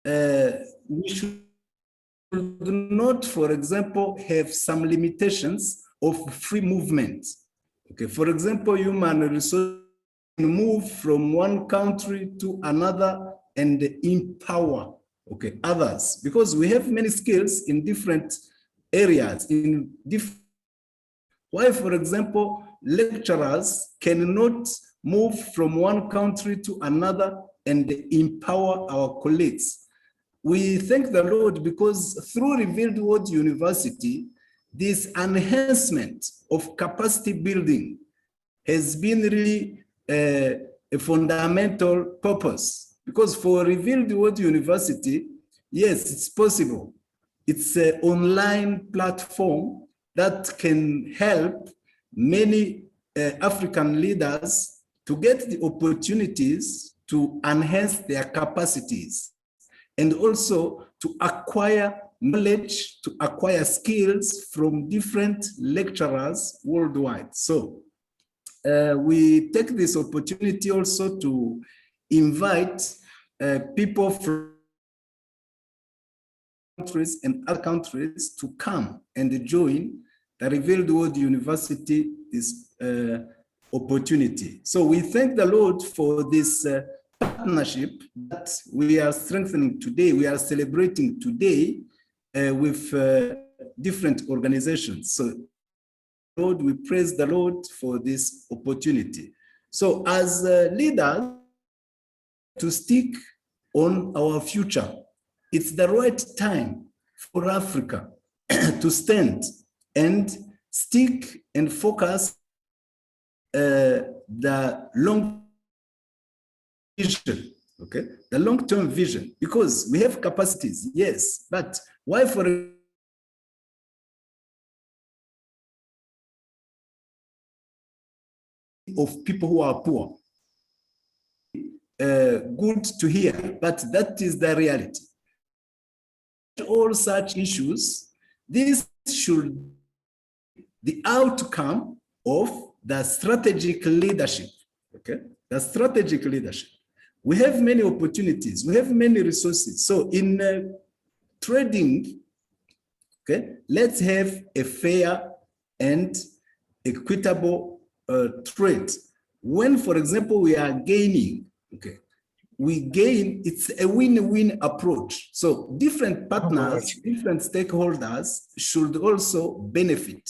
we should not, for example, have some limitations of free movement. Okay, for example, human resources move from one country to another and empower, okay, others, because we have many skills in different areas, in different. Why, for example, lecturers cannot move from one country to another and empower our colleagues. We thank the Lord because through Revealed Word University, this enhancement of capacity building has been really a fundamental purpose. Because for Revealed Word University, yes, it's possible. It's an online platform that can help many African leaders to get the opportunities to enhance their capacities and also to acquire knowledge, to acquire skills from different lecturers worldwide. So we take this opportunity also to invite people from countries and other countries to come and join the Revealed Word University this opportunity. So we thank the Lord for this partnership that we are strengthening today. We are celebrating today with different organizations. So Lord, we praise the Lord for this opportunity. So as leaders, to stick on our future, it's the right time for Africa to stand and stick and focus the long vision, okay? The long-term vision, because we have capacities, yes, but why for of people who are poor? Good to hear, but that is the reality. All such issues, this should be the outcome of the strategic leadership, okay? The strategic leadership. We have many opportunities, we have many resources. So in trading, okay, let's have a fair and equitable trade. When, for example, we are gaining, okay, we gain, it's a win-win approach. So different partners, different stakeholders should also benefit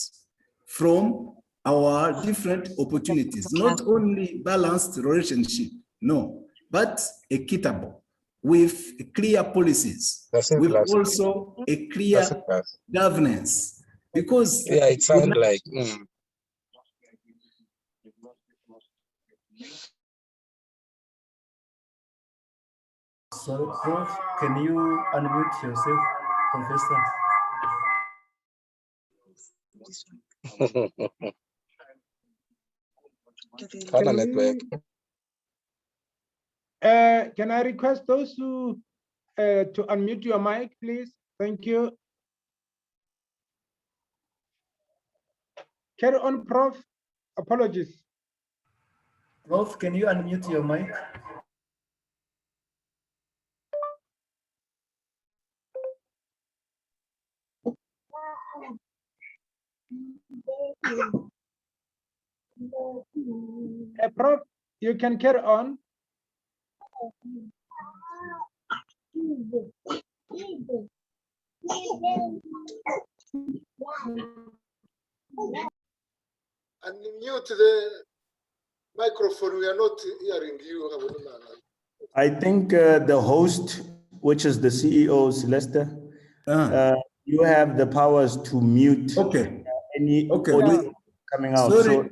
from our different opportunities, not only balanced relationship, no, but equitable with clear policies, with also a clear governance. Because yeah, it sounds like So, Prof, can you unmute yourself, Professor? Can I request those who to unmute your mic, please? Thank you. Carry on, Prof. Apologies. Prof, can you unmute your mic? Prof, you can carry on. Unmute the microphone. We are not hearing you. I think the host, which is the CEO, Celeste, you have the powers to mute any audio coming out. Sorry,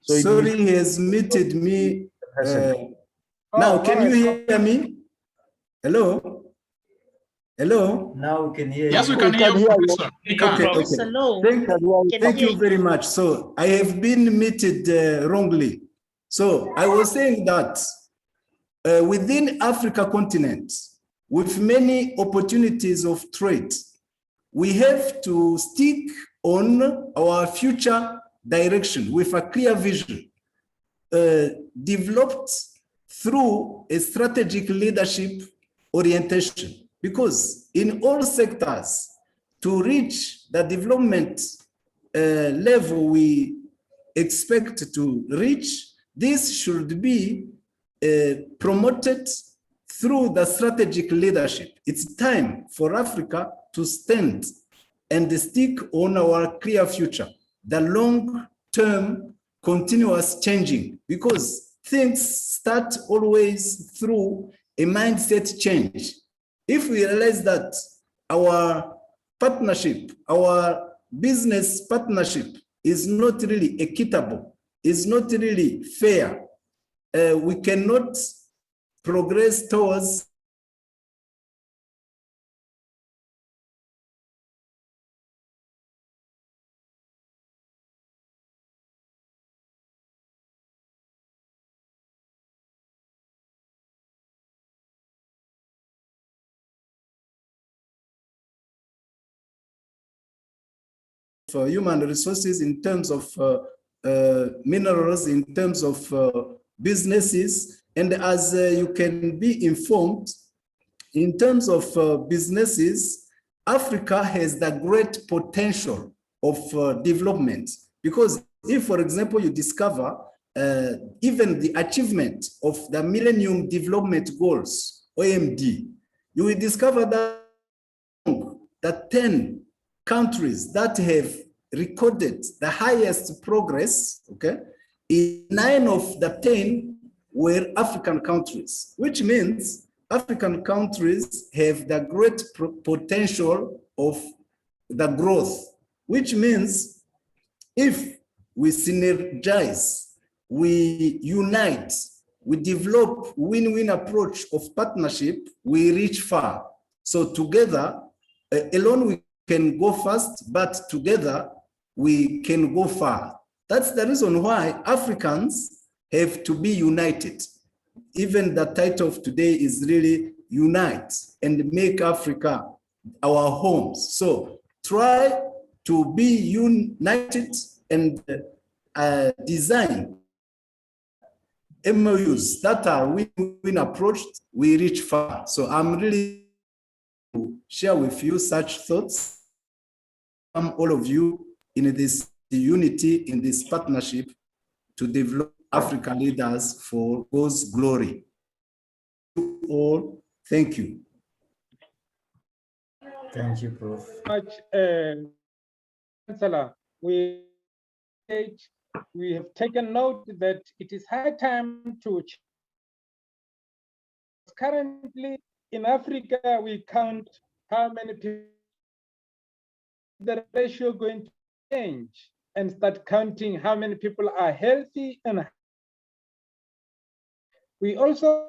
sorry, he has muted me. Now, can you hear me? Hello? Hello? Now we can hear you. Yes, we can hear you, Professor. Okay. Thank you very much. So I have been muted wrongly. So I was saying that within Africa continent, with many opportunities of trade, we have to stick on our future direction with a clear vision, developed through a strategic leadership orientation, because in all sectors, to reach the development level we expect to reach, this should be promoted through the strategic leadership. It's time for Africa to stand and stick on our clear future, the long-term continuous changing, because things start always through a mindset change. If we realize that our partnership, our business partnership is not really equitable, is not really fair, we cannot progress towards for human resources, in terms of minerals, in terms of businesses. And as you can be informed, in terms of businesses, Africa has the great potential of development. Because if, for example, you discover even the achievement of the Millennium Development Goals, OMD, you will discover that the 10 countries that have recorded the highest progress, okay, in 9 of the 10 were African countries, which means African countries have the great potential of the growth, which means if we synergize, we unite, we develop win-win approach of partnership, we reach far. So together, alone we can go fast, but together we can go far. That's the reason why Africans have to be united. Even the title of today is really Unite and Make Africa our homes. So try to be united and design MOUs that are win-win approach, we reach far. So I'm really to share with you such thoughts. All of you in this unity, in this partnership to develop African leaders for God's glory. You all, thank you. Thank you, Prof. Much, Chancellor. We have taken note that it is high time to change. Currently in Africa, we count how many people, the ratio going to change and start counting how many people are healthy. And we also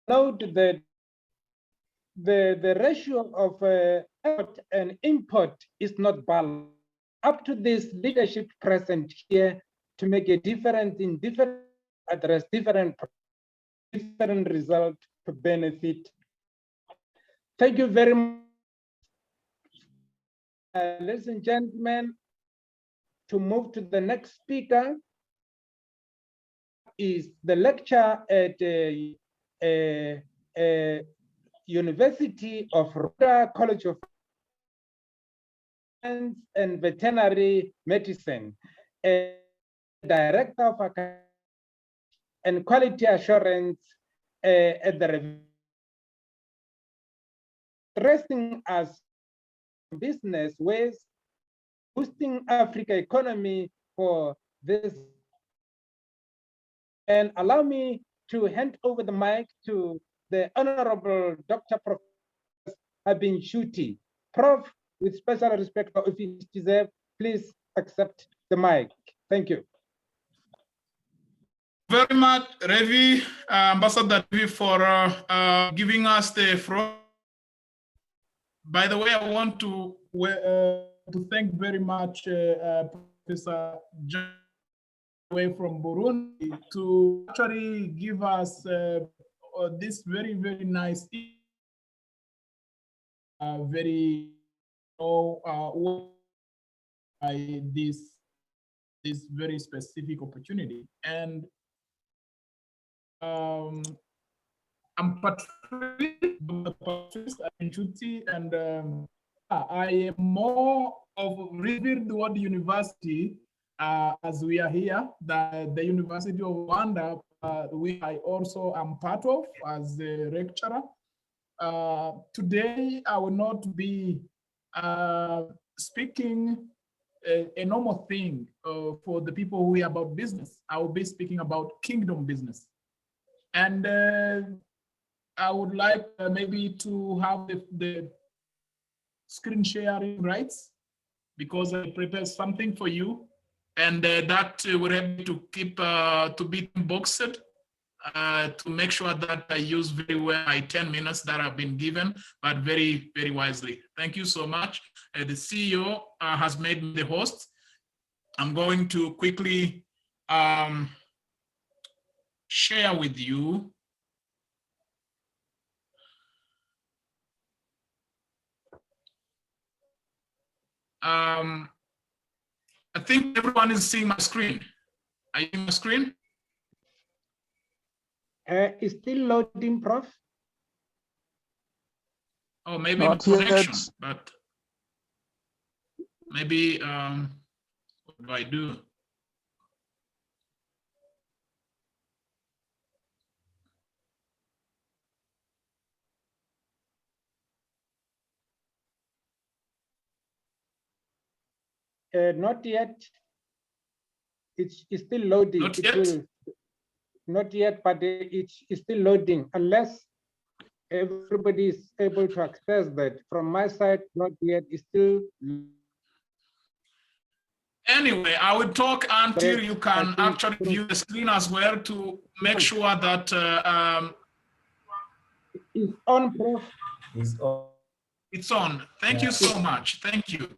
note that the ratio of export and import is not balanced. Up to this leadership present here to make a difference in different address, different result to benefit. Thank you very much. Ladies and gentlemen, to move to the next speaker is the lecture at University of Rwanda College of Science and Veterinary Medicine, Director of and Quality Assurance at the addressing as business ways boosting Africa economy for this. And allow me to hand over the mic to the Honorable Dr. Professor Abin Shuti. Prof, with special respect for office deserved, please accept the mic. Thank you. Very much, Revi, Ambassador Revi, for giving us the floor. By the way, I want to thank very much Professor John away from Burundi to actually give us this very, very nice, very by this very specific opportunity. And I'm Patrice, and I am more of Revered Word University as we are here, the University of Rwanda, which I also am part of as a lecturer. Today, I will not be speaking a normal thing for the people who are about business. I will be speaking about kingdom business. And I would like maybe to have the screen sharing rights, because I prepared something for you, and that will help me to keep to be boxed to make sure that I use very well my 10 minutes that have been given, but very, very wisely. Thank you so much. The CEO has made me the host. I'm going to quickly share with you I think everyone is seeing my screen. Are you seeing my screen? It's still loading, Prof. Oh, maybe Not my connection, yet. but maybe what do I do? Not yet. It's still loading. Not yet? Not yet, but it's still loading, unless everybody is able to access that. From my side, not yet. It's still. Anyway, I will talk until you can actually view the screen as well, to make sure that it's on, Prof. It's on. it's on. Thank you so much. Thank you.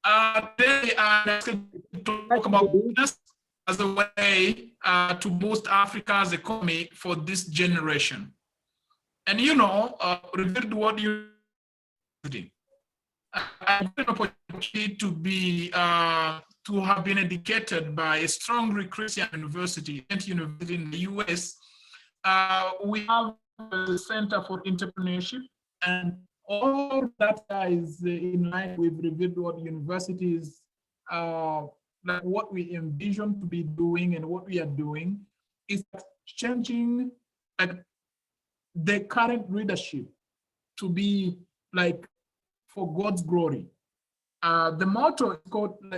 Today I'm going to talk about business as a way to boost Africa's economy for this generation. And you know, Revered Word University, I had an opportunity to be to have been educated by a strong Christian university in the US. We have the Center for Entrepreneurship, and all that is in line with Revered Word University's like what we envision to be doing, and what we are doing is changing like the current leadership to be like for God's glory. The motto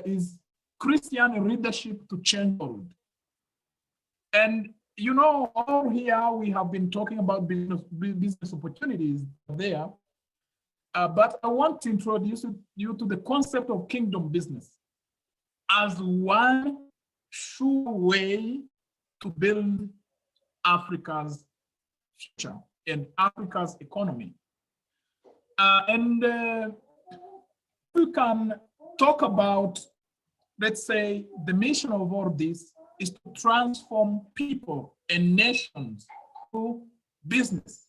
is Christian leadership to change the world. And you know, all here we have been talking about business opportunities there, but I want to introduce you to the concept of kingdom business as one sure way to build Africa's future and Africa's economy. We can talk about, let's say, the mission of all this is to transform people and nations through business.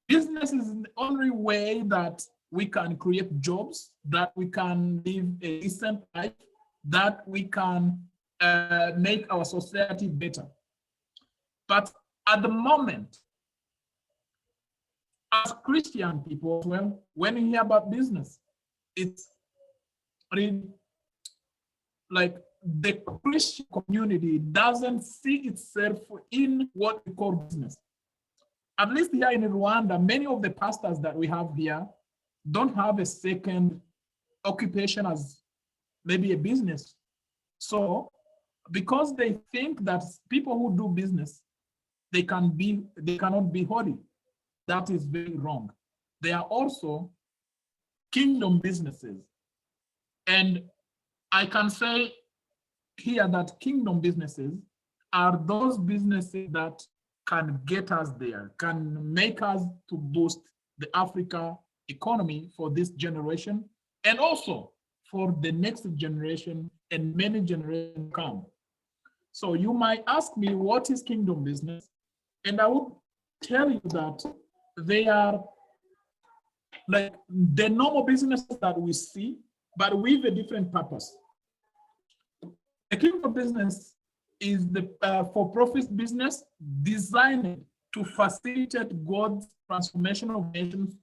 Business is the only way that we can create jobs, that we can live a decent life, that we can make our society better. But at the moment, as Christian people, well, when you hear about business, it's really like the Christian community doesn't see itself in what we call business. At least here in Rwanda, many of the pastors that we have here don't have a second occupation as maybe a business. So, because they think that people who do business, they cannot be holy. That is very wrong. They are also kingdom businesses. And I can say here that kingdom businesses are those businesses that can get us there, can make us to boost the Africa economy for this generation, and also for the next generation and many generations to come. So you might ask me, what is kingdom business? And I would tell you that they are like the normal businesses that we see, but with a different purpose. The kingdom business is the for-profit business designed to facilitate God's transformation of nations,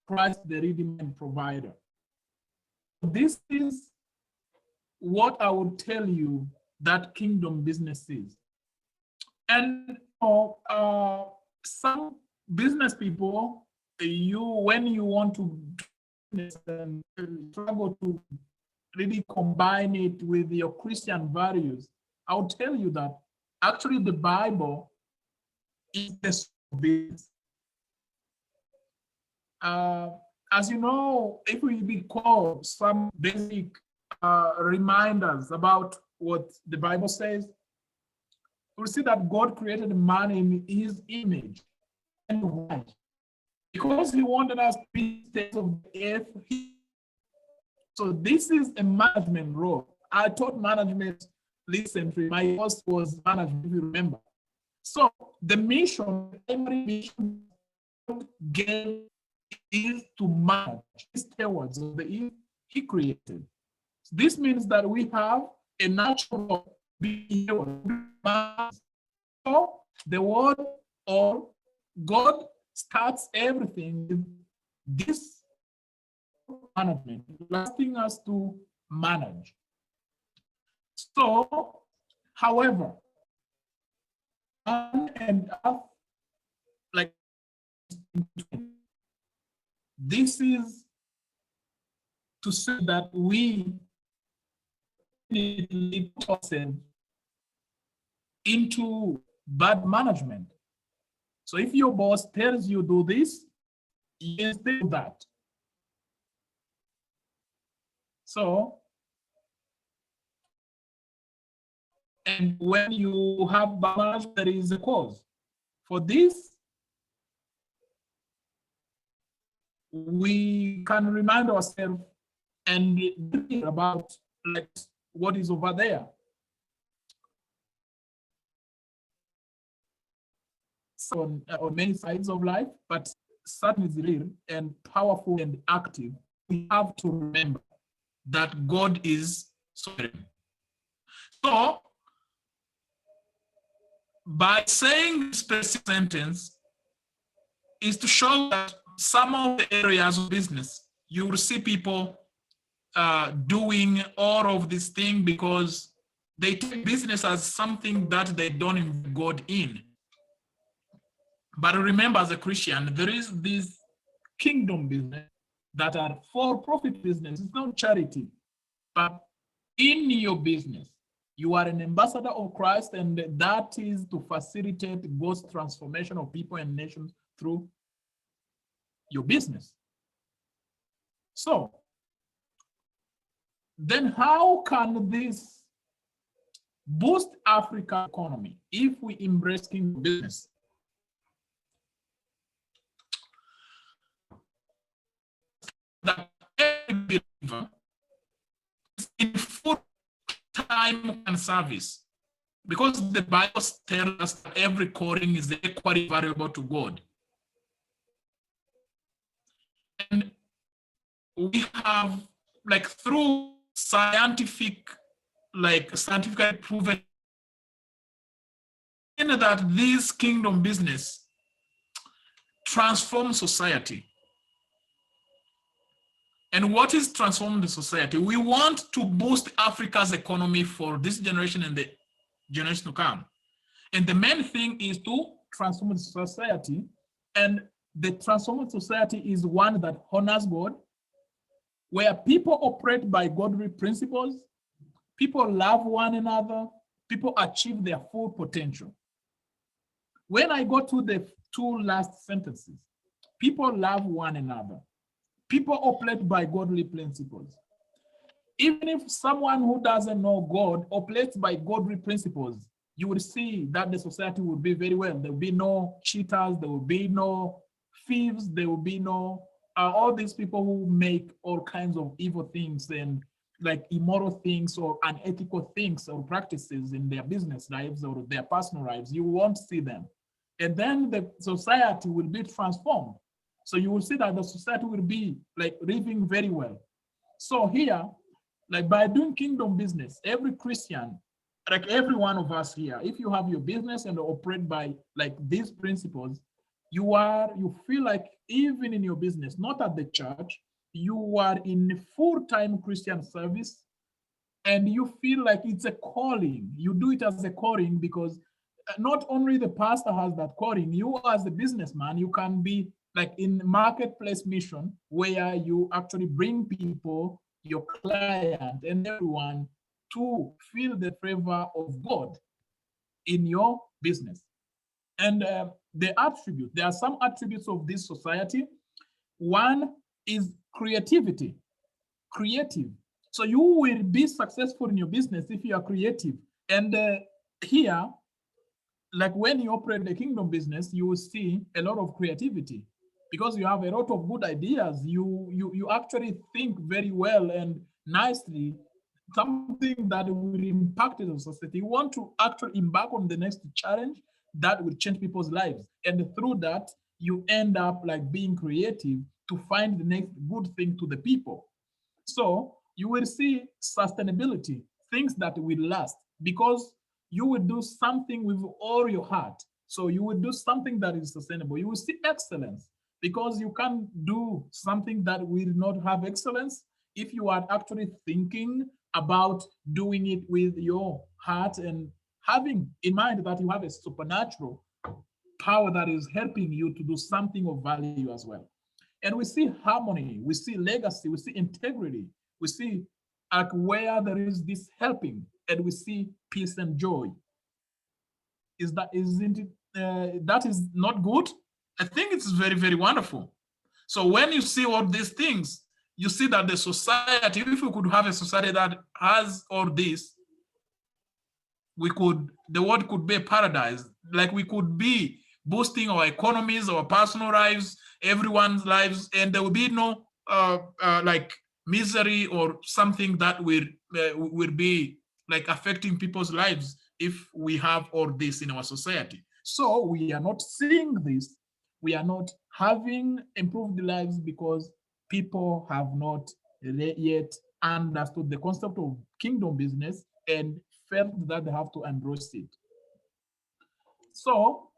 Christ the Redeemer and Provider. This is what I would tell you that kingdom business is. And some business people, when you want to struggle to really combine it with your Christian values, I'll tell you that actually the Bible is the business. As you know, if we recall some basic reminders about what the Bible says, we'll see that God created man in his image and why. Because he wanted us to be states of the earth. So this is a management role. I taught management recently. My course was management, if you remember. So the mission, the primary mission God gave is to manage stewards of the earth he created. This means that we have a natural behavior. So the word or God starts everything with this management, asking us to manage. So, however, and like this is to say that we need to put ourselves into bad management. So if your boss tells you do this, you do that. So, and when you have bad management, there is a cause. For this, we can remind ourselves and think about like what is over there. So on many sides of life, but certainly is real and powerful and active. We have to remember that God is sovereign. So, by saying this specific sentence is to show that some of the areas of business, you will see people doing all of this thing because they take business as something that they don't involve God in. But remember, as a Christian, there is this kingdom business that are for-profit business. It's not charity, but in your business, you are an ambassador of Christ, and that is to facilitate God's transformation of people and nations through your business. So, then how can this boost Africa's economy if we embrace kingdom business? That every believer is in full time and service, because the Bible tells us that every calling is equally valuable to God. And we have, like, through scientifically proven that this kingdom business transforms society. And what is transforming the society? We want to boost Africa's economy for this generation and the generation to come. And the main thing is to transform the society. And the transformed society is one that honors God, where people operate by godly principles, people love one another, people achieve their full potential. When I go to the two last sentences, people love one another, people operate by godly principles. Even if someone who doesn't know God operates by godly principles, you will see that the society will be very well. There will be no cheaters, there will be no thieves, there will be no, all these people who make all kinds of evil things and like immoral things or unethical things or practices in their business lives or their personal lives. You won't see them. And then the society will be transformed. So you will see that the society will be like living very well. So here, like by doing kingdom business, every Christian like every one of us here, if you have your business and operate by like these principles, you feel like even in your business, not at the church, you are in full-time Christian service, and you feel like it's a calling. You do it as a calling because not only the pastor has that calling, you as a businessman, you can be like in marketplace mission where you actually bring people, your client and everyone to feel the favor of God in your business. And there are some attributes of this society. One is creativity, creative. So you will be successful in your business if you are creative. And here, like when you operate the kingdom business, you will see a lot of creativity because you have a lot of good ideas. You actually think very well and nicely, something that will impact the society. You want to actually embark on the next challenge that will change people's lives. And through that, you end up like being creative to find the next good thing to the people. So you will see sustainability, things that will last, because you will do something with all your heart. So you will do something that is sustainable. You will see excellence, because you can't do something that will not have excellence if you are actually thinking about doing it with your heart and having in mind that you have a supernatural power that is helping you to do something of value as well. And we see harmony, we see legacy, we see integrity, we see like where there is this helping, and we see peace and joy. Isn't it? That is not good. I think it's very, very wonderful. So when you see all these things, you see that the society, if we could have a society that has all this, the world could be a paradise. Like we could be boosting our economies, our personal lives, everyone's lives, and there will be no like misery or something that will be like affecting people's lives if we have all this in our society. So we are not seeing this. We are not having improved lives because people have not yet understood the concept of kingdom business and felt that they have to embrace it. So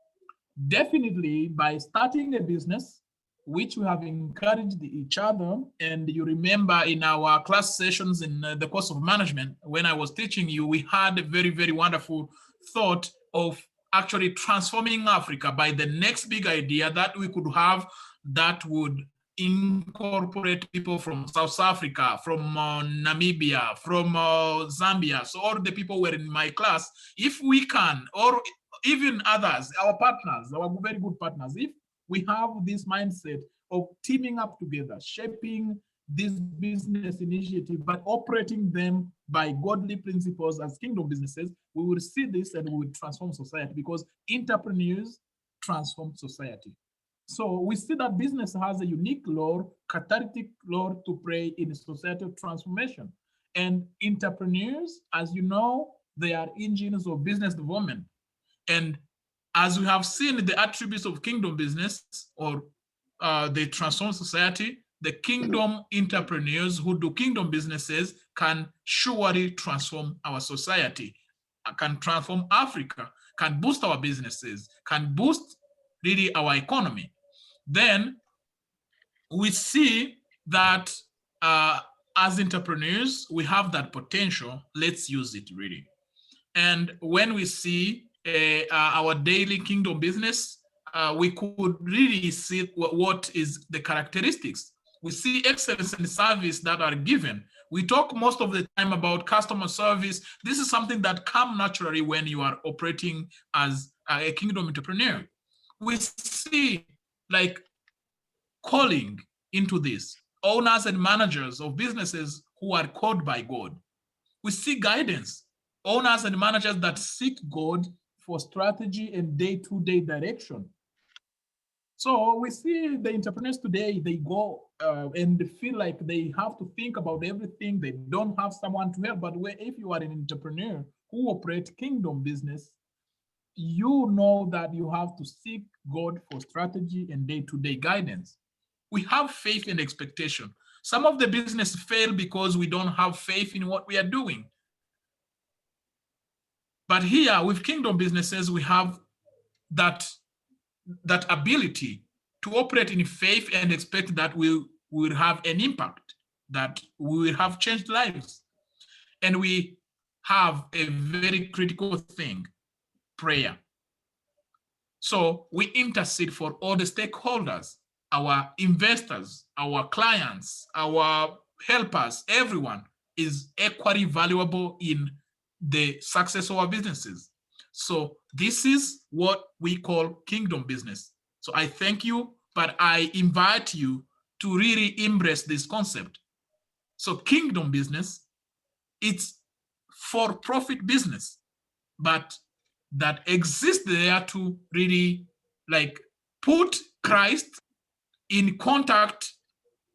definitely by starting a business, which we have encouraged each other, and you remember in our class sessions in the course of management, when I was teaching you, we had a very, very wonderful thought of actually transforming Africa by the next big idea that we could have that would incorporate people from South Africa, from Namibia, from Zambia. So all the people were in my class. If we can, or even others, our partners, our very good partners, if we have this mindset of teaming up together, shaping this business initiative, but operating them by godly principles as kingdom businesses, we will see this and we will transform society, because entrepreneurs transform society. So we see that business has a unique role, catalytic role to play in societal transformation. And entrepreneurs, as you know, they are engines of business development. And as we have seen the attributes of kingdom business, or they transform society, the kingdom entrepreneurs who do kingdom businesses can surely transform our society, can transform Africa, can boost our businesses, can boost really our economy. Then we see that as entrepreneurs, we have that potential. Let's use it really. And when we see our daily kingdom business, we could really see what is the characteristics. We see excellence in service that are given. We talk most of the time about customer service. This is something that comes naturally when you are operating as a kingdom entrepreneur. We see like calling into this, owners and managers of businesses who are called by God. We see guidance, owners and managers that seek God for strategy and day-to-day direction. So we see the entrepreneurs today, they go and they feel like they have to think about everything. They don't have someone to help. But if you are an entrepreneur who operates kingdom business, you know that you have to seek God for strategy and day-to-day guidance. We have faith and expectation. Some of the business fail because we don't have faith in what we are doing. But here with Kingdom Businesses, we have that ability to operate in faith and expect that we will have an impact, that we will have changed lives. And we have a very critical thing, prayer. So we intercede for all the stakeholders, our investors, our clients, our helpers, everyone is equally valuable in the success of our businesses. So this is what we call Kingdom Business. So I thank you, but I invite you to really embrace this concept. So Kingdom Business, it's for-profit business, but that exists there to really like put Christ in contact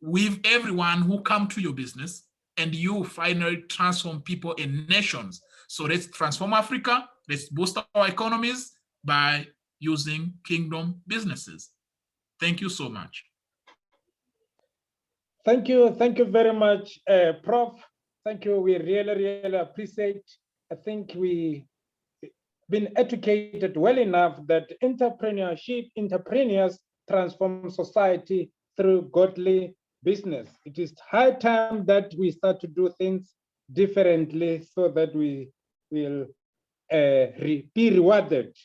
with everyone who come to your business, and you finally transform people and nations. So let's transform Africa. Let's boost our economies by using Kingdom Businesses. Thank you so much. Thank you very much, Prof. Thank you. We really appreciate. I think we been educated well enough that entrepreneurs transform society through godly business. It is high time that we start to do things differently so that we will be rewarded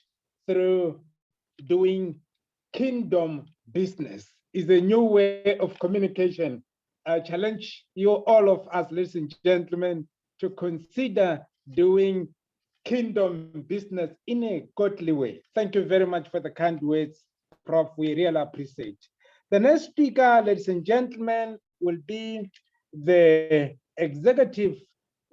through doing kingdom business. Is a new way of communication. I challenge you, all of us, ladies and gentlemen, to consider doing kingdom business in a godly way. Thank you very much for the kind words, Prof. We really appreciate. The next speaker, ladies and gentlemen, will be the Executive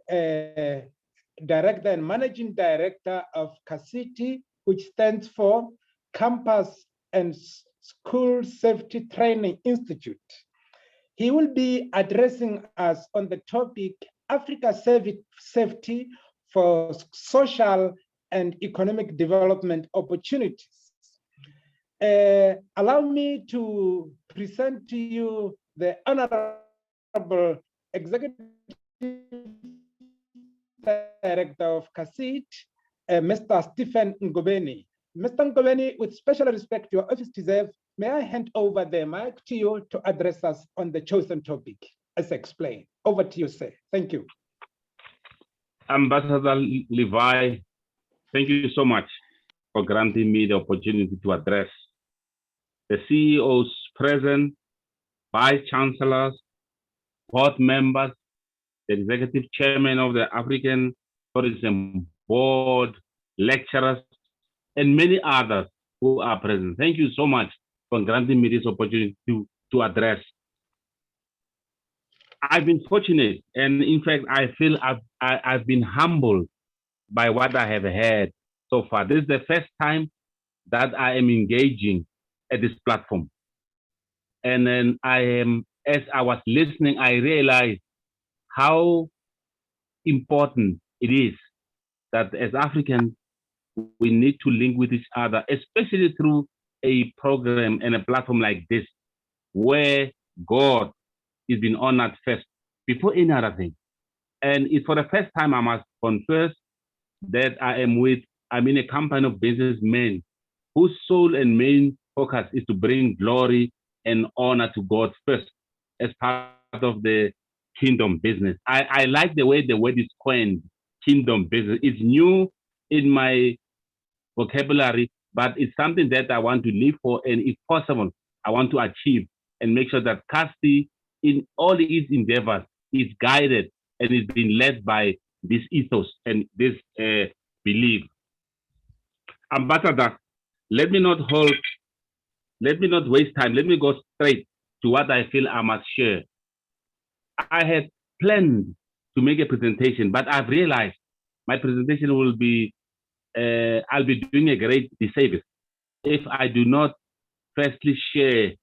Director and Managing Director of CASITI, which stands for Campus and School Safety Training Institute. He will be addressing us on the topic Africa Safety for Social and Economic Development Opportunities. Allow me to present to you the Honorable Executive Director of CASIT, Mr. Stephen Ngobeni. Mr. Ngobeni, with special respect to your office deserve, may I hand over the mic to you to address us on the chosen topic, as explained. Over to you, sir. Thank you. Ambassador Levi, thank you so much for granting me the opportunity to address the CEOs present, vice chancellors, board members, the executive chairman of the African Tourism Board, lecturers, and many others who are present. Thank you so much for granting me this opportunity to address. I've been fortunate, and in fact, I feel I've been humbled by what I have heard so far. This is the first time that I am engaging at this platform. And then as I was listening, I realized how important it is that as Africans, we need to link with each other, especially through a program and a platform like this, where God is being honored first before any other thing. And it's for the first time I must confess that I'm in a company of businessmen whose sole and main focus is to bring glory and honor to God first as part of the kingdom business. I like the way the word is coined, kingdom business. It's new in my vocabulary, but it's something that I want to live for, and if possible, I want to achieve and make sure that CASTI in all its endeavors is guided and is being led by this ethos and this belief. Ambassador, let me not waste time. Let me go straight to what I feel I must share. I had planned to make a presentation, but I've realized my presentation will be, I'll be doing a great disservice if I do not firstly share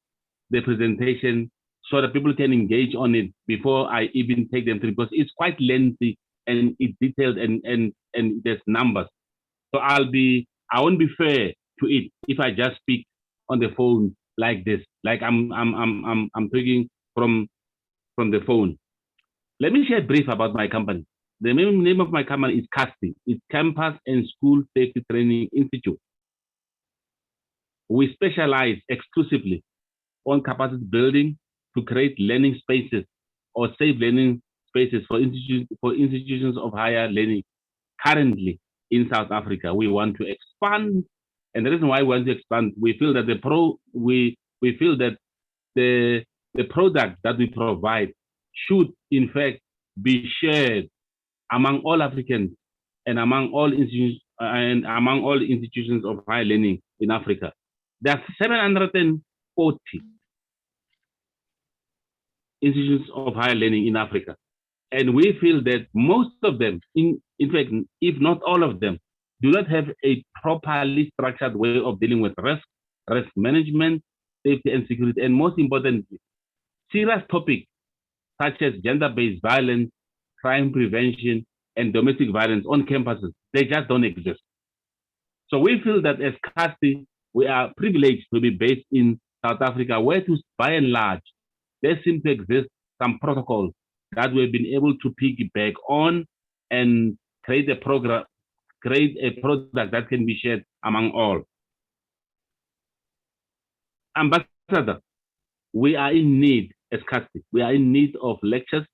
the presentation so that people can engage on it before I even take them through, because it's quite lengthy and it's detailed and there's numbers. So I won't be fair to it if I just speak on the phone like this, like I'm talking from the phone. Let me share brief about my company. The name of my company is CASTI. It's Campus and School Safety Training Institute. We specialize exclusively on capacity building to create learning spaces or safe learning spaces for institutions of higher learning. Currently in South Africa, we want to expand, and the reason why we want to expand, we feel that the product that we provide should in fact be shared among all Africans and among all institutions of higher learning in Africa. There are 740 institutions of higher learning in Africa. And we feel that most of them, in fact, if not all of them, do not have a properly structured way of dealing with risk management, safety and security, and most importantly, serious topics such as gender-based violence, crime prevention, and domestic violence on campuses. They just don't exist. So we feel that as CASTI, we are privileged to be based in South Africa, where by and large, there seem to exist some protocols that we've been able to piggyback on and create a product that can be shared among all. Ambassador, we are in need as CASTI. We are in need of lectures.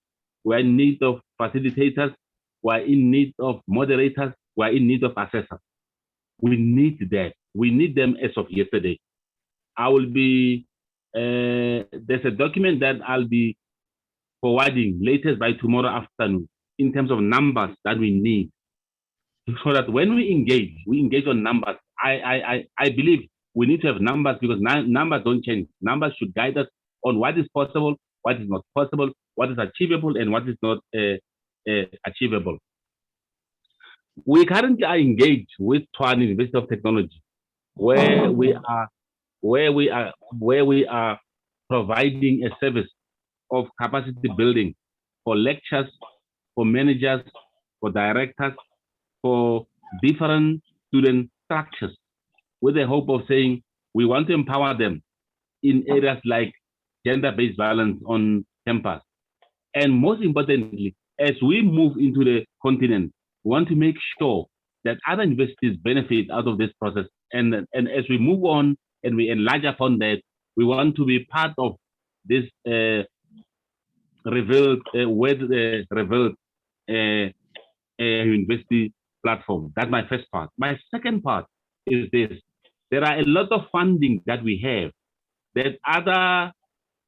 We are in need of facilitators. We are in need of moderators. We are in need of assessors. We need that. We need them as of yesterday. I will be, there's a document that I'll be forwarding latest by tomorrow afternoon in terms of numbers that we need, so that when we engage on numbers. I believe we need to have numbers because numbers don't change. Numbers should guide us on what is possible, what is not possible, what is achievable, and what is not achievable. We currently are engaged with Tshwane University of Technology, where we are providing a service of capacity building for lectures, for managers, for directors, for different student structures, with the hope of saying we want to empower them in areas like gender-based violence on campus. And most importantly, as we move into the continent, we want to make sure that other universities benefit out of this process. And as we move on and we enlarge upon that, we want to be part of this revealed university platform. That's my first part. My second part is this. There are a lot of funding that we have that other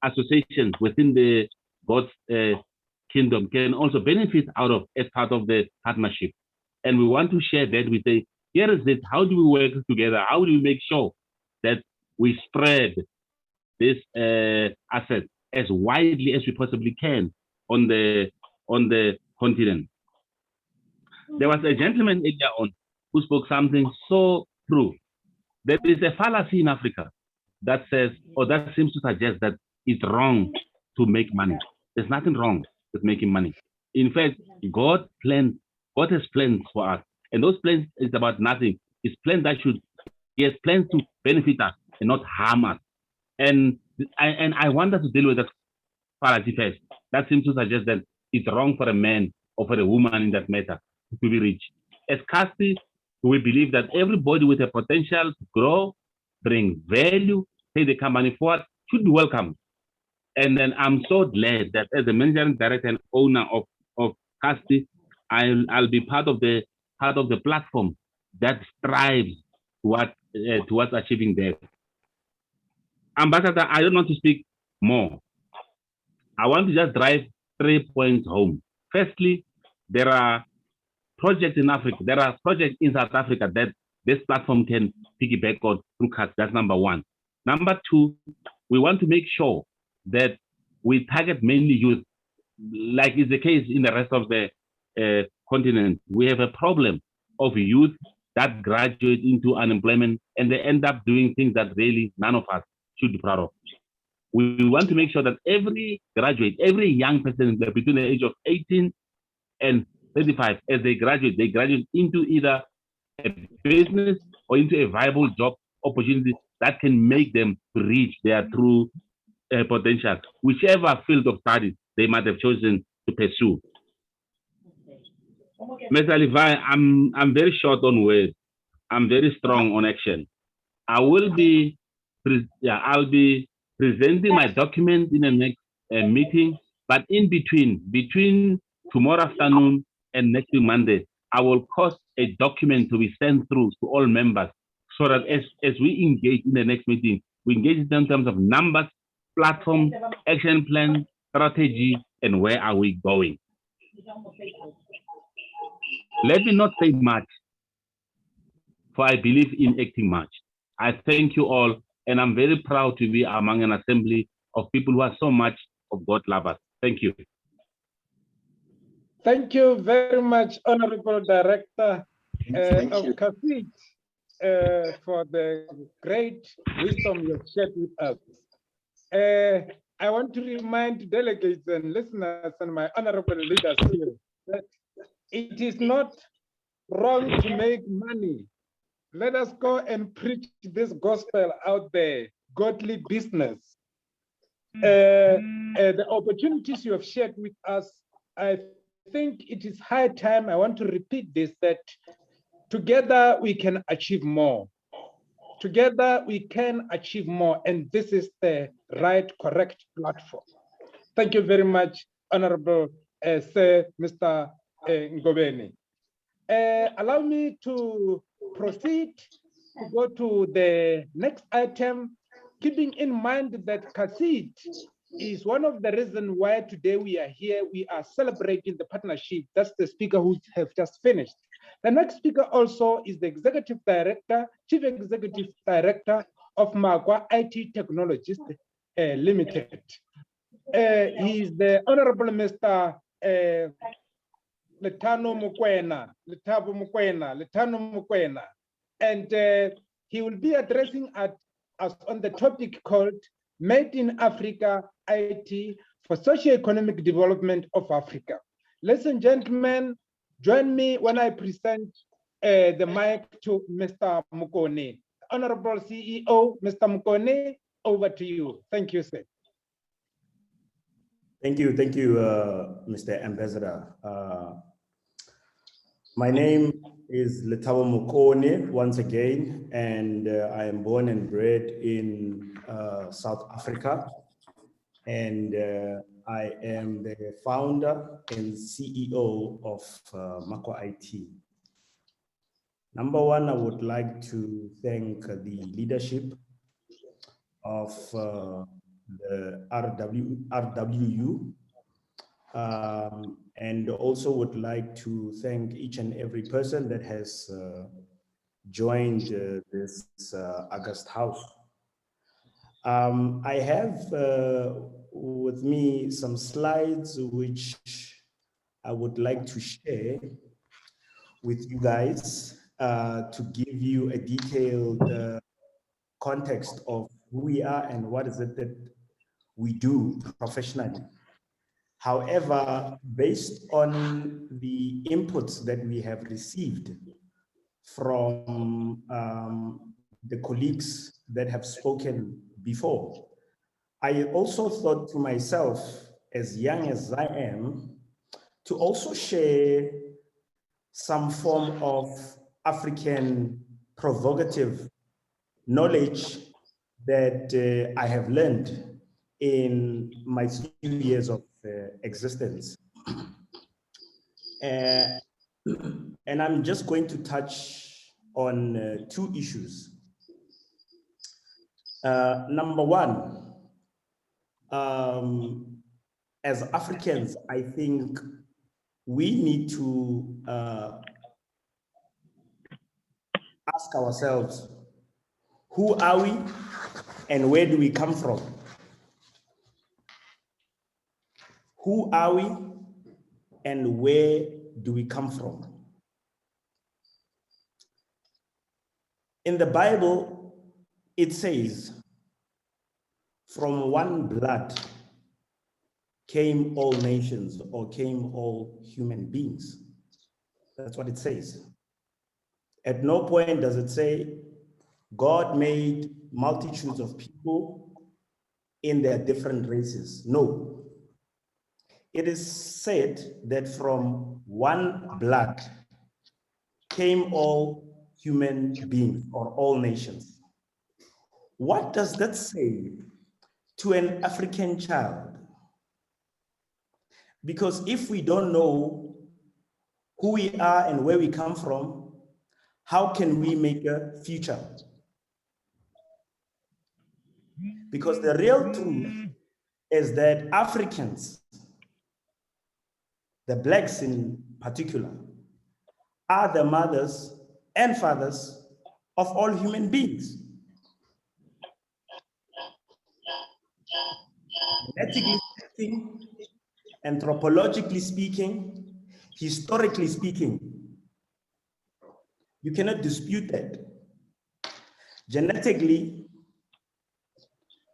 associations within the God's kingdom can also benefit out of as part of the partnership. And we want to share that. We say, here is it. How do we work together? How do we make sure that we spread this asset as widely as we possibly can on the continent? There was a gentleman earlier on who spoke something so true. There is a fallacy in Africa that says, or that seems to suggest that it's wrong to make money. There's nothing wrong with making money. In fact, God has plans for us, and those plans is about nothing. It's plans that He has plans to benefit us and not harm us. And I want us to deal with that fallacy first. That seems to suggest that it's wrong for a man or for a woman in that matter to be rich. As CASTI, we believe that everybody with a potential to grow, bring value, take the company forward, should be welcome. And then I'm so glad that as the managing director and owner of CASTI, I'll be part of the platform that strives towards achieving that. Ambassador, I don't want to speak more. I want to just drive 3 points home. Firstly, there are projects in Africa. There are projects in South Africa that this platform can piggyback on through CASTI. That's number one. Number two, we want to make sure that we target mainly youth, like is the case in the rest of the continent. We have a problem of youth that graduate into unemployment and they end up doing things that really none of us should be proud of. We want to make sure that every graduate, every young person between the age of 18 and 35, as they graduate into either a business or into a viable job opportunity that can make them reach their true potential, whichever field of study they might have chosen to pursue. Mr. Levi, I'm very short on words. I'm very strong on action. I'll be presenting my document in the next meeting, but in between tomorrow afternoon and next week Monday, I will cause a document to be sent through to all members so that as we engage in the next meeting, we engage in terms of numbers, platform, action plan, strategy, and where are we going. Let me not say much, for I believe in acting much. I thank you all, and I'm very proud to be among an assembly of people who are so much of God lovers. Thank you. Thank you very much, Honorable Director of CAFID, for the great wisdom you've shared with us. I want to remind delegates and listeners and my honorable leaders here that it is not wrong to make money. Let us go and preach this gospel out there, godly business. The opportunities you have shared with us, I think it is high time, I want to repeat this, that together we can achieve more. Together we can achieve more, and this is the right, correct platform. Thank you very much, Honorable Sir Mr. Ngobeni. Allow me to proceed to go to the next item, keeping in mind that CACID is one of the reasons why today we are here. We are celebrating the partnership. That's the speaker who have just finished. The next speaker also is the Executive Director, Chief Executive Director of Magwa IT Technologies Limited. He is the Honorable Mr. Letano Mukwena, and he will be addressing us on the topic called Made in Africa IT for Socioeconomic Development of Africa. Ladies and gentlemen, join me when I present the mic to Mr. Mukone. Honorable CEO, Mr. Mukone, over to you. Thank you, sir. Thank you, Mr. Ambassador. My name is Letabo Mukone once again, and I am born and bred in South Africa, and I am the founder and CEO of Makwa IT. Number one, I would like to thank the leadership of the RWU, and also would like to thank each and every person that has joined this August House. I have with me some slides which I would like to share with you guys to give you a detailed context of who we are and what is it that we do professionally. However, based on the inputs that we have received from the colleagues that have spoken before, I also thought to myself, as young as I am, to also share some form of African provocative knowledge that I have learned in my few years of existence. And I'm just going to touch on two issues. Number one, as Africans, I think we need to ask ourselves, who are we and where do we come from? Who are we and where do we come from? In the Bible, it says, from one blood came all nations, or came all human beings. That's what it says. At no point does it say God made multitudes of people in their different races. No. it is said that from one blood came all human beings or all nations. What does that say to an African child? Because if we don't know who we are and where we come from, how can we make a future? Because the real truth is that Africans, the blacks in particular, are the mothers and fathers of all human beings. Genetically speaking, anthropologically speaking, historically speaking, you cannot dispute that. Genetically,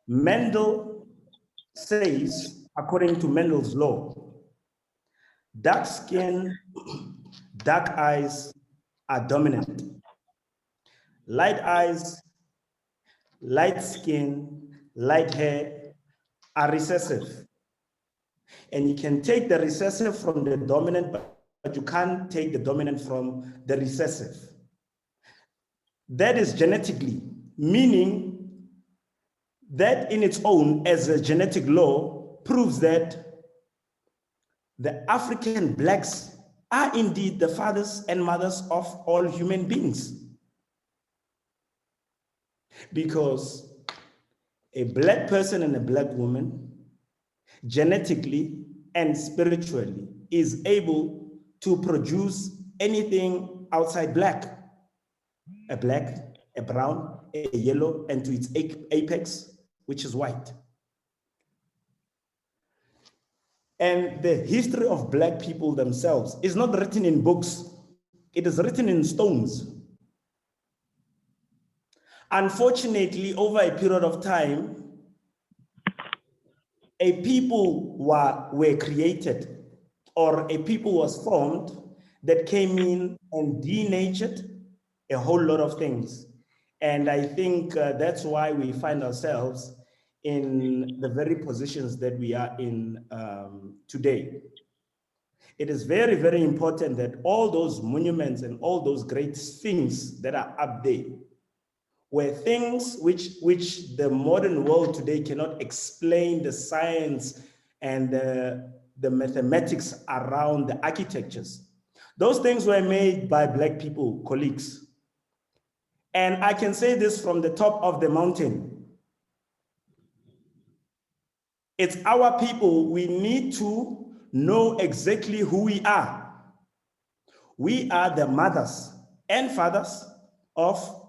Mendel says, according to Mendel's law, dark skin, dark eyes are dominant. Light eyes, light skin, light hair are recessive. And you can take the recessive from the dominant, but you can't take the dominant from the recessive. That is genetically, meaning that in its own, as a genetic law, proves that the African blacks are indeed the fathers and mothers of all human beings. Because a black person and a black woman, genetically and spiritually, is able to produce anything outside black, a brown, a yellow, and to its apex, which is white. And the history of black people themselves is not written in books, it is written in stones. Unfortunately, over a period of time, a people were created, or a people was formed that came in and denatured a whole lot of things. And I think that's why we find ourselves in the very positions that we are in today. It is very, very important that all those monuments and all those great things that are up there were things which the modern world today cannot explain the science and the mathematics around the architectures. Those things were made by black people, colleagues. And I can say this from the top of the mountain. It's our people. We need to know exactly who we are. We are the mothers and fathers of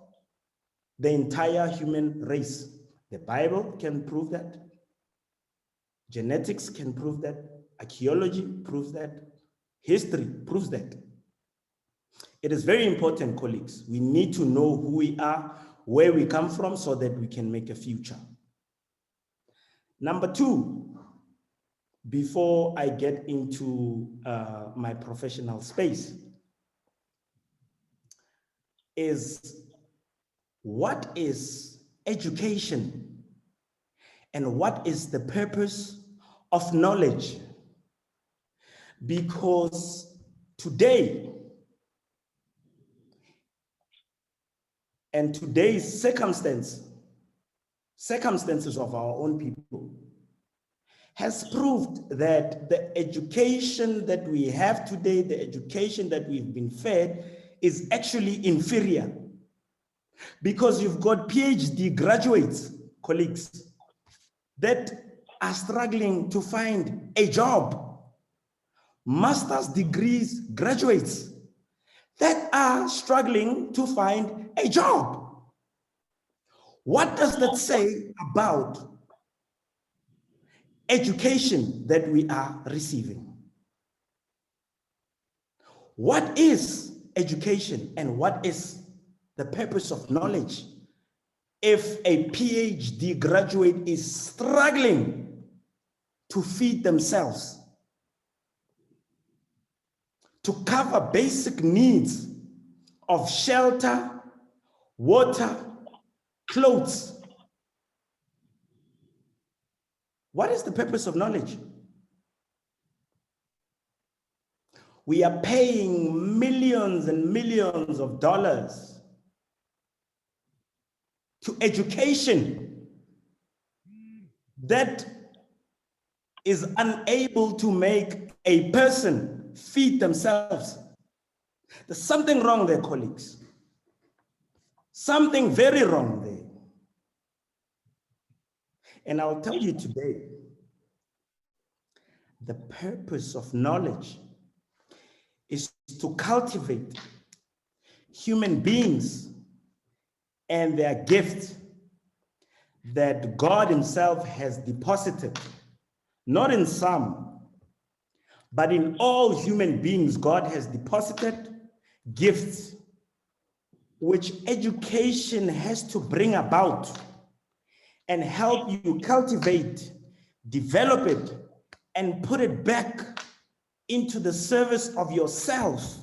the entire human race. The Bible can prove that. Genetics can prove that. Archaeology proves that. History proves that. It is very important, colleagues. We need to know who we are, where we come from, so that we can make a future. Number two, before I get into my professional space, is what is education and what is the purpose of knowledge? Because today, and today's circumstances of our own people has proved that the education that we have today, the education that we've been fed, is actually inferior. Because you've got PhD graduates, colleagues, that are struggling to find a job. Master's degrees graduates that are struggling to find a job. What does that say about education that we are receiving? What is education and what is the purpose of knowledge if a PhD graduate is struggling to feed themselves, to cover basic needs of shelter, water, clothes? What is the purpose of knowledge? We are paying millions and millions of dollars to education that is unable to make a person feed themselves. There's something wrong there, colleagues. Something very wrong there. And I'll tell you today, the purpose of knowledge is to cultivate human beings and their gifts that God Himself has deposited, not in some, but in all human beings. God has deposited gifts which education has to bring about and help you cultivate, develop it, and put it back into the service of yourself,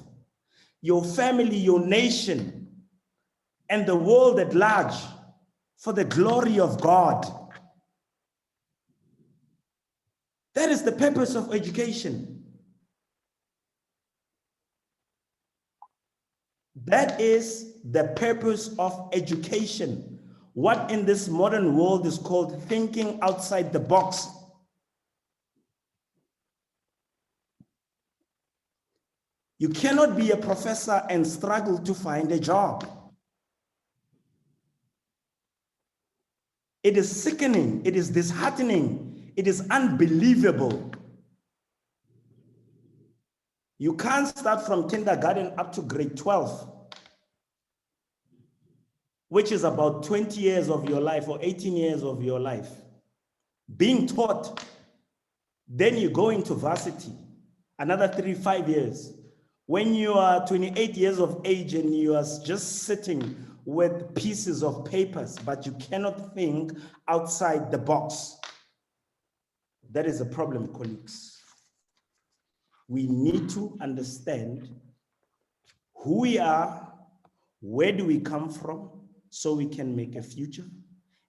your family, your nation, and the world at large for the glory of God. That is the purpose of education. That is the purpose of education. What in this modern world is called thinking outside the box. You cannot be a professor and struggle to find a job. It is sickening, it is disheartening, it is unbelievable. You can't start from kindergarten up to grade 12, which is about 20 years of your life or 18 years of your life, being taught. Then you go into varsity, another 3-5 years. When you are 28 years of age and you are just sitting with pieces of papers, but you cannot think outside the box. That is a problem, colleagues. We need to understand who we are, where do we come from, so we can make a future.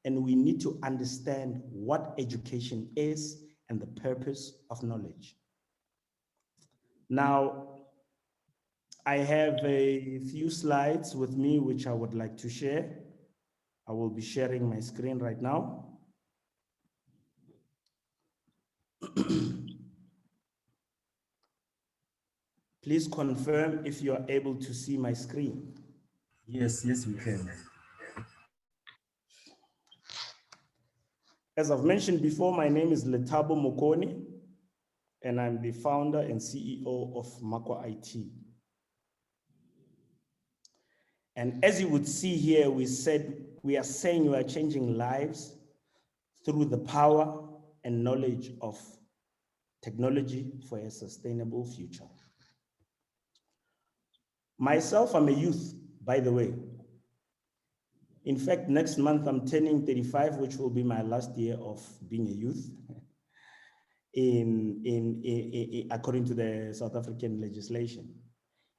And we need to understand what education is and the purpose of knowledge. Now, I have a few slides with me which I would like to share. I will be sharing my screen right now. Please confirm if you are able to see my screen. Yes, we can. As I've mentioned before, my name is Letabo Mokoni, and I'm the founder and CEO of Makwa IT. And as you would see here, we are saying we are changing lives through the power and knowledge of technology for a sustainable future. Myself, I'm a youth, by the way. In fact, next month I'm turning 35, which will be my last year of being a youth according to the South African legislation.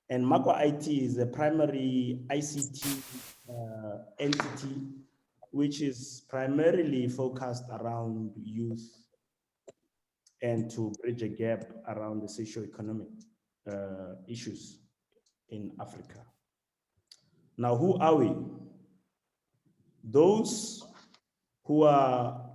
And Makwa IT is a primary ICT entity, which is primarily focused around youth and to bridge a gap around the socioeconomic issues in Africa. Now, who are we? Those who are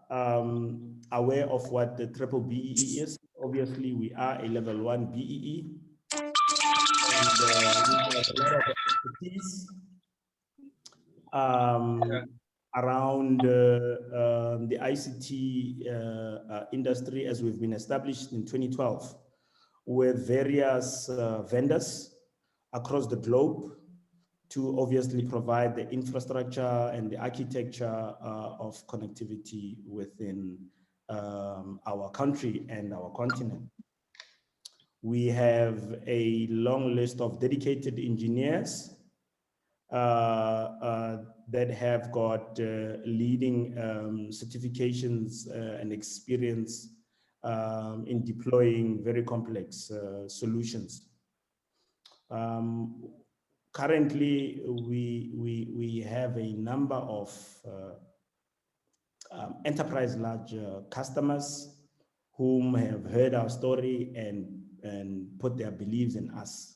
aware of what the triple BEE is, obviously we are a level 1 BEE. And we have a lot of expertise around the ICT industry, as we've been established in 2012 with various vendors across the globe to obviously provide the infrastructure and the architecture of connectivity within our country and our continent. We have a long list of dedicated engineers that have got leading certifications and experience in deploying very complex solutions. Currently, we have a number of enterprise large customers whom have heard our story and put their beliefs in us.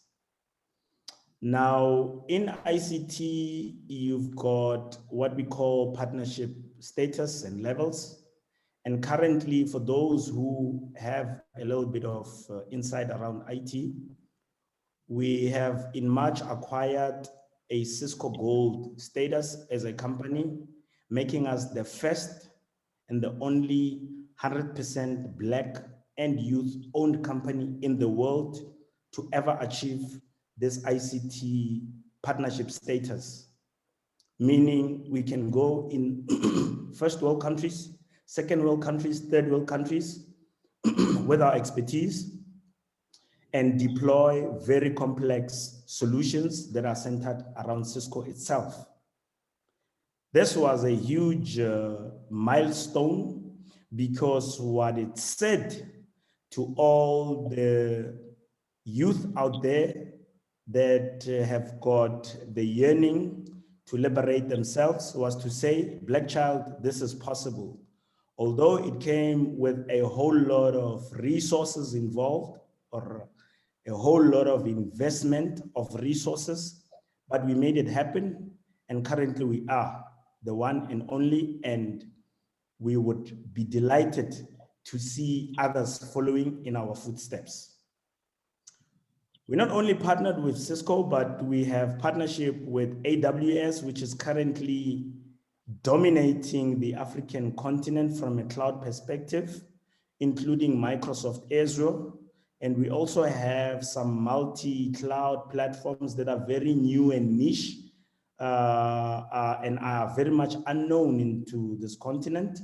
Now, in ICT, you've got what we call partnership status and levels. And currently, for those who have a little bit of insight around IT, we have in March acquired a Cisco Gold status as a company, making us the first and the only 100% Black and youth-owned company in the world to ever achieve this ICT partnership status, meaning we can go in first world countries, second world countries, third world countries with our expertise and deploy very complex solutions that are centered around Cisco itself. This was a huge milestone because what it said to all the youth out there that have got the yearning to liberate themselves was to say, Black child, this is possible. Although it came with a whole lot of resources involved or a whole lot of investment of resources, but we made it happen. And currently we are the one and only, and we would be delighted to see others following in our footsteps. We not only partnered with Cisco, but we have partnership with AWS, which is currently dominating the African continent from a cloud perspective, including Microsoft Azure. And we also have some multi-cloud platforms that are very new and niche and are very much unknown into this continent,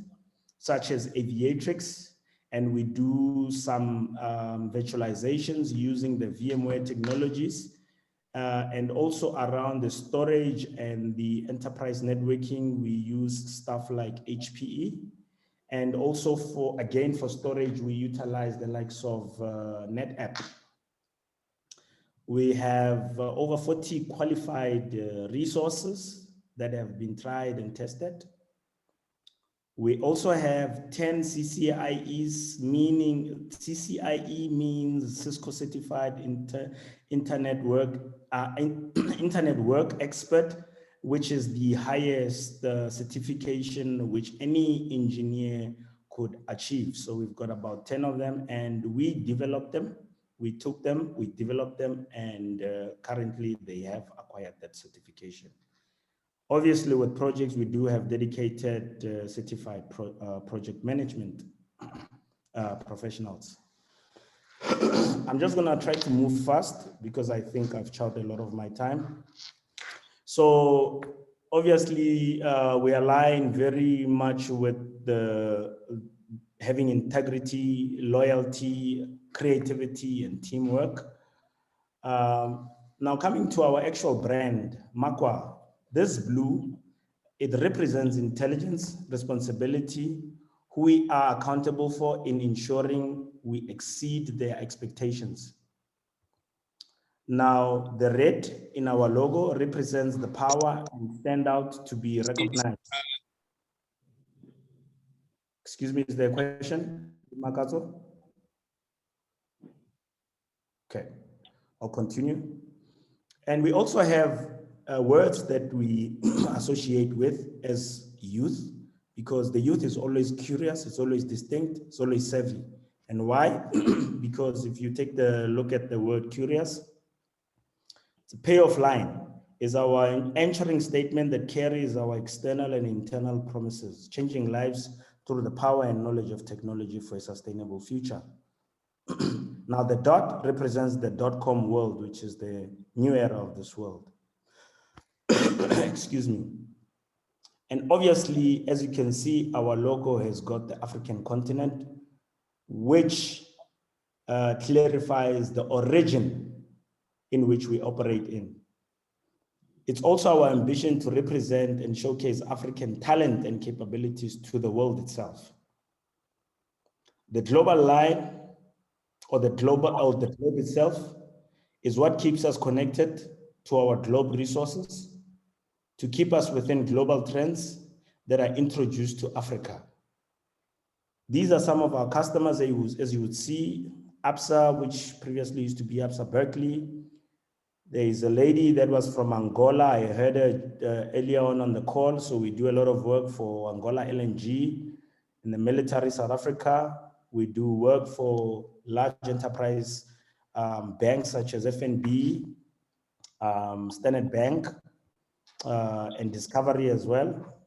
such as Aviatrix. And we do some virtualizations using the VMware technologies. And also around the storage and the enterprise networking, we use stuff like HPE. And also for storage, we utilize the likes of NetApp. We have over 40 qualified resources that have been tried and tested. We also have 10 CCIEs, meaning CCIE means Cisco Certified Internet Work Expert, which is the highest certification which any engineer could achieve. So we've got about 10 of them, and we developed them, we took them, we developed them, and currently they have acquired that certification. Obviously, with projects, we do have dedicated certified project management professionals. I'm just gonna try to move fast because I think I've chewed a lot of my time. So obviously, we align very much with the having integrity, loyalty, creativity, and teamwork. Now coming to our actual brand, Makwa, this blue, it represents intelligence, responsibility, who we are accountable for in ensuring we exceed their expectations. Now, the red in our logo represents the power and stand out to be recognized. Excuse me, is there a question, Makato? Okay, I'll continue. And we also have words that we associate with as youth, because the youth is always curious, it's always distinct, it's always savvy. And why? Because if you take the look at the word curious, it's a payoff line, is our anchoring statement that carries our external and internal promises, changing lives through the power and knowledge of technology for a sustainable future. Now the dot represents the .com world, which is the new era of this world. Excuse me. And obviously, as you can see, our logo has got the African continent, which clarifies the origin in which we operate in. It's also our ambition to represent and showcase African talent and capabilities to the world itself. The global line, or the globe itself, is what keeps us connected to our globe resources, to keep us within global trends that are introduced to Africa. These are some of our customers, as you would see. ABSA, which previously used to be ABSA Berkeley. There is a lady that was from Angola. I heard her earlier on the call. So we do a lot of work for Angola LNG in the military South Africa. We do work for large enterprise banks such as FNB, Standard Bank, and Discovery as well.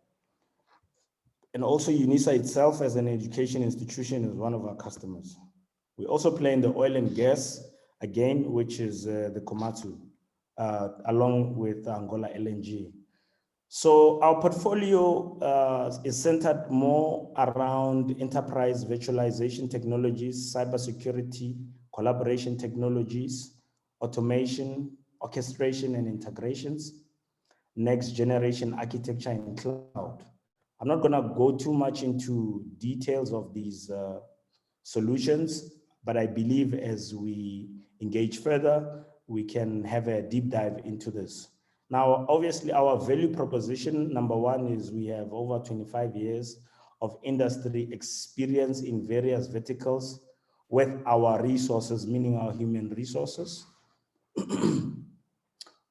And also UNISA itself as an education institution is one of our customers. We also play in the oil and gas, again, which is the Komatsu, along with Angola LNG. So our portfolio is centered more around enterprise virtualization technologies, cybersecurity, collaboration technologies, automation, orchestration and integrations, next generation architecture and cloud. I'm not gonna go too much into details of these solutions, but I believe as we engage further, we can have a deep dive into this. Now, obviously our value proposition, number one, is we have over 25 years of industry experience in various verticals with our resources, meaning our human resources.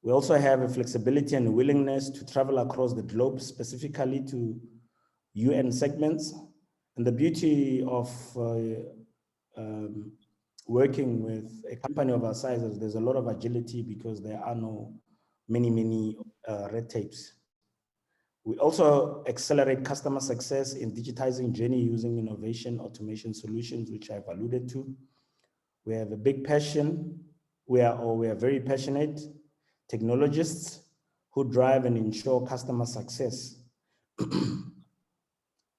We also have a flexibility and willingness to travel across the globe, specifically to UN segments. And the beauty of working with a company of our size is there's a lot of agility because there are many red tapes. We also accelerate customer success in digitizing journey using innovation, automation solutions, which I've alluded to. We have a big passion. We are very passionate technologists who drive and ensure customer success.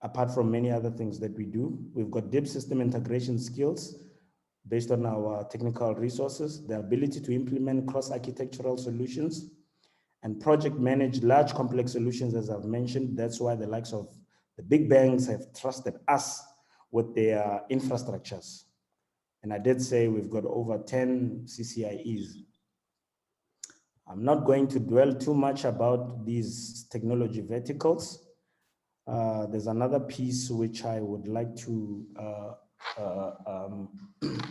Apart from many other things that we do, we've got deep system integration skills based on our technical resources, the ability to implement cross-architectural solutions and project manage large complex solutions, as I've mentioned. That's why the likes of the big banks have trusted us with their infrastructures. And I did say we've got over 10 CCIEs. I'm not going to dwell too much about these technology verticals. There's another piece which I would like to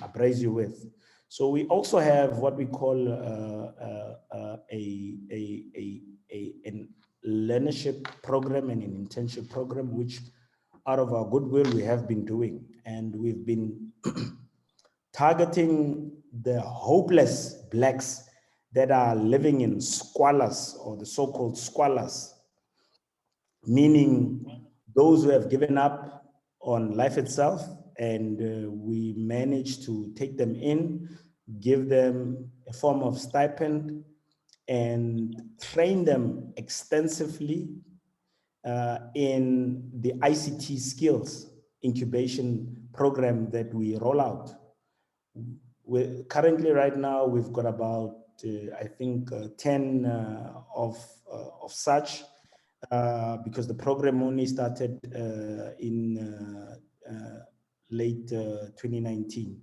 appraise you with. So we also have what we call an learnership program and an internship program, which out of our goodwill we have been doing. And we've been targeting the hopeless Blacks that are living in squalors, or the so-called squalors, meaning those who have given up on life itself, and we managed to take them in, give them a form of stipend, and train them extensively in the ICT skills incubation program that we roll out. Currently, right now, we've got about, I think, 10 of such, because the program only started in late 2019.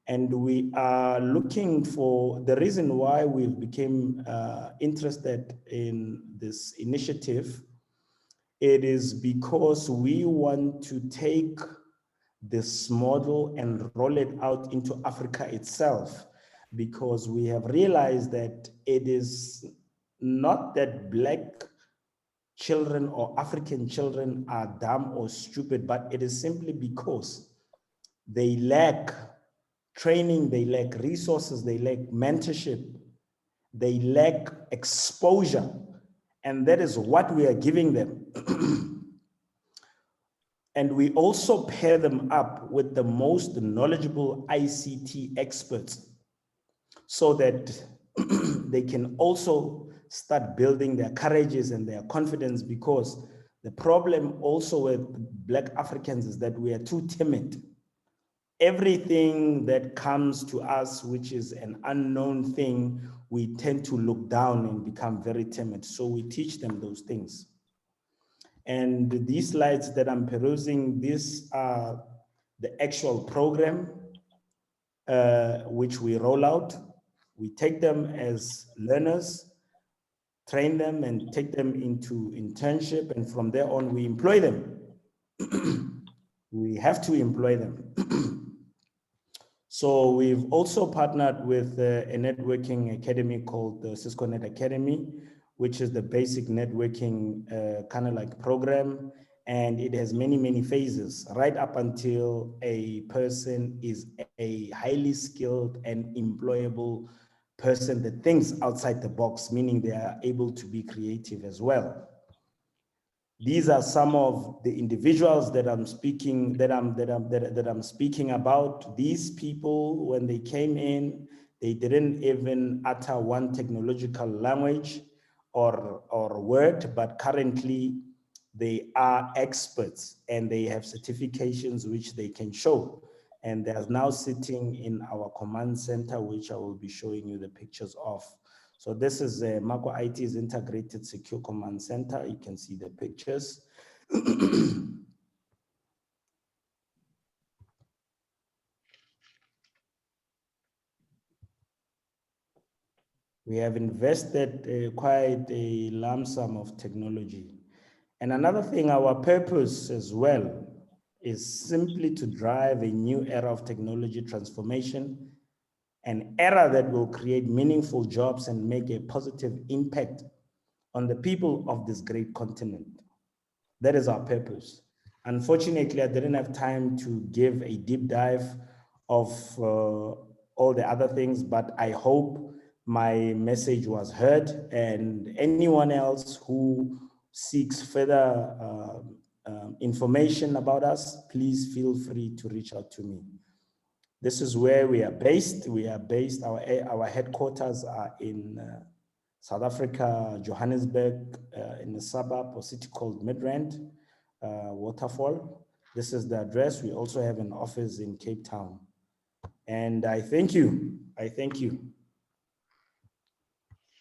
And we are looking for the reason why we've become interested in this initiative. It is because we want to take this model and roll it out into Africa itself, because we have realized that it is not that Black children or African children are dumb or stupid, but it is simply because they lack training, they lack resources, they lack mentorship, they lack exposure, and that is what we are giving them. And we also pair them up with the most knowledgeable ICT experts so that they can also start building their courages and their confidence, because the problem also with Black Africans is that we are too timid. Everything that comes to us, which is an unknown thing, we tend to look down and become very timid. So we teach them those things. And these slides that I'm perusing, these are the actual program which we roll out. We take them as learners, train them and take them into internship, and from there on we employ them. we have to employ them. So we've also partnered with a networking academy called the Socioeconomic Academy, which is the basic networking kind of like program. And it has many, many phases, right up until a person is a highly skilled and employable person that thinks outside the box, meaning they are able to be creative as well. These are some of the individuals that I'm speaking speaking about. These people, when they came in, they didn't even utter one technological language or word, but currently they are experts and they have certifications which they can show. And they are now sitting in our command center, which I will be showing you the pictures of. So this is Mako IT's Integrated Secure Command Center. You can see the pictures. We have invested quite a lump sum of technology. And another thing, our purpose as well is simply to drive a new era of technology transformation, an era that will create meaningful jobs and make a positive impact on the people of this great continent. That is our purpose. Unfortunately, I didn't have time to give a deep dive of all the other things, but I hope my message was heard, and anyone else who seeks further information about us, please feel free to reach out to me. This is where we are based. Our headquarters are in South Africa, Johannesburg, in a suburb or city called Midrand, Waterfall. This is the address. We also have an office in Cape Town. And I thank you. I thank you.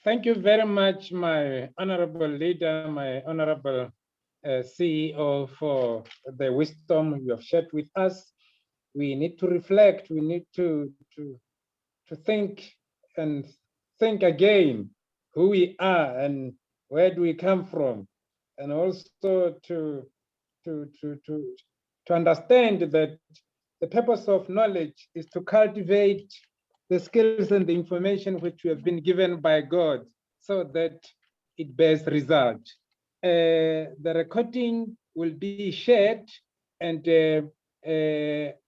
Thank you very much, my honorable leader, my honorable CEO, for the wisdom you have shared with us. We need to reflect. We need to think and think again who we are and where do we come from, and also to understand that the purpose of knowledge is to cultivate the skills and the information which we have been given by God so that it bears result. The recording will be shared, and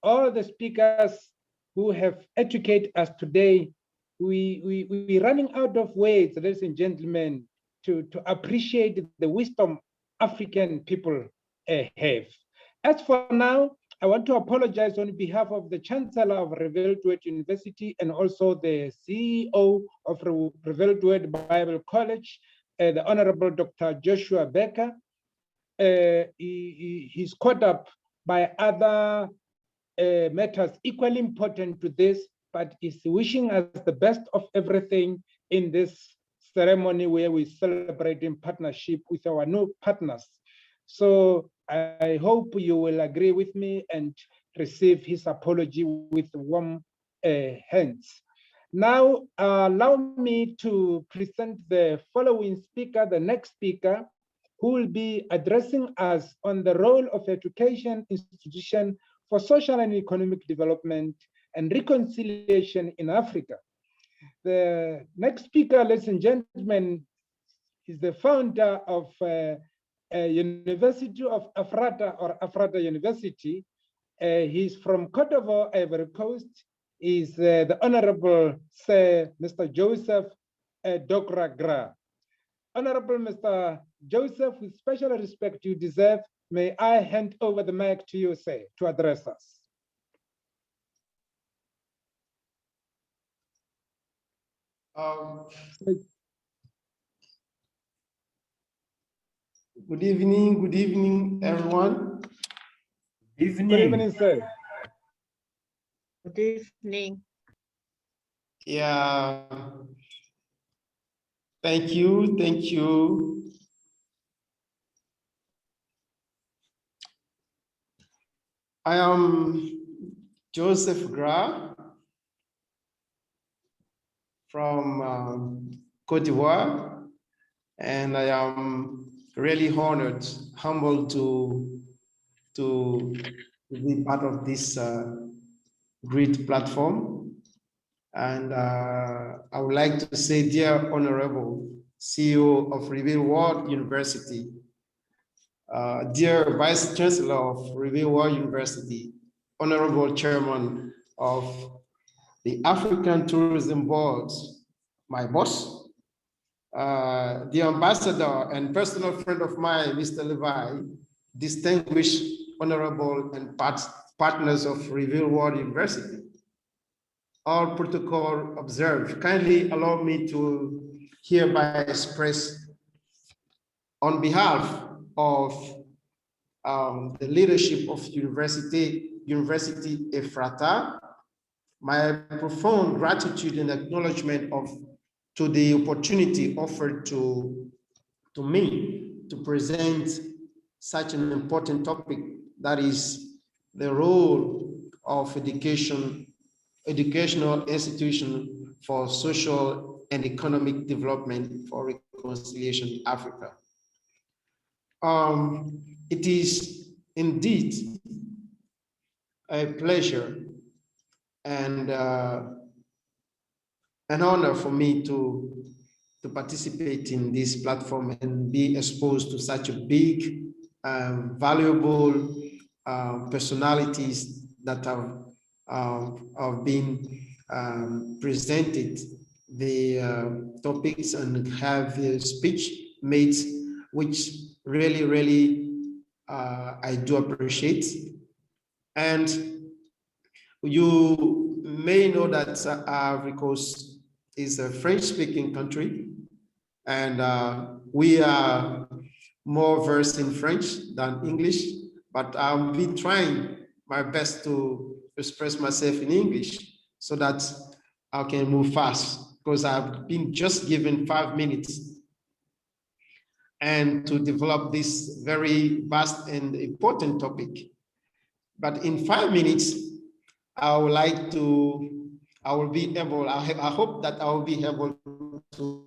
all the speakers who have educated us today, we're running out of words, ladies and gentlemen, to appreciate the wisdom African people have. As for now, I want to apologize on behalf of the Chancellor of Revealed Word University and also the CEO of Revealed Word Bible College, the Honorable Dr. Joshua Becker. He's caught up by other matters equally important to this, but is wishing us the best of everything in this ceremony where we celebrate in partnership with our new partners. So I hope you will agree with me and receive his apology with warm hands. Now, allow me to present the following speaker, the next speaker, who will be addressing us on the role of education institution for social and economic development and reconciliation in Africa. The next speaker, ladies and gentlemen, is the founder of University of Afrata, or Afrata University. He's from Cote d'Ivoire, Ivory Coast. Is the Honorable Sir Mr. Joseph Dogra Gra. Honorable Mr. Joseph, with special respect you deserve, may I hand over the mic to you, sir, to address us. Good evening, everyone. Evening. Good evening, sir. Good evening. Yeah. Thank you. I am Joseph Gra from Cote d'Ivoire, and I am really honored, humbled to to be part of this great platform. And I would like to say, dear Honorable CEO of Reveal World University, dear Vice Chancellor of Reveal World University, Honorable Chairman of the African Tourism Board, my boss, the ambassador and personal friend of mine, Mr. Levi, distinguished honorable and partners of Reveal World University. All protocol observed. Kindly allow me to hereby express on behalf of the leadership of University Ephrata, my profound gratitude and acknowledgement to the opportunity offered to me to present such an important topic, that is the role of educational institution for social and economic development for reconciliation in Africa. It is indeed a pleasure and an honor for me to participate in this platform and be exposed to such a big, valuable personalities that have been presented the topics and have the speech made, which really I do appreciate. And you may know that Ivory Coast is a French-speaking country, and we are more versed in French than English, but I've been trying my best to express myself in English so that I can move fast, because I've been just given 5 minutes and to develop this very vast and important topic. But in 5 minutes, I hope that I will be able to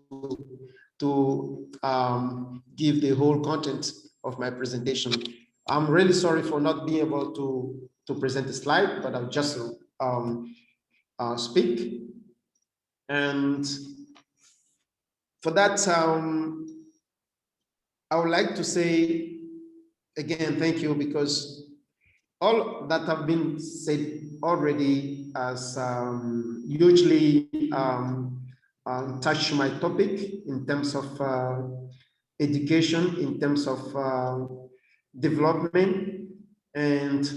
give the whole content of my presentation. I'm really sorry for not being able to present the slide, but I'll just speak. And for that, I would like to say again, thank you, because all that have been said already has hugely touched my topic in terms of education, in terms of development, and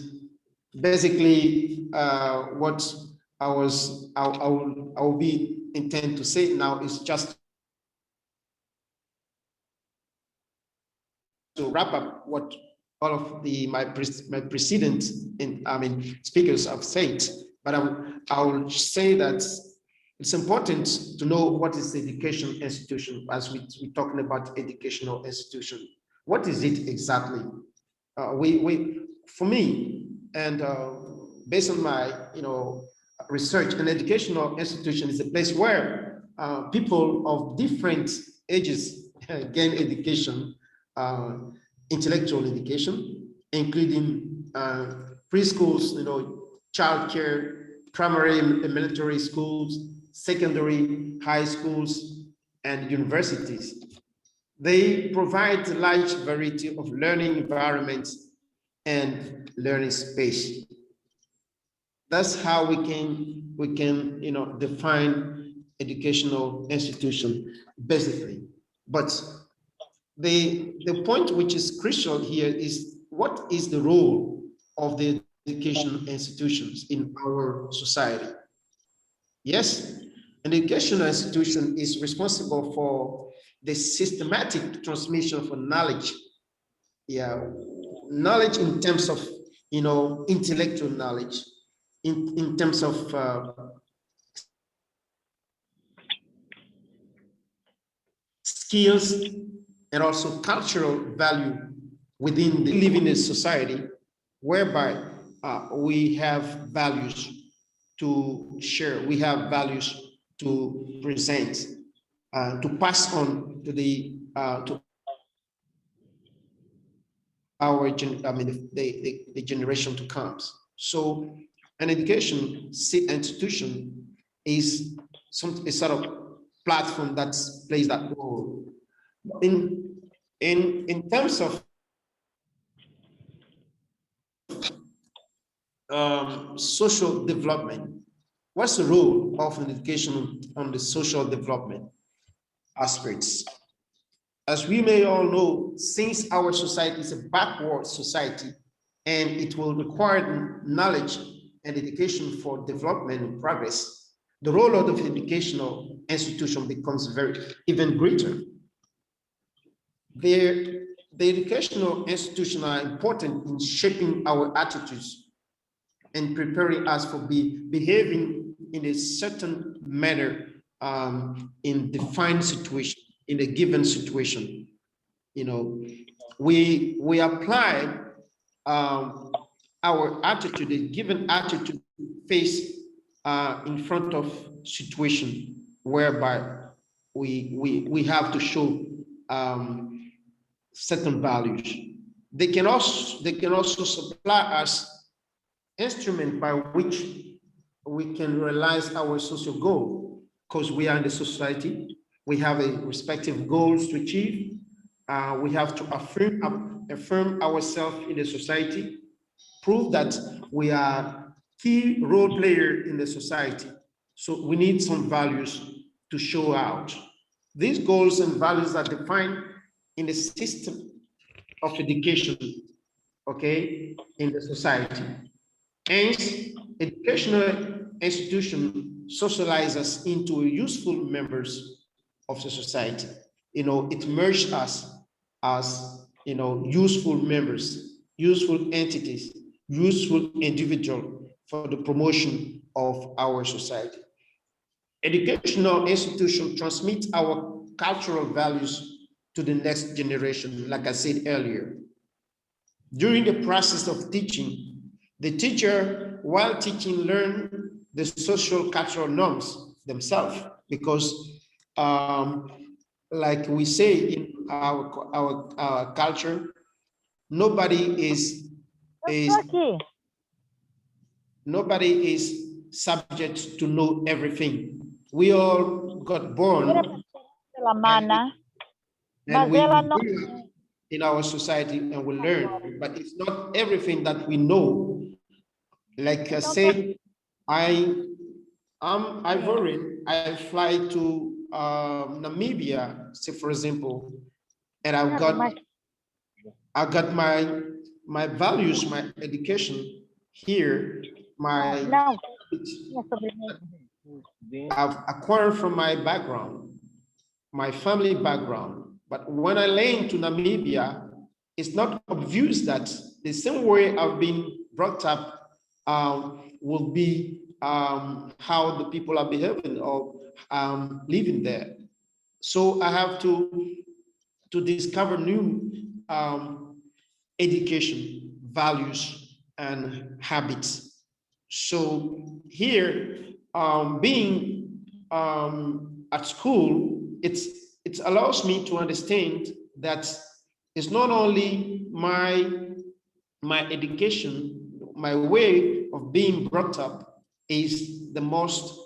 basically what I will be intent to say now is just to wrap up what all of my precedent speakers have said, but I will say that it's important to know what is the education institution, as we're talking about educational institution. What is it exactly? For me, and based on my research, an educational institution is a place where people of different ages gain education, intellectual education, including preschools, childcare, primary and elementary schools, secondary, high schools, and universities. They provide a large variety of learning environments and learning space. That's how we can define educational institution basically. But the point which is crucial here is, what is the role of the educational institutions in our society? Yes, an educational institution is responsible for the systematic transmission of knowledge. Yeah, knowledge in terms of intellectual knowledge, in terms of skills, and also cultural value within the living society, whereby we have values to share, we have values to present, to pass on to the our the generation to come. So an education institution is a sort of platform that plays that role. In terms of social development, what's the role of an education on the social development aspects? As we may all know, since our society is a backward society and it will require knowledge and education for development and progress, the role of the educational institution becomes even greater. The educational institutions are important in shaping our attitudes and preparing us for behaving in a certain manner in defined situation, in a given situation. You know, we apply our attitude, a given attitude, face in front of situation whereby we have to show certain values. They can also supply us instrument by which we can realize our social goal, because we are in the society, we have a respective goals to achieve. We have to affirm ourselves in the society, prove that we are key role player in the society. So we need some values to show out. These goals and values are defined in the system of education, okay, in the society. Hence, educational institution socialize us into useful members of the society. You know, it merges us as, you know, useful members, useful entities, useful individual for the promotion of our society. Educational institution transmit our cultural values to the next generation, like I said earlier. During the process of teaching, the teacher, while teaching, learn the social cultural norms themselves, because like we say in our culture, nobody is subject to know everything. We all got born and we in our society and we learn, but it's not everything that we know. Like I said, I'm Ivorian. I fly to Namibia, say for example, and I got my values, my education here, I've acquired from my background, my family background. But when I land to Namibia, it's not obvious that the same way I've been brought up will be how the people are behaving or living there. So I have to discover new education, values, and habits. So here, being at school, it allows me to understand that it's not only my education, my way of being brought up is the most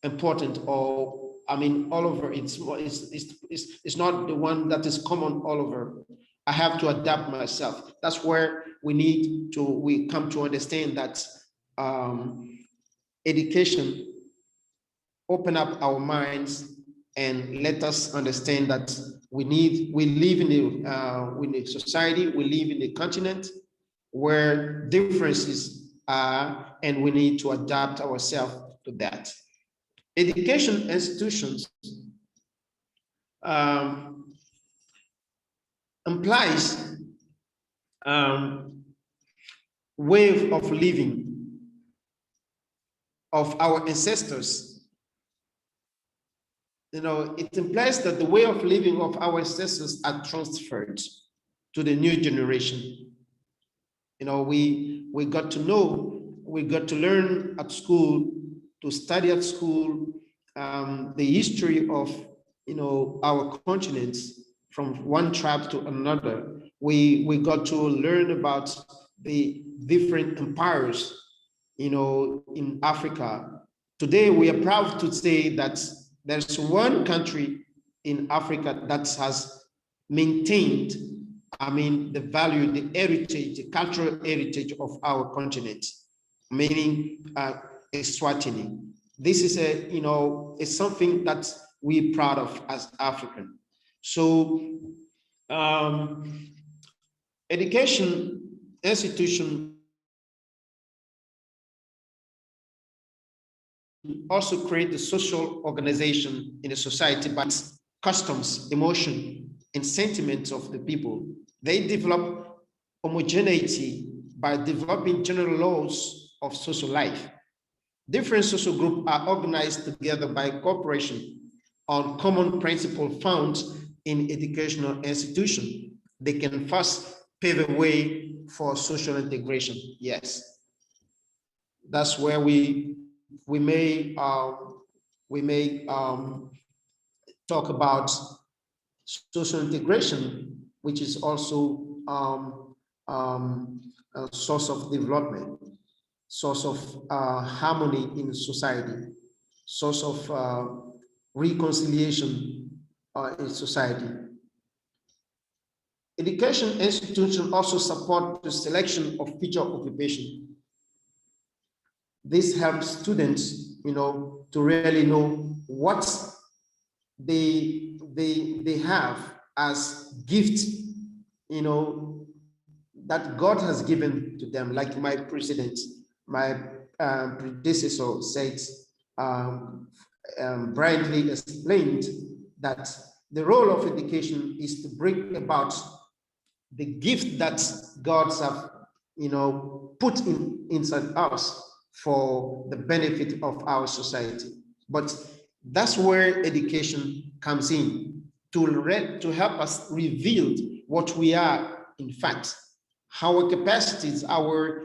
important, or I mean, all over. It's not the one that is common all over. I have to adapt myself. That's where we come to understand that education open up our minds and let us understand that we live in a society, we live in a continent where differences are, and we need to adapt ourselves to that. Education institutions implies way of living of our ancestors. You know, it implies that the way of living of our ancestors are transferred to the new generation. You know, we got to know, we got to learn at school, to study at school, the history of, you know, our continents from one tribe to another, We got to learn about the different empires, in Africa. Today, we are proud to say that there's one country in Africa that has maintained, the value, the heritage, the cultural heritage of our continent, meaning Eswatini. This is it's something that we're proud of as African. So, education institution also create the social organization in a society by customs, emotion, and sentiments of the people. They develop homogeneity by developing general laws of social life. Different social groups are organized together by cooperation on common principles found in educational institutions. They can first pave a way for social integration. Yes, that's where we may talk about social integration, which is also a source of development, source of harmony in society, source of reconciliation in society. Education institutions also support the selection of future occupation. This helps students, to really know what they have as gifts, that God has given to them. Like my predecessor said, brightly explained that the role of education is to bring about the gift that God have, put inside us for the benefit of our society. But that's where education comes in, to help us reveal what we are, in fact, our capacities, our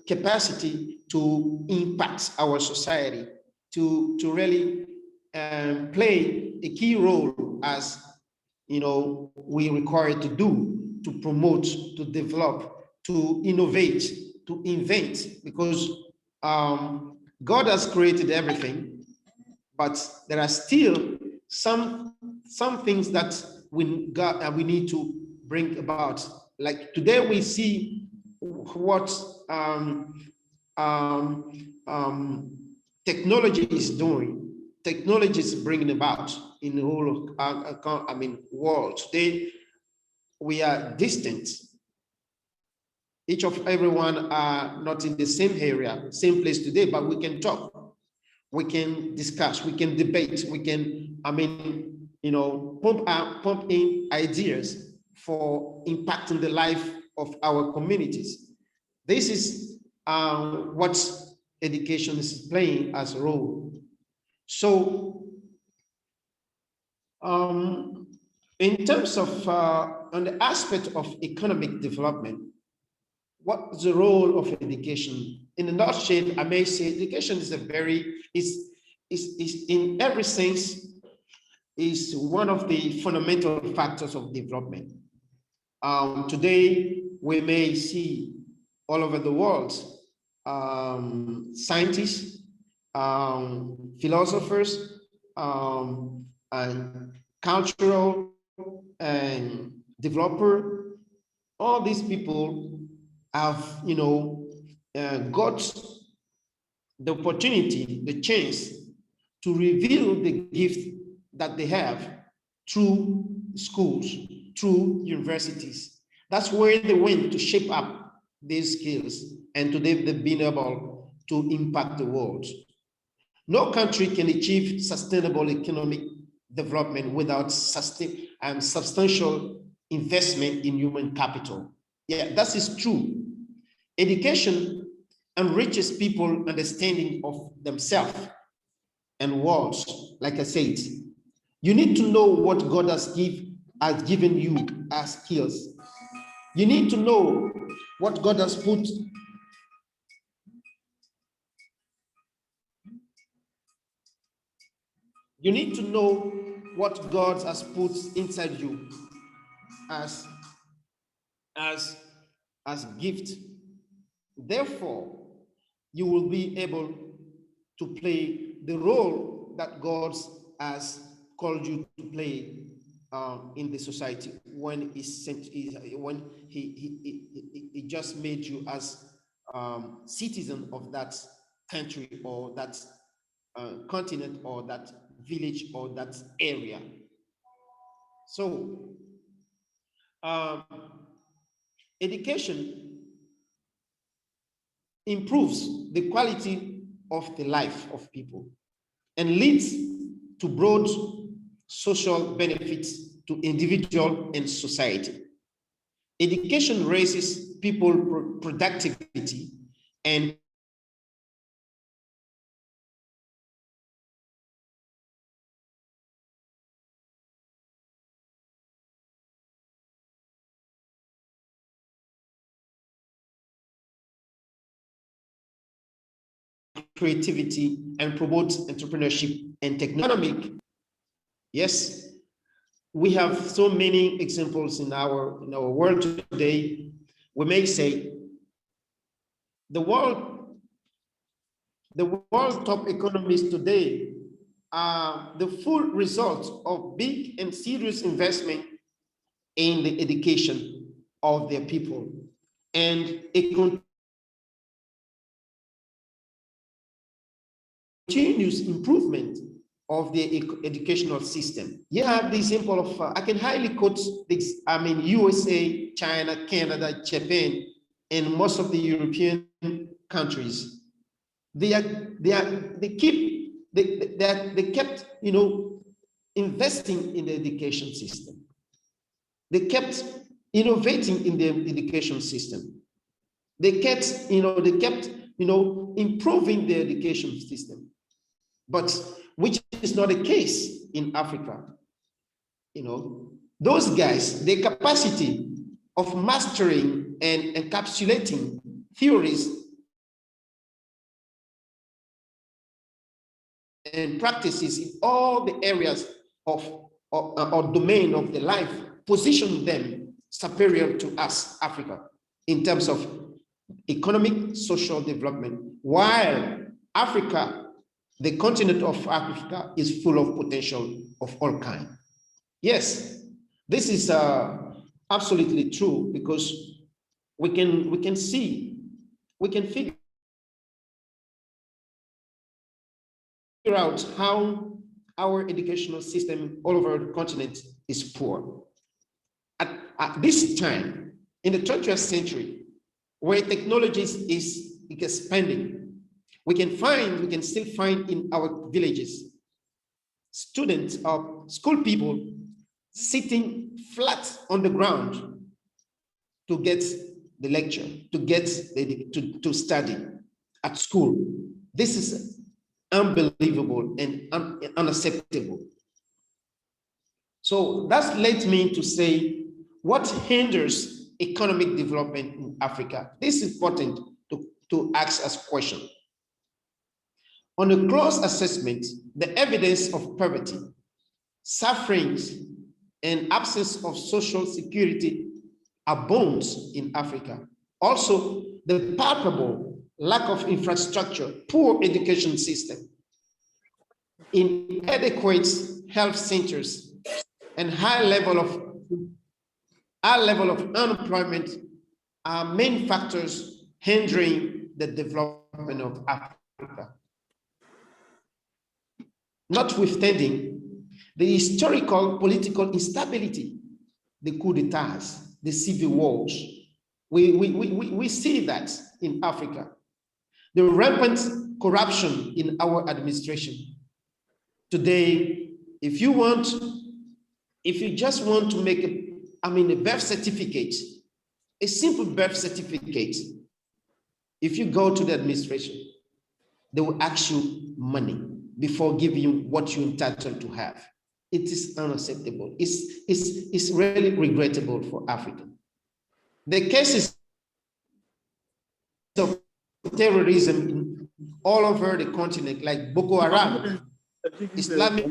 capacity to impact our society, to really play a key role as we require to do, to promote, to develop, to innovate, to invent, because God has created everything, but there are still some things that we need to bring about. Like today, we see what technology is doing. Technology is bringing about in the whole world. Today, we are distant. Each of everyone are not in the same area, same place today, but we can talk, we can discuss, we can debate, we can, pump in ideas for impacting the life of our communities. This is what education is playing as a role. So, in terms of, on the aspect of economic development, what's the role of education? In a nutshell, I may say education is is in every sense, is one of the fundamental factors of development. Today, we may see all over the world, scientists, philosophers, and cultural and developer, all these people have, got the opportunity, the chance to reveal the gift that they have through schools, through universities. That's where they went to shape up these skills, and today they've been able to impact the world. No country can achieve sustainable economic development without substantial investment in human capital. Yeah, that is true. Education enriches people understanding of themselves and worlds. Like I said, you need to know what God has given you as skills. You need to know what God has put. You need to know what God has put inside you as gift. Therefore, you will be able to play the role that God has called you to play in the society when he just made you as citizen of that country or that continent or that village or that area. So education improves the quality of the life of people and leads to broad social benefits to individual and society. Education raises people productivity and creativity and promotes entrepreneurship and technology. Yes, we have so many examples in our world today. We may say the world top economies today are the full result of big and serious investment in the education of their people and a continuous improvement of the educational system. You have the example of, I can highly quote this, USA, China, Canada, Japan, and most of the European countries. They kept, investing in the education system. They kept innovating in the education system. They kept improving the education system. But which is not the case in Africa. Those guys, their capacity of mastering and encapsulating theories and practices in all the areas of or domain of the life position them superior to us, Africa, in terms of economic, social development, while Africa, the continent of Africa, is full of potential of all kinds. Yes, this is absolutely true, because we can figure out how our educational system all over the continent is poor. At this time, in the 20th century, where technology is expanding, we can still find in our villages students or school people sitting flat on the ground to get the lecture, to study at school. This is unbelievable and unacceptable. So that led me to say, what hinders economic development in Africa? This is important to ask us a question. On a close assessment, the evidence of poverty, sufferings, and absence of social security abounds in Africa. Also, the palpable lack of infrastructure, poor education system, inadequate health centers, and high level of unemployment are main factors hindering the development of Africa. Notwithstanding the historical political instability, the coup d'etats, the civil wars, we see that in Africa. The rampant corruption in our administration. Today, if you just want to make a birth certificate, a simple birth certificate, if you go to the administration, they will ask you money before giving you what you're entitled to have. It is unacceptable. It's really regrettable for Africa. The cases of terrorism all over the continent, like Boko Haram, Islamic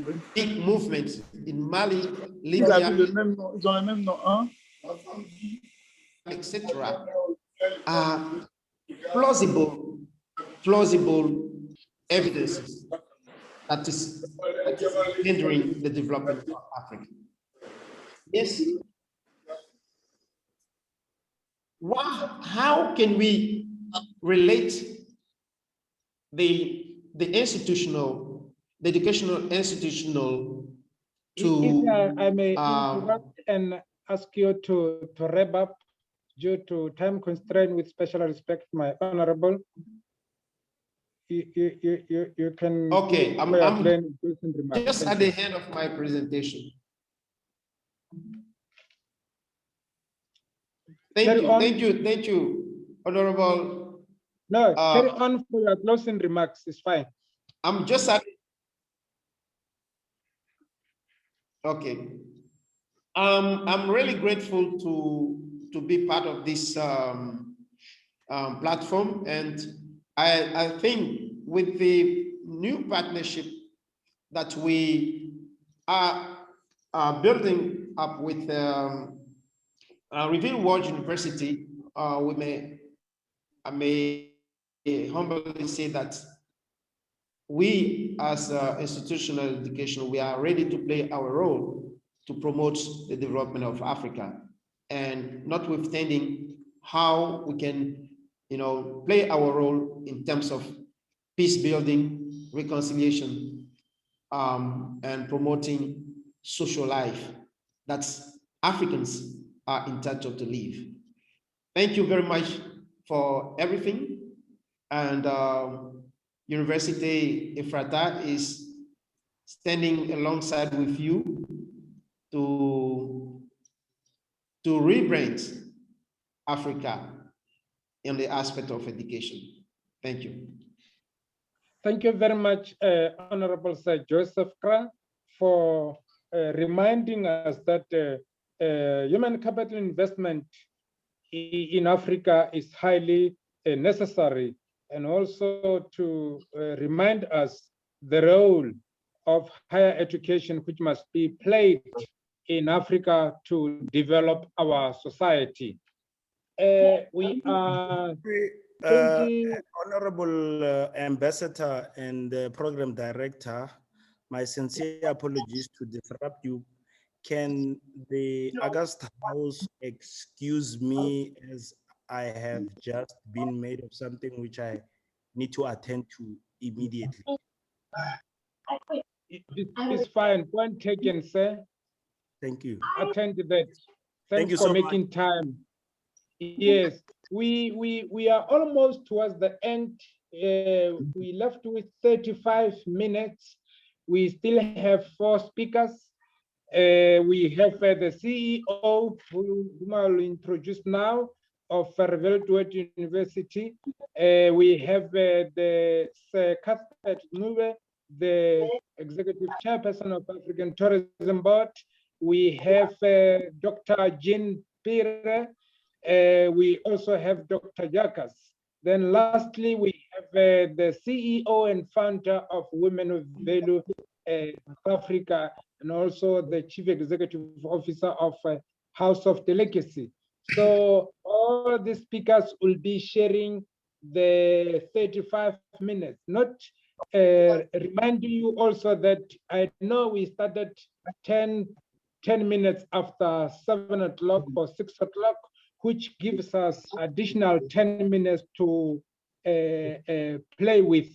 movements in Mali, Libya. Ils ont le même nom, hein? etc., are plausible evidences that is hindering the development of Africa. Yes. How can we relate the educational institutional to If I may interrupt and ask you to wrap up due to time constraint, with special respect, my honorable. You can. Okay, I'm just at the end of my presentation. Thank you, Honorable. No, carry on for your closing remarks. It's fine. I'm just at. Okay. I'm really grateful to be part of this platform, and I think with the new partnership that we are building up with Reveal World University, I may humbly say that we as institutional education, we are ready to play our role to promote the development of Africa, and notwithstanding how we can, play our role in terms of peace building, reconciliation, and promoting social life that Africans are entitled to live. Thank you very much for everything. And University Ephrata is standing alongside with you to rebrand Africa in the aspect of education. Thank you. Thank you very much, Honorable Sir Joseph Kra, for reminding us that human capital investment in Africa is highly necessary, and also to remind us the role of higher education which must be played in Africa to develop our society. We are Honorable Ambassador and Program Director, my sincere apologies to disrupt you. Can the August House excuse me, as I have just been made of something which I need to attend to immediately? It's fine. Point taken, sir. Thank you. Attend to that. Thank you for so making much. time. Yes, we are almost towards the end. We left with 35 minutes. We still have 4 speakers. We have the CEO, whom I will introduce now, of Reveal University. We have the Sir Cuthbert Nube, the Executive Chairperson of African Tourism Board. We have Dr. Jean Pire. We also have Dr. Jakas. Then lastly, we have the CEO and founder of Women of Value South Africa, and also the Chief Executive Officer of House of Delicacy. So all the speakers will be sharing the 35 minutes. Not reminding you also that I know we started 10 minutes after 7 o'clock or 6 o'clock, which gives us additional 10 minutes to play with.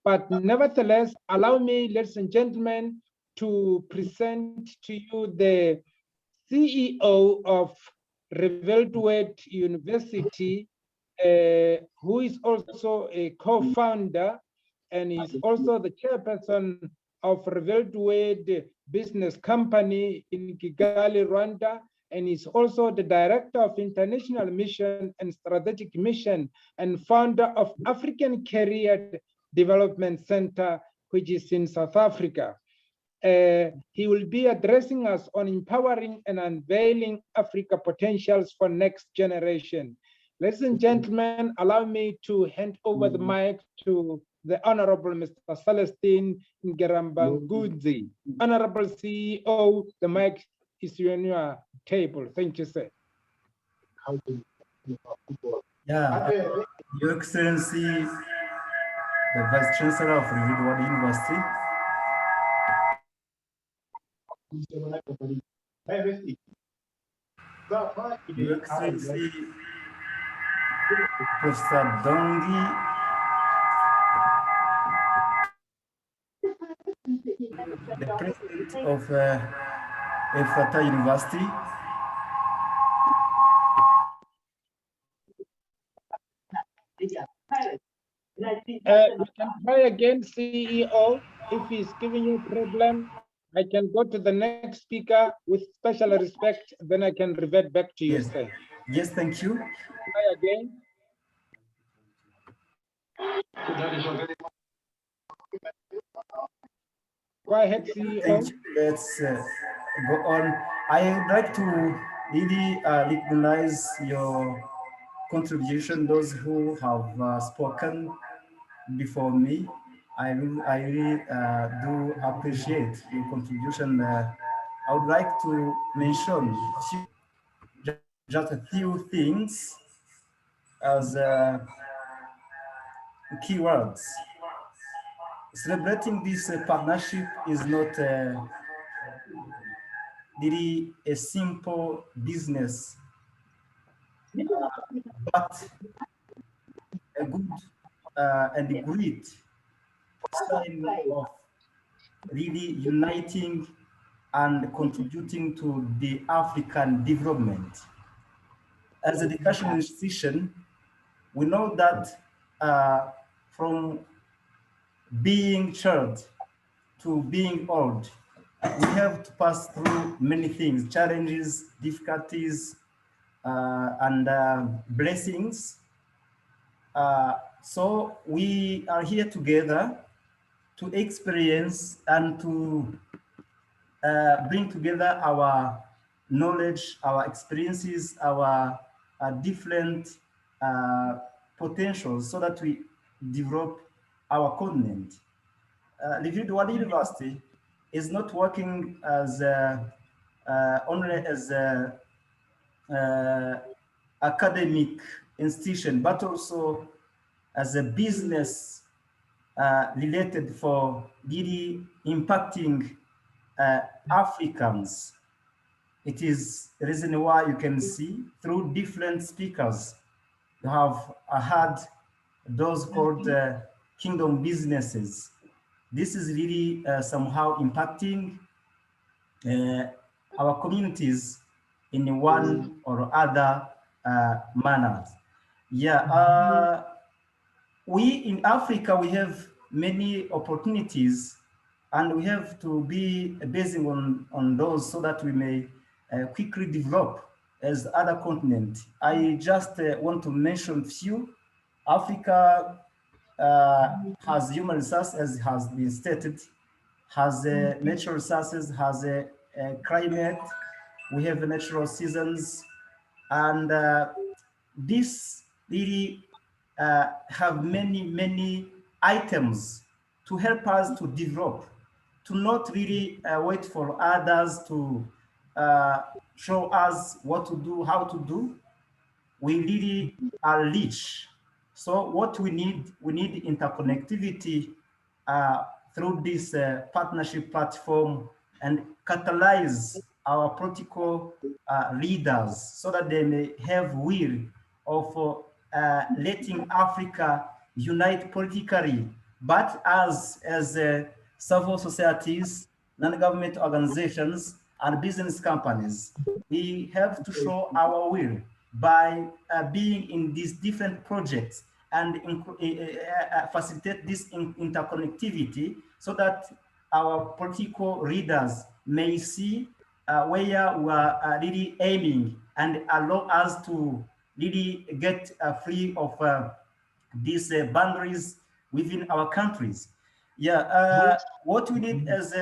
But nevertheless, allow me, ladies and gentlemen, to present to you the CEO of Reveal University, who is also a co-founder and is also the chairperson of Reveal Business Company in Kigali, Rwanda, and is also the director of International Mission and Strategic Mission and founder of African Career Development Center, which is in South Africa. He will be addressing us on empowering and unveiling Africa potentials for next generation. Ladies and gentlemen, allow me to hand over the mic to the Honorable Mr. Celestine Ngerambangudzi. Honorable CEO, the mic is on your table. Thank you, sir. Yeah, Your Excellency, the Vice Chancellor of Redwood University. Your Excellency, Professor Dongi, the President of Efrata University. You can try again, CEO. If he's giving you a problem, I can go to the next speaker with special respect, then I can revert back to you, Yes. sir. Yes, thank you. Try again. Go ahead, CEO. Thank you. Let's go on. I would like to really recognize your contribution, those who have spoken before me. I really do appreciate your contribution. I would like to mention just a few things as keywords. Celebrating this partnership is not really a simple business, but a good and great sign of really uniting and contributing to the African development. As an educational institution, we know that from being child to being old, we have to pass through many things, challenges, difficulties, and blessings. So we are here together to experience and to bring together our knowledge, our experiences, our different potentials so that we develop our continent. Livingston University is not working as only as a academic institution, but also as a business related for really impacting Africans. It is the reason why you can see through different speakers, you have had those called kingdom businesses. This is really somehow impacting our communities in one or other manner. Yeah, we in Africa, we have many opportunities and we have to be basing on those so that we may quickly develop as other continents. I just want to mention few. Africa has human resources, as has been stated, has natural resources, has a climate, we have natural seasons, and this really have many items to help us to develop, to not really wait for others to show us what to do, how to do. We really are rich. So what we need interconnectivity through this partnership platform and catalyze our political leaders so that they may have will of letting Africa unite politically, but as civil societies, non-government organizations, and business companies, we have to show our will by being in these different projects and facilitate this interconnectivity so that our political leaders may see where we are really aiming and allow us to really get free of these boundaries within our countries. Yeah, what we need as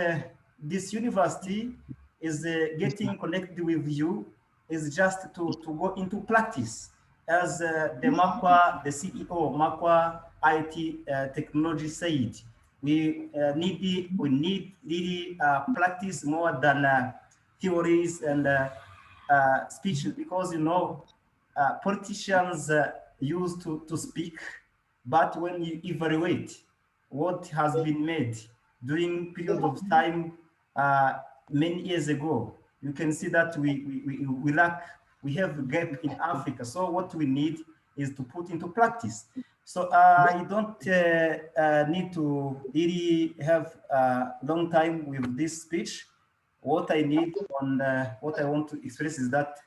this university is getting connected with you is just to go into practice. As the Makwa, the CEO, Makwa IT Technology said, we need really practice more than theories and speeches, because you know politicians use to speak, but when you evaluate what has been made during period of time many years ago, you can see that we lack, we have a gap in Africa. So what we need is to put into practice. So I don't need to really have a long time with this speech. What I need and what I want to express is that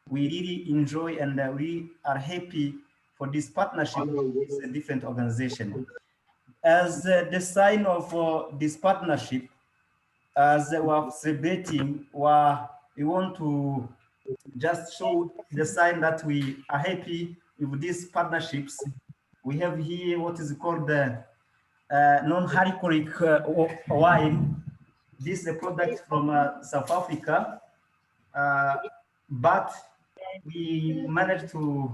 we really enjoy and we are happy for this partnership with this different organization. As the sign of this partnership, as we are celebrating, we want to just show the sign that we are happy with these partnerships. We have here what is called the non-alcoholic wine. This is a product from South Africa, but we managed to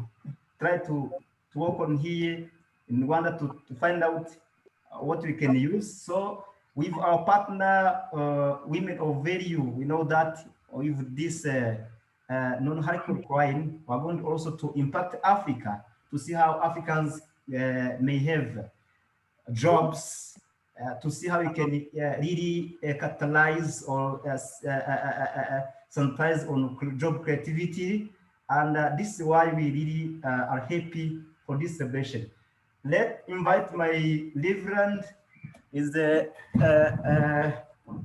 try to work on here in Rwanda to find out what we can use. So with our partner, Women of Value, we know that with this non-alcoholic wine, we're going also to impact Africa to see how Africans may have jobs, to see how we can really capitalize or sometimes on job creativity. And this is why we really are happy for this celebration. Let's invite my Reverend, is the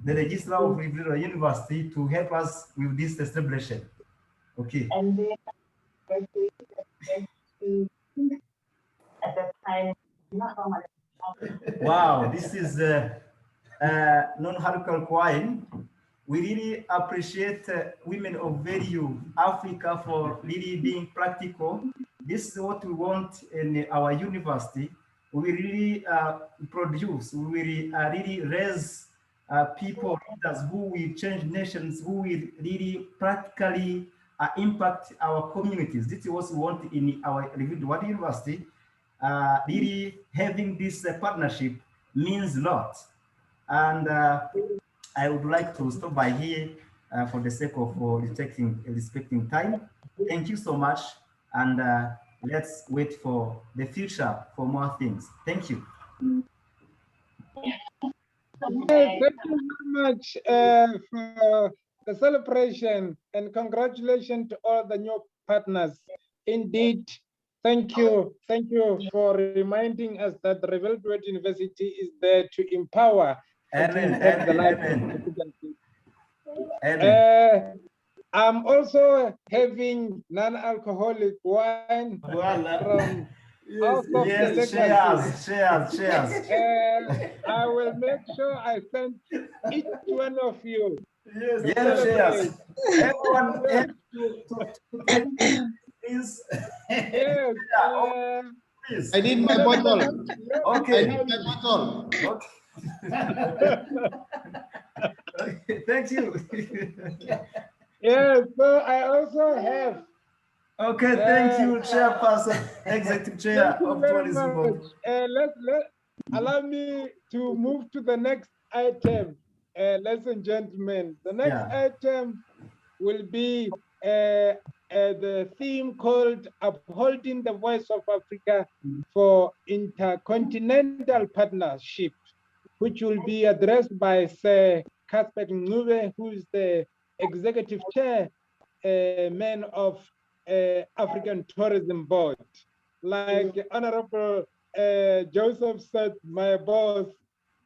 registrar of River University, to help us with this celebration. Okay. And then at that time, wow, this is non-alcoholic wine. We really appreciate Women of Value Africa for really being practical. This is what we want in our university. We really produce, we will really raise people, leaders who will change nations, who will really practically impact our communities. This is what we want in our Revealed Word University. Really having this partnership means a lot. And I would like to stop by here for the sake of respecting time. Thank you so much. And let's wait for the future for more things. Thank you. Thank you very much for the celebration, and congratulations to all the new partners. Indeed, thank you for reminding us that the Revealed Word University is there to empower and to impact the life of the I'm also having non-alcoholic wine from Yes, cheers. I will make sure I send each one of you. Yes, cheers. Everyone have to take please. Yes. Please. I need my bottle. Okay. I need my bottle. Okay. Thank you. Yes, so I also have. Okay, thank you, Chairperson, Executive Chair of Tourism Board. Allow me to move to the next item, ladies and gentlemen. The next item will be the theme called Upholding the Voice of Africa for Intercontinental Partnership, which will be addressed by Sir Casper Ngube, who is the Executive Chairman of African Tourism Board. Like Honorable Joseph said, my boss,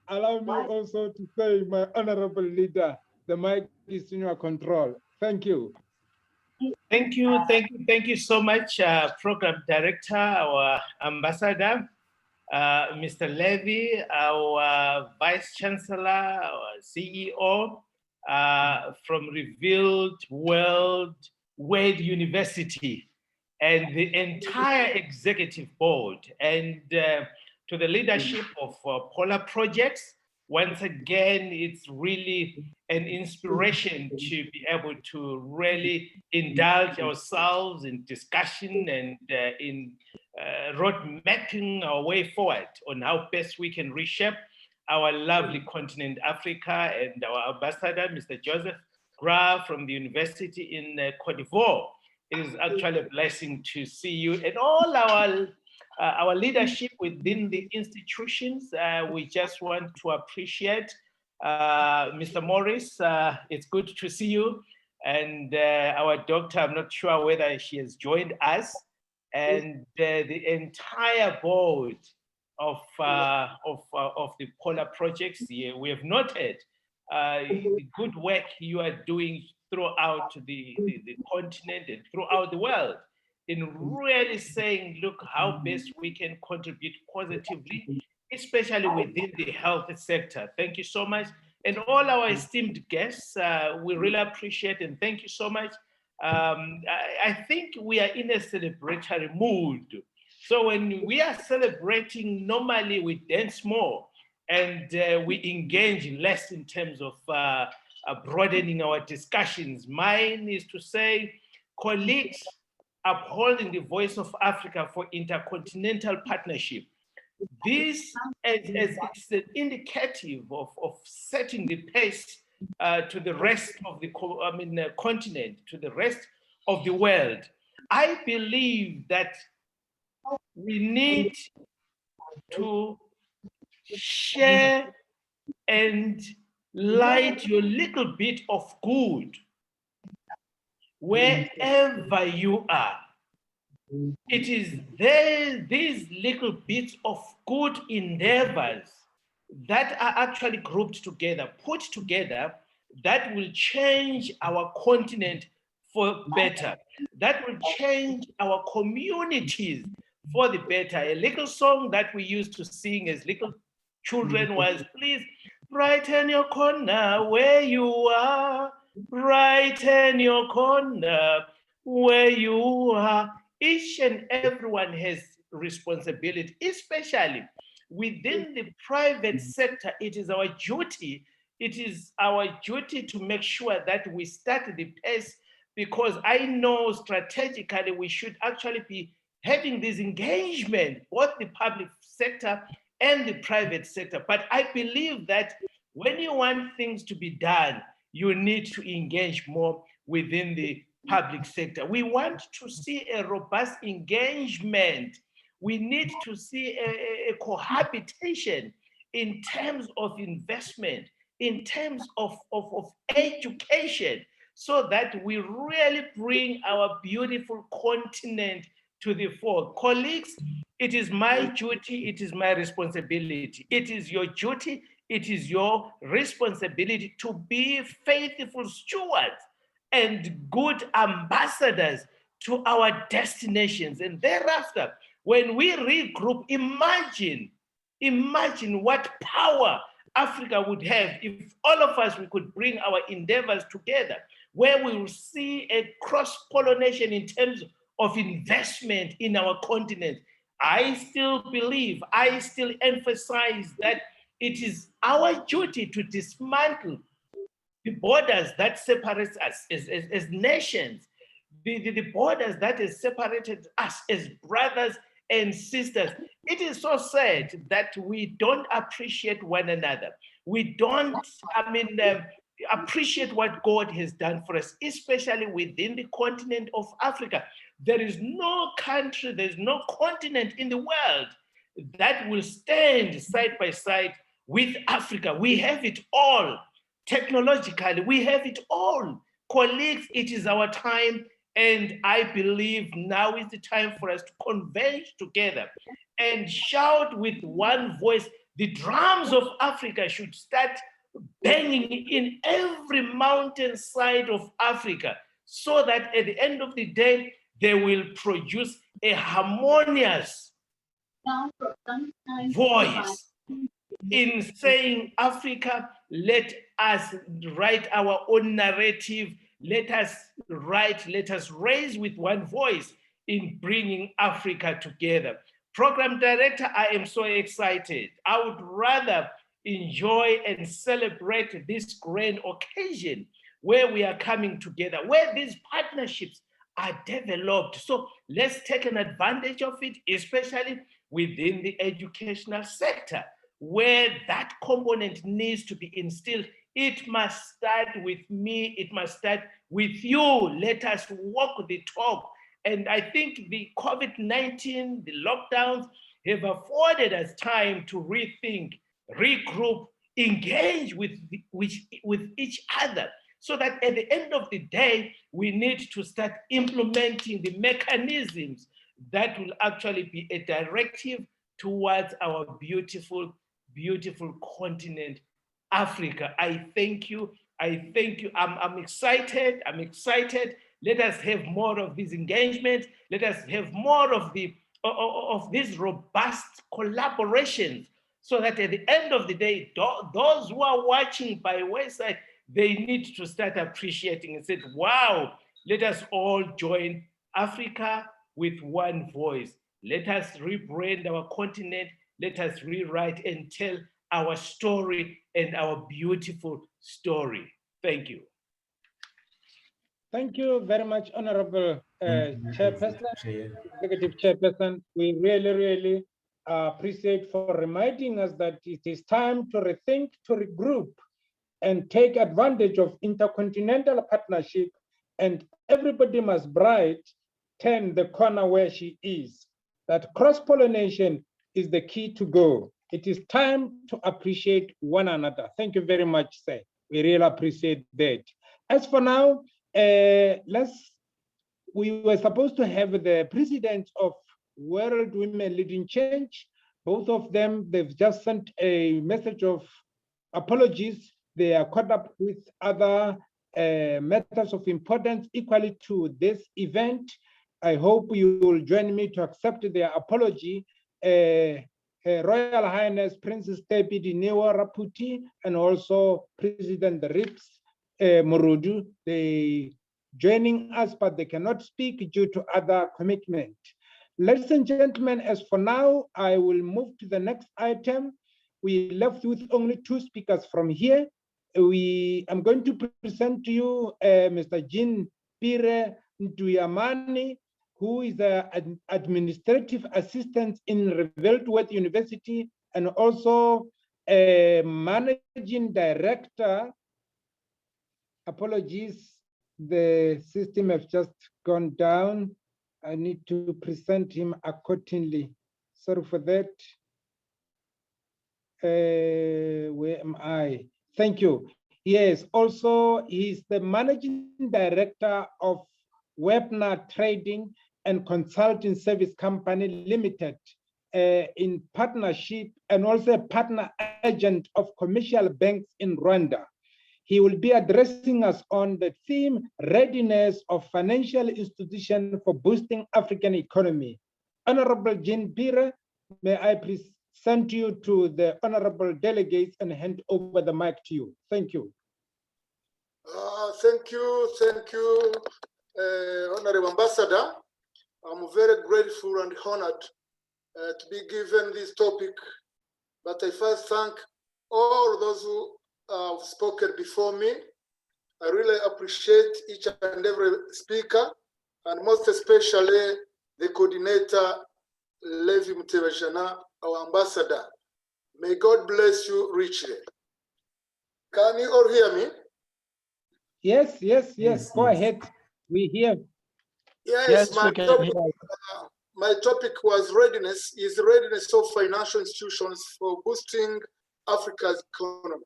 allow me also to say my honorable leader, the mic is in your control. Thank you. Thank you so much, Program Director, our Ambassador, Mr. Levy, our Vice Chancellor, our CEO, from Revealed Word University, and the entire executive board, and to the leadership of Polar Projects. Once again, it's really an inspiration to be able to really indulge ourselves in discussion and in road mapping our way forward on how best we can reshape our lovely continent, Africa, and our ambassador, Mr. Joseph Graf from the university in Cote d'Ivoire, It is actually a blessing to see you and all our leadership within the institutions. We just want to appreciate Mr. Morris. It's good to see you. And our doctor, I'm not sure whether she has joined us, and the entire board of the Polar Projects. Yeah, we have noted the good work you are doing throughout the continent and throughout the world in really saying, look, how best we can contribute positively, especially within the health sector. Thank you so much. And all our esteemed guests, we really appreciate and thank you so much. I think we are in a celebratory mood. So when we are celebrating, normally we dance more and we engage less in terms of broadening our discussions. Mine is to say, colleagues upholding the voice of Africa for intercontinental partnership. This is an indicative of setting the pace to the rest of the continent, to the rest of the world. I believe that we need to share and light your little bit of good wherever you are. It is these little bits of good endeavors that are actually grouped together, put together, that will change our continent for better, that will change our communities for the better. A little song that we used to sing as little children was, please brighten your corner where you are, brighten your corner where you are. Each and everyone has responsibility, especially within the private sector. It is our duty. It is our duty to make sure that we start the pace, because I know strategically we should actually be having this engagement, both the public sector and the private sector. But I believe that when you want things to be done, you need to engage more within the public sector. We want to see a robust engagement. We need to see a cohabitation in terms of investment, in terms of education, so that we really bring our beautiful continent to the fore. Colleagues, it is my duty, it is my responsibility. It is your duty, it is your responsibility to be faithful stewards and good ambassadors to our destinations. And thereafter, when we regroup, imagine what power Africa would have if all of us, we could bring our endeavors together, where we will see a cross-pollination in terms of investment in our continent. I still believe, I still emphasize that it is our duty to dismantle the borders that separate us as nations, the borders that has separated us as brothers and sisters. It is so sad that we don't appreciate one another. We don't, appreciate what God has done for us, especially within the continent of Africa. There is no country, there's no continent in the world that will stand side by side with Africa. We have it all. Technologically, we have it all. Colleagues, it is our time, and I believe now is the time for us to converge together and shout with one voice. The drums of Africa should start banging in every mountainside of Africa, so that at the end of the day, they will produce a harmonious voice in saying, Africa, let us write our own narrative. Let us raise with one voice in bringing Africa together. Program Director, I am so excited. I would rather enjoy and celebrate this grand occasion where we are coming together, where these partnerships are developed. So let's take an advantage of it, especially within the educational sector, where that component needs to be instilled It must start with me. It must start with you. Let us walk the talk. And I think the COVID-19, the lockdowns have afforded us time to rethink, regroup, engage with each other, so that at the end of the day, we need to start implementing the mechanisms that will actually be a directive towards our beautiful, beautiful continent, Africa. I thank you. I thank you. I'm excited. I'm excited. Let us have more of this engagement. Let us have more of these robust collaborations, so that at the end of the day, those who are watching by wayside, they need to start appreciating and say, wow, let us all join Africa with one voice. Let us rebrand our continent. Let us rewrite and tell our story and our beautiful story. Thank you. Thank you very much, Honorable Chairperson, Executive Chairperson. We really, really appreciate for reminding us that it is time to rethink, to regroup, and take advantage of intercontinental partnership, and everybody must turn the corner where she is. That cross-pollination is the key to go. It is time to appreciate one another. Thank you very much, sir. We really appreciate that. As for now, we were supposed to have the president of World Women Leading Change. Both of them, they've just sent a message of apologies. They are caught up with other matters of importance equally to this event. I hope you will join me to accept their apology. Her Royal Highness Princess Tepi Dinewa Raputi and also President Rips Murudu, they joining us, but they cannot speak due to other commitment. Ladies and gentlemen, as for now, I will move to the next item. We left with only 2 speakers from here. I'm going to present to you Mr. Jean Pire Ntuyamani, who is an administrative assistant in Reveltworth University and also a managing director. Apologies, the system has just gone down. I need to present him accordingly. Sorry for that. Where am I? Thank you. Yes, also he's the managing director of Webner Trading and Consulting Service Company Limited in partnership, and also a partner agent of commercial banks in Rwanda. He will be addressing us on the theme, readiness of financial institutions for boosting African economy. Honorable Jean Pire, may I present you to the honorable delegates and hand over the mic to you. Thank you. Thank you, Honorable Ambassador. I'm very grateful and honored to be given this topic. But I first thank all those who have spoken before me. I really appreciate each and every speaker, and most especially the coordinator, Levi Mutebejana, our ambassador. May God bless you richly. Can you all hear me? Yes. Go ahead. We hear. Yes, my topic was readiness of financial institutions for boosting Africa's economy.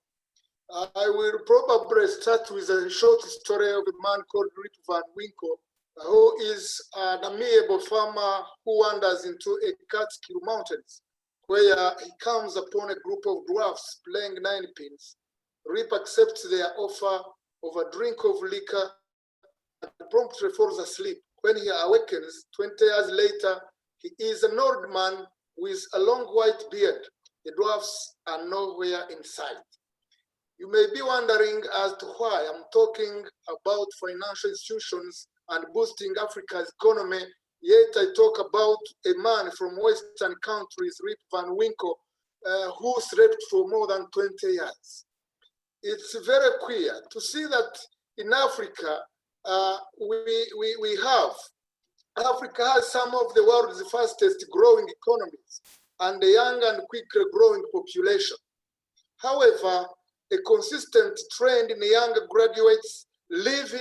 I will probably start with a short story of a man called Rip Van Winkle, who is an amiable farmer who wanders into a Catskill Mountains, where he comes upon a group of dwarfs playing ninepins. Rip accepts their offer of a drink of liquor and promptly falls asleep. When he awakens 20 years later, he is an old man with a long white beard. The dwarfs are nowhere in sight. You may be wondering as to why I'm talking about financial institutions and boosting Africa's economy, yet I talk about a man from Western countries, Rip Van Winkle, who slept for more than 20 years. It's very clear to see that in Africa, Africa has some of the world's fastest growing economies and a young and quickly growing population. However, a consistent trend in younger graduates leaving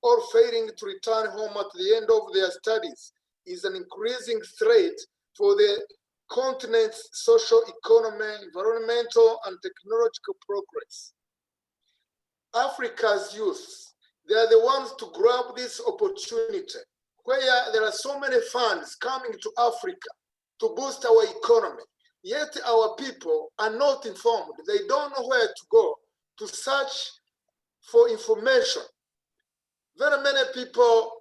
or failing to return home at the end of their studies is an increasing threat for the continent's socio-economic, environmental, and technological progress. Africa's youth, they are the ones to grab this opportunity, where there are so many funds coming to Africa to boost our economy, yet our people are not informed. They don't know where to go to search for information. Very many people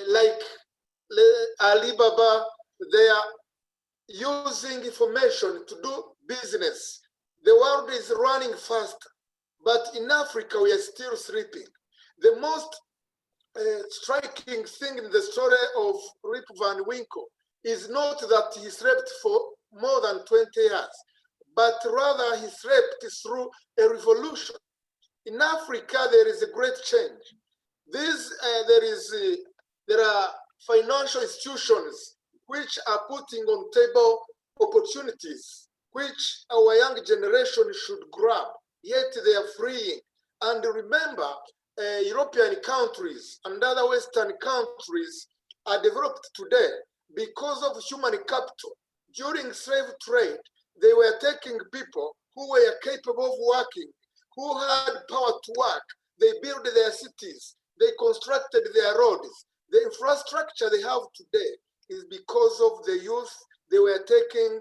like Alibaba, they are using information to do business. The world is running faster, but in Africa, we are still sleeping. The most striking thing in the story of Rip Van Winkle is not that he slept for more than 20 years, but rather he slept through a revolution. In Africa, there is a great change. There are financial institutions which are putting on table opportunities which our young generation should grab, yet they are freeing. And remember, European countries and other Western countries are developed today because of human capital. During slave trade, they were taking people who were capable of working, who had power to work. They built their cities, they constructed their roads. The infrastructure they have today is because of the youth they were taking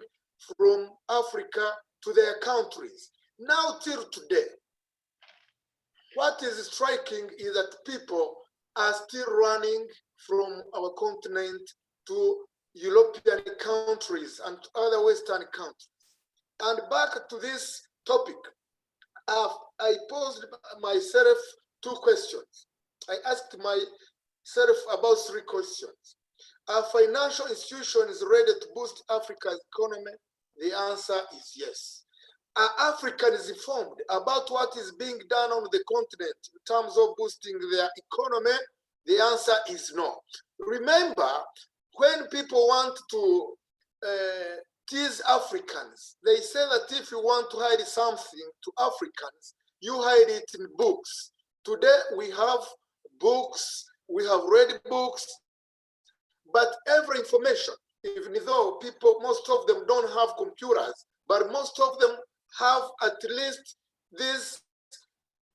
from Africa to their countries. Now till today, what is striking is that people are still running from our continent to European countries and to other Western countries. And back to this topic, I posed myself 2 questions. I asked myself about 3 questions. Are financial institutions ready to boost Africa's economy? The answer is yes. Are Africans informed about what is being done on the continent in terms of boosting their economy? The answer is no. Remember, when people want to tease Africans, they say that if you want to hide something to Africans, you hide it in books. Today we have books, we have read books, but every information, even though people, most of them don't have computers, but most of them have at least these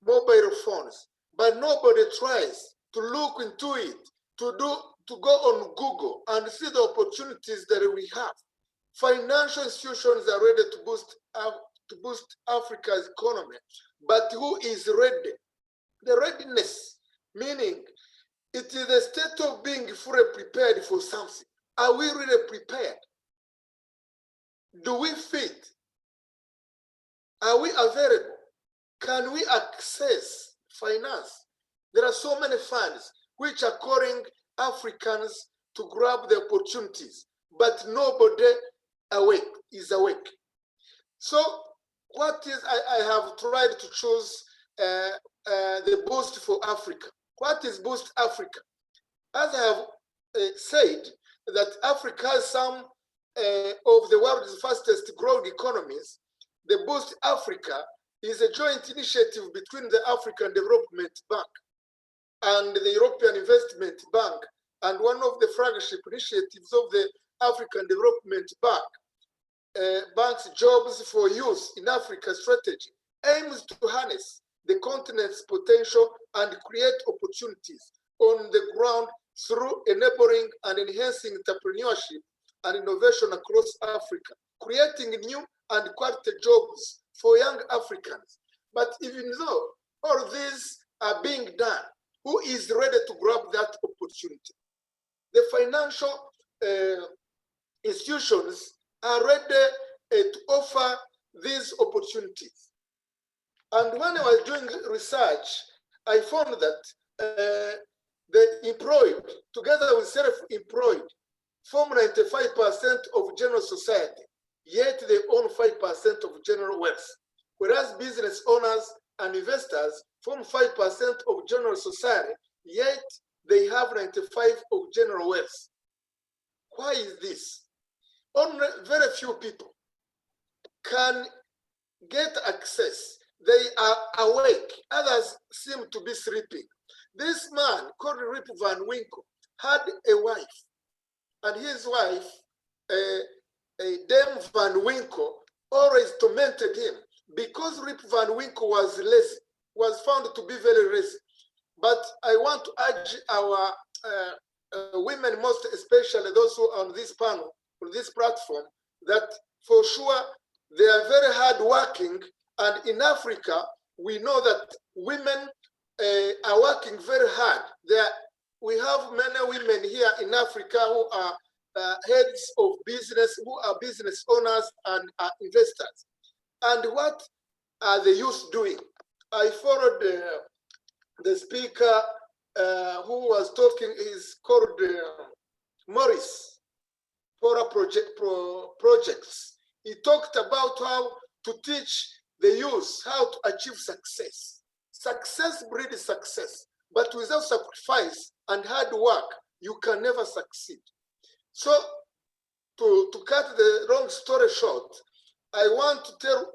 mobile phones, but nobody tries to look into it, to go on Google and see the opportunities that we have. Financial institutions are ready to boost Africa's economy, but who is ready? The readiness, meaning it is a state of being fully prepared for something. Are we really prepared? Do we fit? Are we available? Can we access finance? There are so many funds which are calling Africans to grab the opportunities, but nobody is awake. So what is, I have tried to choose the boost for Africa. What is boost Africa? As I have said, that Africa has some of the world's fastest growing economies. The Boost Africa is a joint initiative between the African Development Bank and the European Investment Bank, and one of the flagship initiatives of the African Development Bank, Bank's Jobs for Youth in Africa strategy, aims to harness the continent's potential and create opportunities on the ground through enabling and enhancing entrepreneurship and innovation across Africa, creating new and quality jobs for young Africans. But even though all these are being done, who is ready to grab that opportunity? The financial institutions are ready to offer these opportunities. And when I was doing research, I found that the employed, together with self-employed, form 95% of general society, yet they own 5% of general wealth. Whereas business owners and investors form 5% of general society, yet they have 95% of general wealth. Why is this? Only very few people can get access they are awake, others seem to be sleeping. This man called Rip Van Winkle had a wife, and his wife, Dame Van Winkle, always tormented him because Rip Van Winkle was lazy, was found to be very lazy. But I want to urge our women, most especially those who are on this panel, on this platform, that for sure they are very hardworking. And in Africa, we know that women are working very hard. We have many women here in Africa who are heads of business, who are business owners and are investors. And what are the youth doing? I followed the speaker who was talking, is called Morris, for projects. He talked about how to teach the youth how to achieve success. Success breeds success, but without sacrifice and hard work, you can never succeed. So to cut the long story short, I want to tell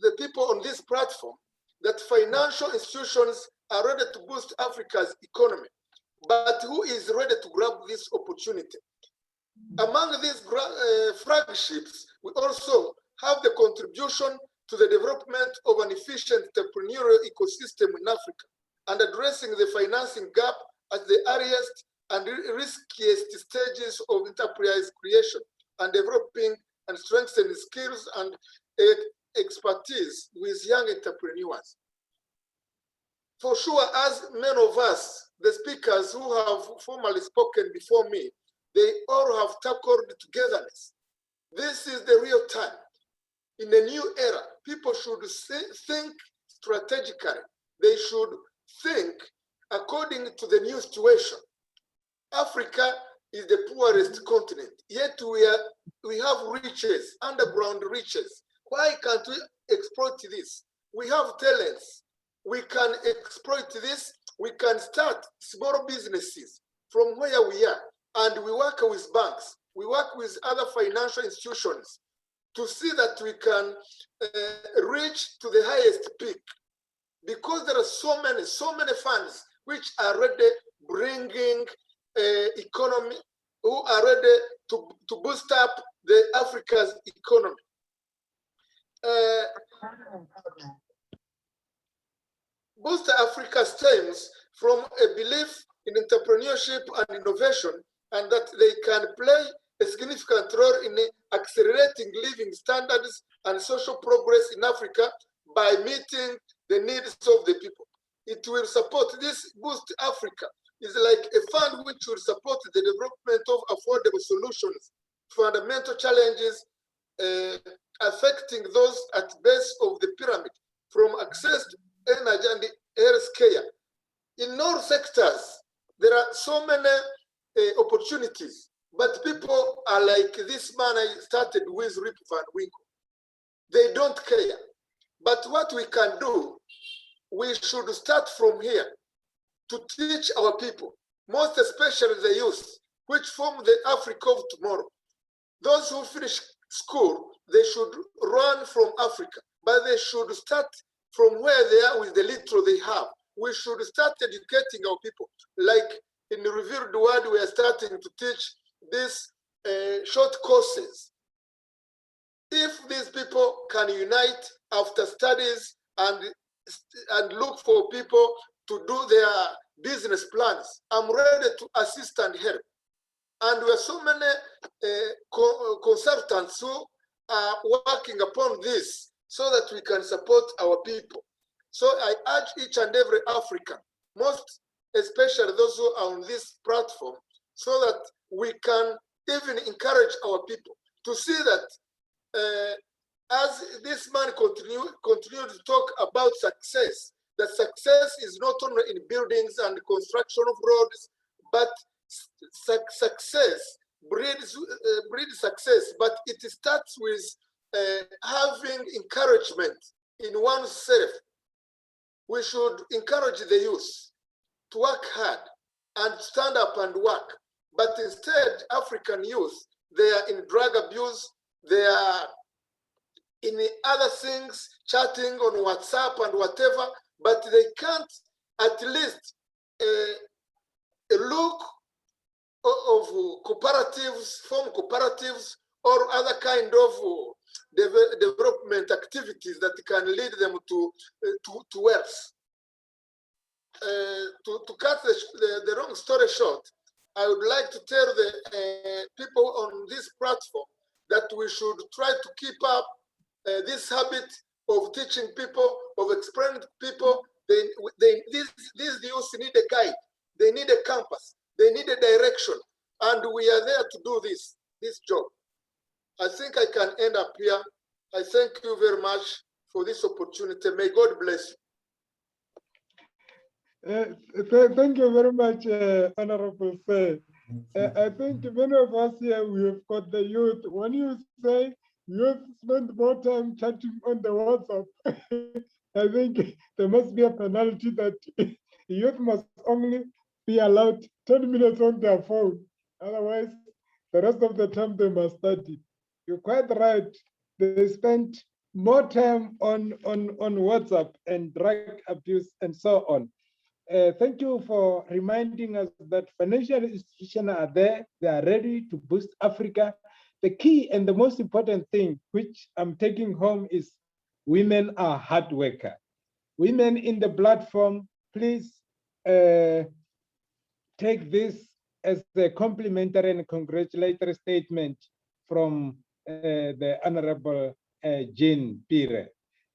the people on this platform that financial institutions are ready to boost Africa's economy, but who is ready to grab this opportunity? Among these flagships, we also have the contribution to the development of an efficient entrepreneurial ecosystem in Africa and addressing the financing gap at the earliest and riskiest stages of enterprise creation and developing and strengthening skills and expertise with young entrepreneurs. For sure, as many of us, the speakers who have formally spoken before me, they all have tackled togetherness. This is the real time. In a new era, people should think strategically. They should think according to the new situation. Africa is the poorest continent, yet we have riches, underground riches. Why can't we exploit this? We have talents. We can exploit this. We can start small businesses from where we are. And we work with banks. We work with other financial institutions to see that we can reach to the highest peak. Because there are so many funds which are ready bringing economy, who are ready to boost up the Africa's economy. Boost Africa stems from a belief in entrepreneurship and innovation, and that they can play a significant role in accelerating living standards and social progress in Africa by meeting the needs of the people. It will support this. Boost Africa is like a fund which will support the development of affordable solutions, fundamental challenges affecting those at base of the pyramid, from access to energy and health care. In all sectors, there are so many opportunities, but people are like this man I started with, Rip Van Winkle. They don't care. But what we can do, we should start from here to teach our people, most especially the youth, which form the Africa of tomorrow. Those who finish school, they should run from Africa, but they should start from where they are with the little they have. We should start educating our people. Like in the Revealed Word, we are starting to teach these short courses. If these people can unite after studies and look for people to do their business plans, I'm ready to assist and help. And we have so many consultants who are working upon this so that we can support our people. So I urge each and every African, most especially those who are on this platform, so that we can even encourage our people to see that as this man continued to talk about success, that success is not only in buildings and construction of roads, but success breeds success, but it starts with having encouragement in oneself. We should encourage the youth to work hard and stand up and work. But instead, African youth, they are in drug abuse, they are in the other things, chatting on WhatsApp and whatever, but they can't at least look of cooperatives, form cooperatives, or other kind of development activities that can lead them to wealth. To cut the long story short, I would like to tell the people on this platform that we should try to keep up this habit of teaching people, of explaining to people. These youth need a guide, they need a compass, they need a direction, and we are there to do this job. I think I can end up here. I thank you very much for this opportunity. May God bless you. Thank you very much, Honorable Sir. I think many of us here, we have got the youth. When you say youth spend more time chatting on the WhatsApp, I think there must be a penalty that youth must only be allowed 10 minutes on their phone. Otherwise, the rest of the time they must study. You're quite right. They spend more time on WhatsApp and drug abuse and so on. Thank you for reminding us that financial institutions are there. They are ready to boost Africa. The key and the most important thing which I'm taking home is women are hard workers. Women in the platform, please take this as a complimentary and congratulatory statement from the Honorable Jean Pire.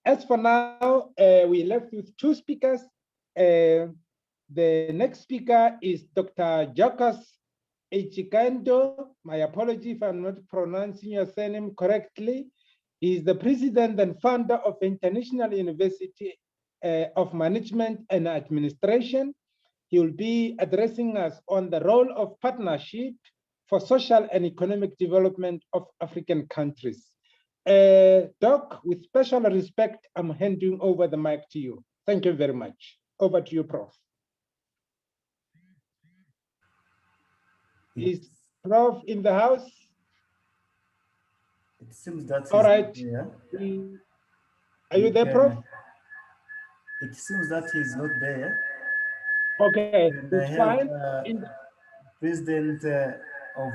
As for now, we left with two speakers. The next speaker is Dr. Jacques Echikando. My apology if I'm not pronouncing your surname correctly. He is the president and founder of International University of Management and Administration. He will be addressing us on the role of partnership for social and economic development of African countries. Doc, with special respect, I'm handing over the mic to you. Thank you very much. Over to you, Prof. Is Prof in the house? It seems that all right. There. Are you there, Prof? It seems that he's not there. Okay, and it's fine. President of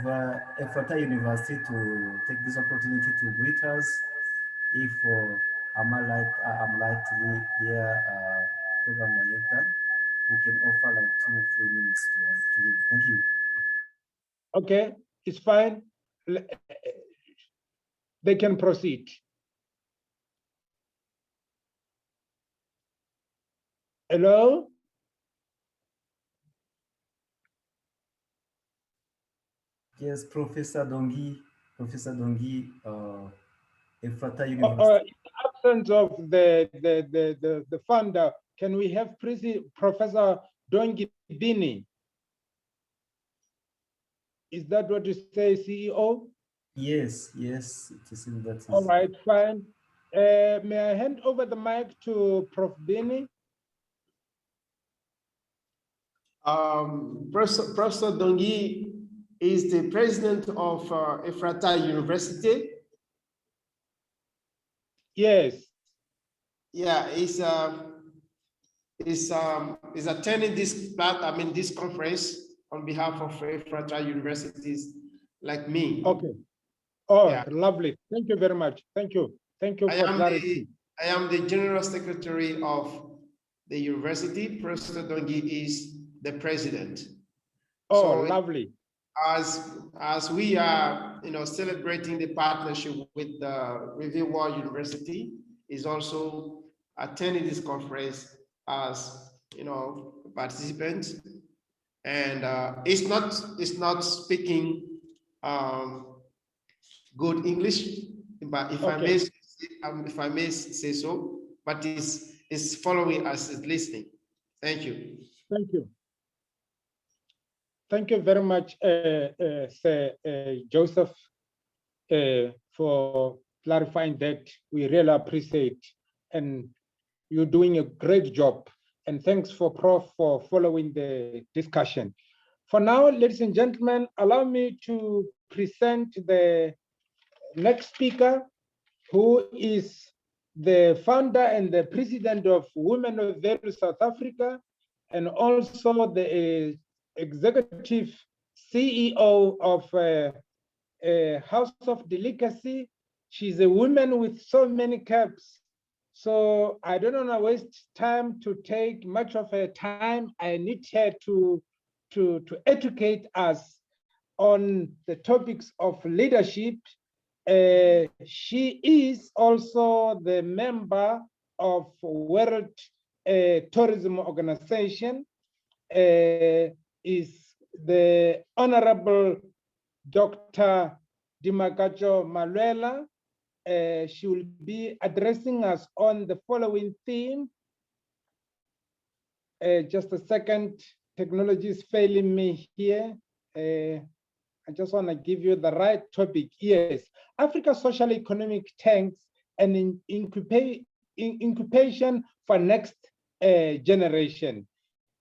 Ephrata University to take this opportunity to greet us. If I'm likely here, program director, we can offer like 2 or 3 minutes to him. Thank you. Okay, it's fine. They can proceed. Hello? Yes, Professor Dongi, Ephrata University. In the absence of the founder, can we have Professor Dongi Bini? Is that what you say, CEO? Yes, it seems that is. All right, fine. May I hand over the mic to Prof. Bini? Professor Dongi is the president of Ephrata University. Yes. Yeah, he's attending this conference on behalf of Ephrata universities like me. Okay. Oh, yeah. Lovely. Thank you very much. Thank you. Thank you for clarity. I am the general secretary of the university. Professor Dongi is the president. Oh, so lovely. As we are, celebrating the partnership with the Review World University, is also attending this conference as, participant, and it's not speaking good English, but if I may say so, but is following us, is listening. Thank you. Thank you. Thank you very much, Sir Joseph, for clarifying that. We really appreciate, and you're doing a great job. And thanks for Prof for following the discussion. For now, ladies and gentlemen, allow me to present the next speaker. who is the founder and the president of Women of Value South Africa, and also the executive CEO of House of Delicacy. She's a woman with so many caps. So I don't want to waste time to take much of her time. I need her to educate us on the topics of leadership. She is also the member of World Tourism Organization, is the Honorable Dr. Dimakacho Malwela. She will be addressing us on the following theme. Just a second, technology is failing me here. I just want to give you the right topic. Yes, Africa's social economic tanks and incubation for next generation.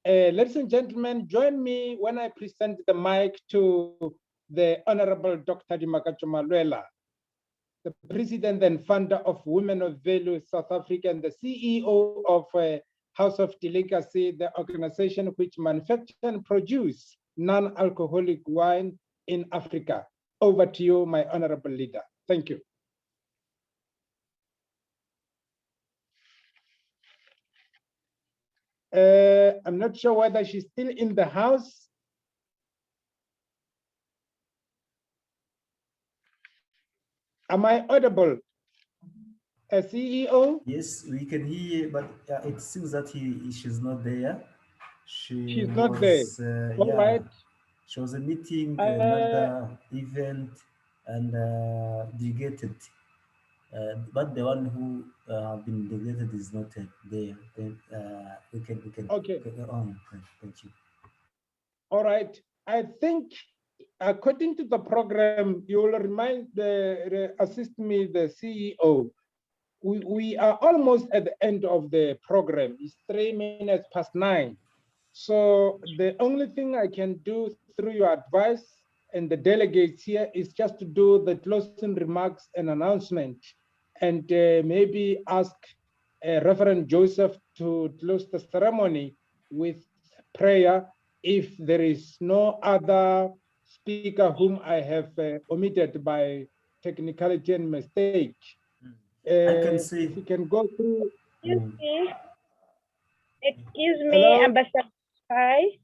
Ladies and gentlemen, join me when I present the mic to the Honorable Dr. Dimakacho Malwela, the President and founder of Women of Value South Africa and the CEO of House of Delicacy, the organization which manufactures and produces non-alcoholic wine in Africa. Over to you, my honorable leader. Thank you. I'm not sure whether she's still in the house. Am I audible? CEO? Yes, we can hear, but it seems that she's not there. She's not there. All yeah, right. she was a meeting, another event, and delegated. But the one who have been delegated is not there. Then we can okay. Go on. Thank you. All right. I think according to the program, you will assist me, the CEO. We are almost at the end of the program. It's 9:03. So the only thing I can do through your advice and the delegates here is just to do the closing remarks and announcement, and maybe ask Reverend Joseph to close the ceremony with prayer if there is no other speaker whom I have omitted by technicality and mistake. I can see. If you can go through. Excuse me, Hello? Ambassador Levi.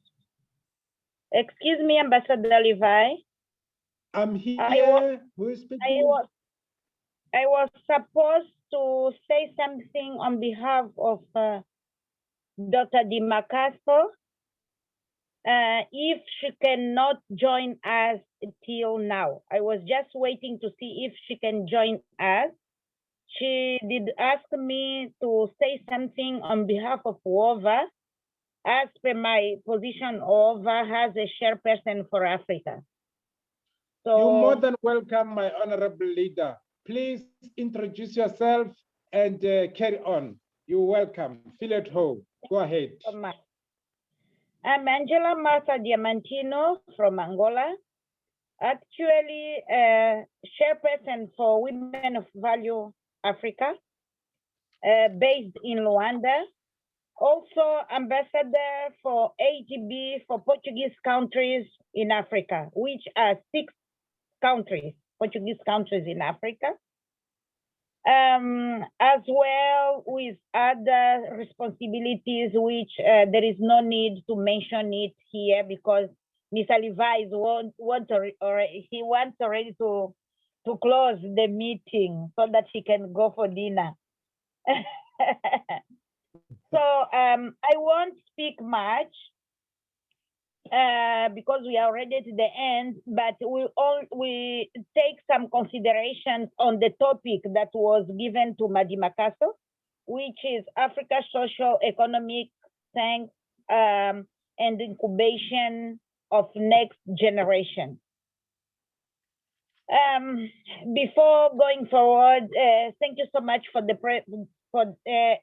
Excuse me, Ambassador Levi. I'm here. Who is speaking? I was supposed to say something on behalf of Dr. Dimakaso. If she cannot join us till now, I was just waiting to see if she can join us. She did ask me to say something on behalf of WOVA, as per my position, WOVA has a chairperson for Africa. So you're more than welcome, my honorable leader. Please introduce yourself and carry on. You're welcome. Feel at home. Go ahead. I'm Angela Martha Diamantino from Angola. Actually, chairperson for Women of Value Africa, based in Luanda. Also ambassador for AGB for Portuguese countries in Africa, which are 6 countries, Portuguese countries in Africa. As well with other responsibilities, which there is no need to mention it here because Mr. Levi he wants already to close the meeting so that she can go for dinner. So I won't speak much because we are already at the end, but we take some considerations on the topic that was given to Madimakaso, which is Africa's socio-economic strength and incubation of next generation. Before going forward, thank you so much for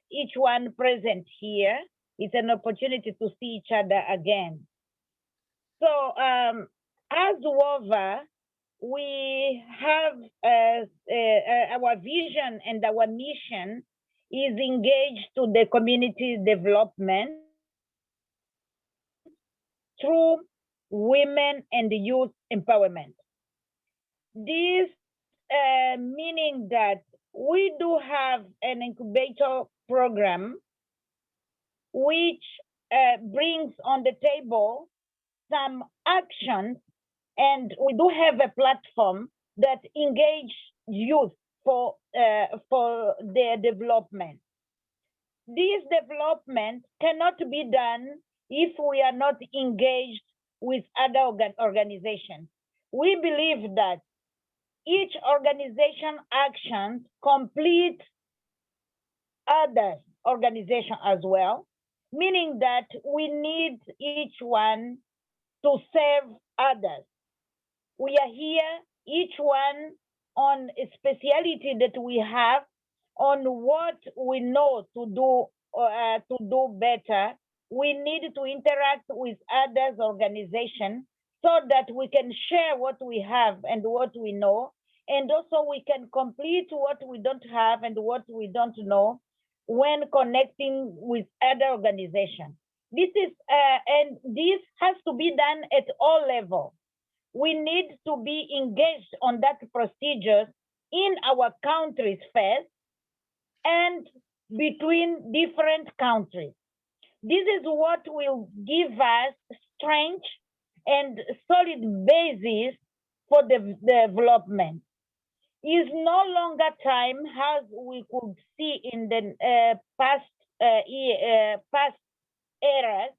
each one present here. It's an opportunity to see each other again. So as WOVA, we have, I our vision and our mission is engaged to the community development through women and youth empowerment. This meaning that we do have an incubator program which brings on the table some actions, and we do have a platform that engage youth for their development. This development cannot be done if we are not engaged with other organizations. We believe that each organization action complete other organization as well, meaning that we need each one to serve others. We are here, each one on a speciality that we have, on what we know to do better. We need to interact with others' organization so that we can share what we have and what we know, and also we can complete what we don't have and what we don't know when connecting with other organizations. This is and this has to be done at all levels. We need to be engaged on that procedure in our countries first and between different countries. This is what will give us strength and solid basis for the development. Is no longer time, as we could see in the past eras,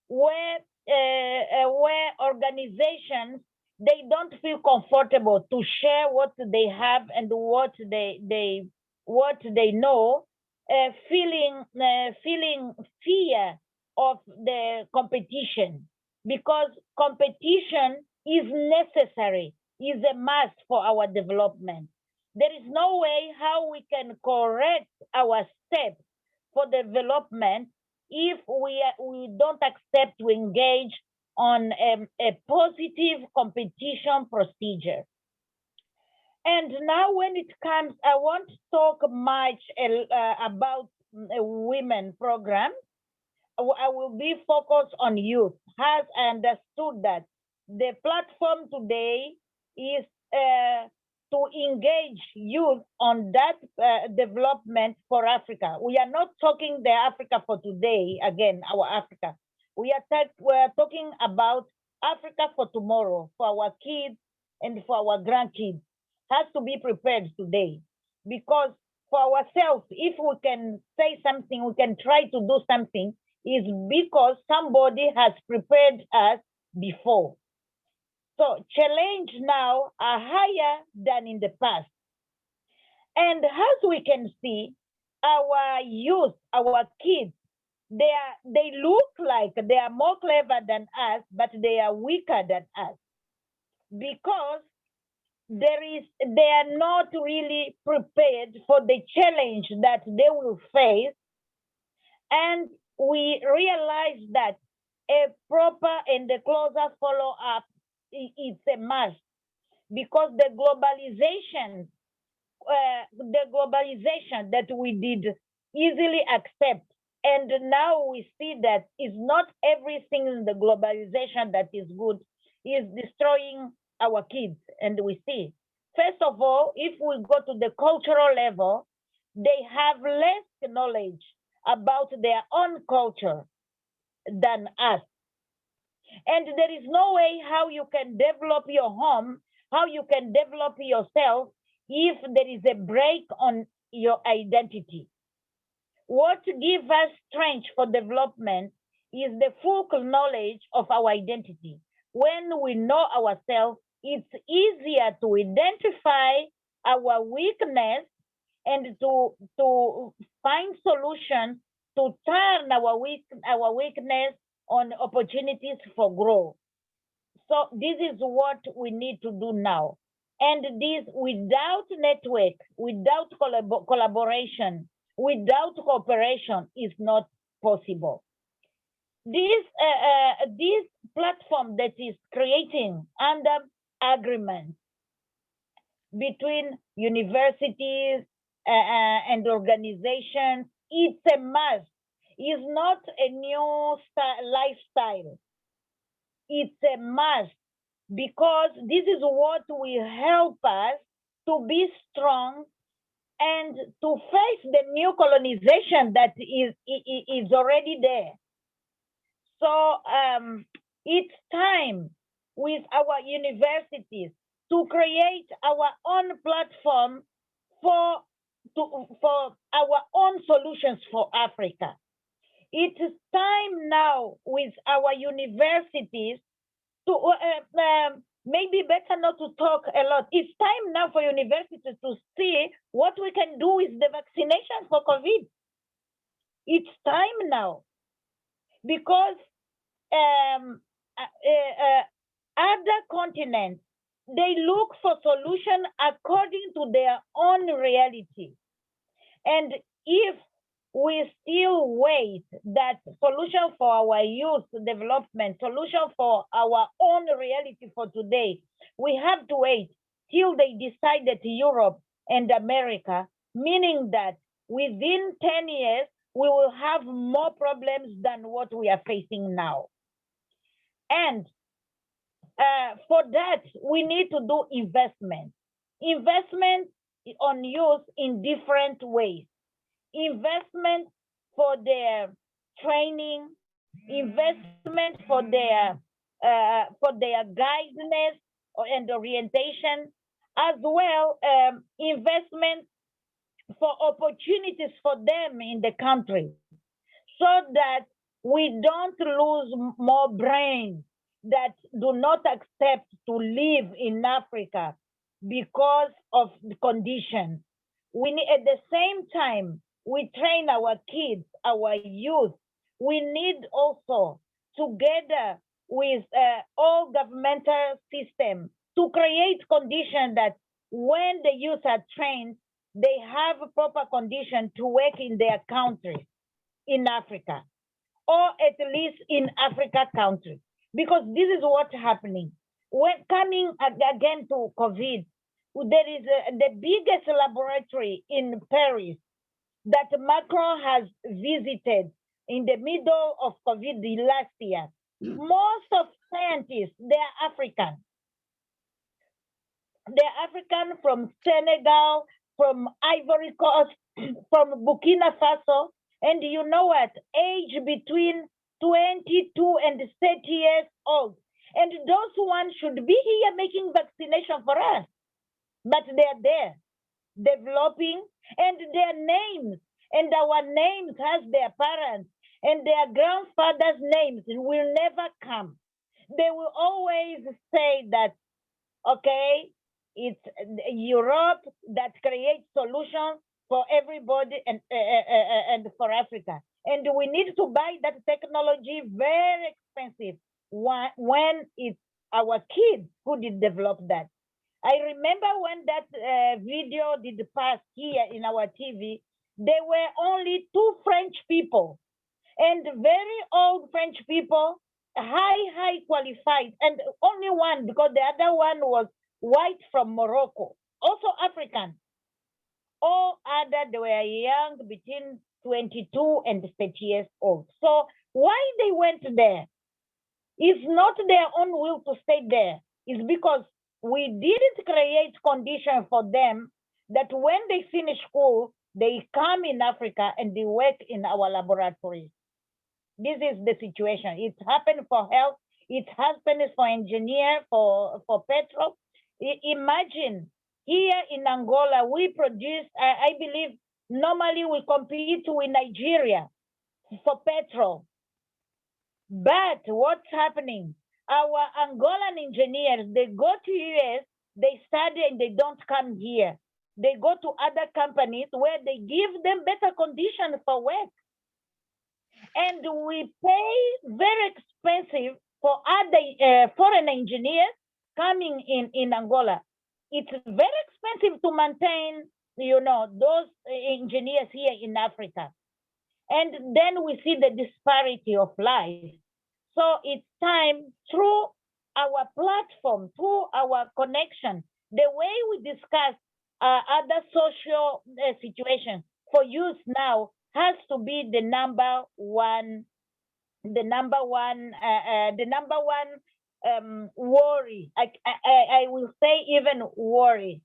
where organizations, they don't feel comfortable to share what they have and what they know, feeling fear of the competition, because competition is necessary, is a must for our development. There is no way how we can correct our steps for development if we don't accept to engage on a positive competition procedure. And now when it comes, I won't talk much about a women program. I will be focused on youth. As I understood that the platform today is to engage youth on that development for Africa. We are not talking the Africa for today, again, our Africa. We are talking about Africa for tomorrow, for our kids and for our grandkids. Has to be prepared today, because for ourselves, if we can say something, we can try to do something, is because somebody has prepared us before. So challenge now are higher than in the past. And as we can see, our youth, our kids, they look like they are more clever than us, but they are weaker than us, because they are not really prepared for the challenge that they will face. And we realize that a proper and a closer follow-up is a must, because the globalization that we did easily accept, and now we see that is not everything in the globalization that is good, is destroying our kids. And we see, first of all, if we go to the cultural level, they have less knowledge about their own culture than us. And there is no way how you can develop your home, how you can develop yourself, if there is a break on your identity. What gives us strength for development is the full knowledge of our identity. When we know ourselves, it's easier to identify our weakness and to find solutions to turn our weakness on opportunities for growth. So this is what we need to do now. And this, without network, without collaboration, without cooperation, is not possible. This platform that is creating under agreement, between universities and organizations. It's a must. It's not a new lifestyle. It's a must because this is what will help us to be strong and to face the new colonization that is already there. So it's time with our universities to create our own platform for our own solutions for Africa. It is time now with our universities to maybe better not to talk a lot. It's time now for universities to see what we can do with the vaccination for COVID. It's time now because other continents, they look for solution according to their own reality. And if we still wait that solution for our youth development, solution for our own reality for today, we have to wait till they decide that Europe and America, meaning that within 10 years, we will have more problems than what we are facing now. And for that, we need to do investment. Investment on youth in different ways. Investment for their training, investment for their guidance and orientation, as well investment for opportunities for them in the country, so that we don't lose more brains that do not accept to live in Africa because of the conditions. We need, at the same time, we train our kids, our youth. We need also, together with all governmental systems, to create conditions that when the youth are trained, they have a proper condition to work in their country, in Africa, or at least in Africa countries. Because this is what's happening. When coming again to COVID, there is the biggest laboratory in Paris that Macron has visited in the middle of COVID last year. Most of scientists, they're African. They're African from Senegal, from Ivory Coast, from Burkina Faso. And you know what? Age between 22 and 30 years old. And those ones should be here making vaccination for us. But they're there, developing, and their names, and our names has their parents, and their grandfathers' names will never come. They will always say that, okay, it's Europe that creates solutions for everybody and for Africa. And we need to buy that technology very expensive when it's our kids who did develop that. I remember when that video did pass here in our TV, there were only 2 French people, and very old French people, high qualified, and only one, because the other one was white from Morocco, also African. All other, they were young, between 22 and 30 years old. So why they went there? It's not their own will to stay there. It's because we didn't create conditions for them that when they finish school, they come in Africa and they work in our laboratories. This is the situation. It's happened for health. It happened for engineer, for petrol. Imagine here in Angola, we produce, I believe, normally we compete with Nigeria for petrol. But what's happening? Our Angolan engineers, they go to US, they study and they don't come here. They go to other companies where they give them better conditions for work. And we pay very expensive for other foreign engineers coming in Angola. It's very expensive to maintain, you know, those engineers here in Africa. And then we see the disparity of life. So it's time, through our platform, through our connection, The way we discuss other social situations for youth now has to be the number one worry. I will say even worry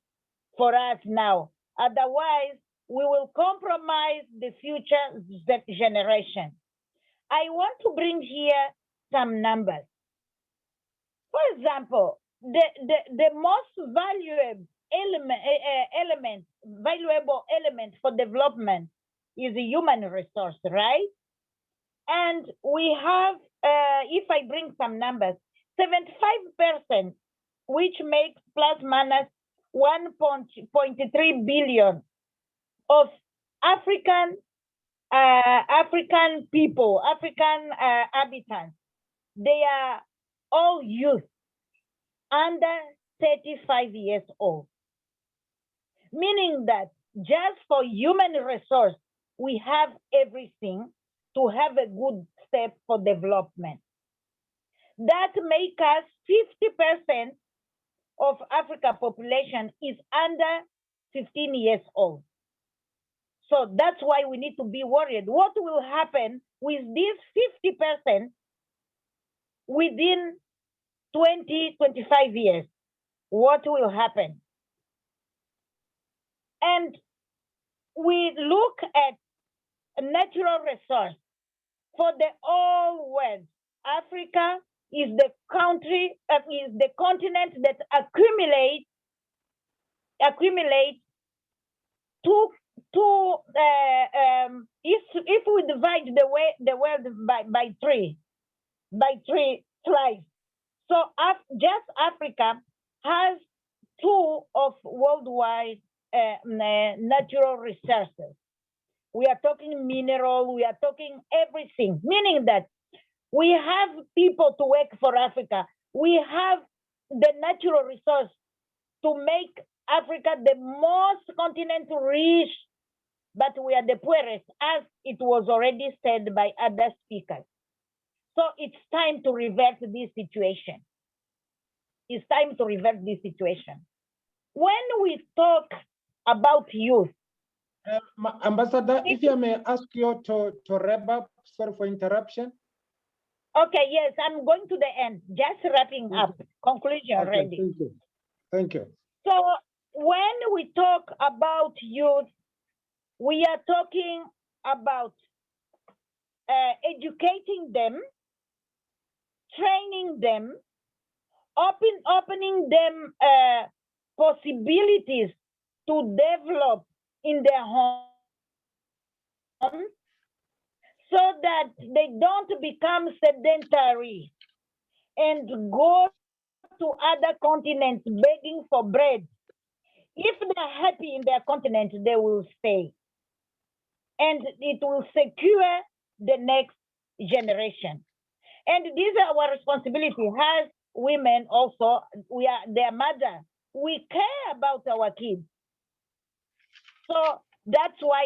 for us now. Otherwise, we will compromise the future generation. I want to bring here some numbers. For example, the most valuable element for development is the human resource, right? And we have, if I bring some numbers, 75%, which makes plus minus 1.3 billion of African people, African habitants, they are all youth under 35 years old. Meaning that just for human resource, we have everything to have a good step for development. That makes us 50% of Africa population is under 15 years old. So that's why we need to be worried. What will happen with this 50% within 20, 25 years? What will happen? And we look at a natural resource for the whole world. Africa is the country, is the continent that accumulates if we divide the world by three slices. So just Africa has 2 of worldwide natural resources. We are talking mineral, we are talking everything, meaning that we have people to work for Africa. We have the natural resource to make Africa the most continent rich, but we are the poorest, as it was already said by other speakers. So it's time to reverse this situation. It's time to reverse this situation. When we talk about youth, Ambassador, if I may ask you to wrap up, sorry for interruption. Okay, yes, I'm going to the end, just wrapping up, conclusion Okay, ready. thank you. Thank you. So when we talk about youth, we are talking about educating them, training them, opening them possibilities to develop in their home so that they don't become sedentary and go to other continents begging for bread. If they're happy in their continent, they will stay. And it will secure the next generation. And this is our responsibility as women also. We are their mother. We care about our kids. So that's why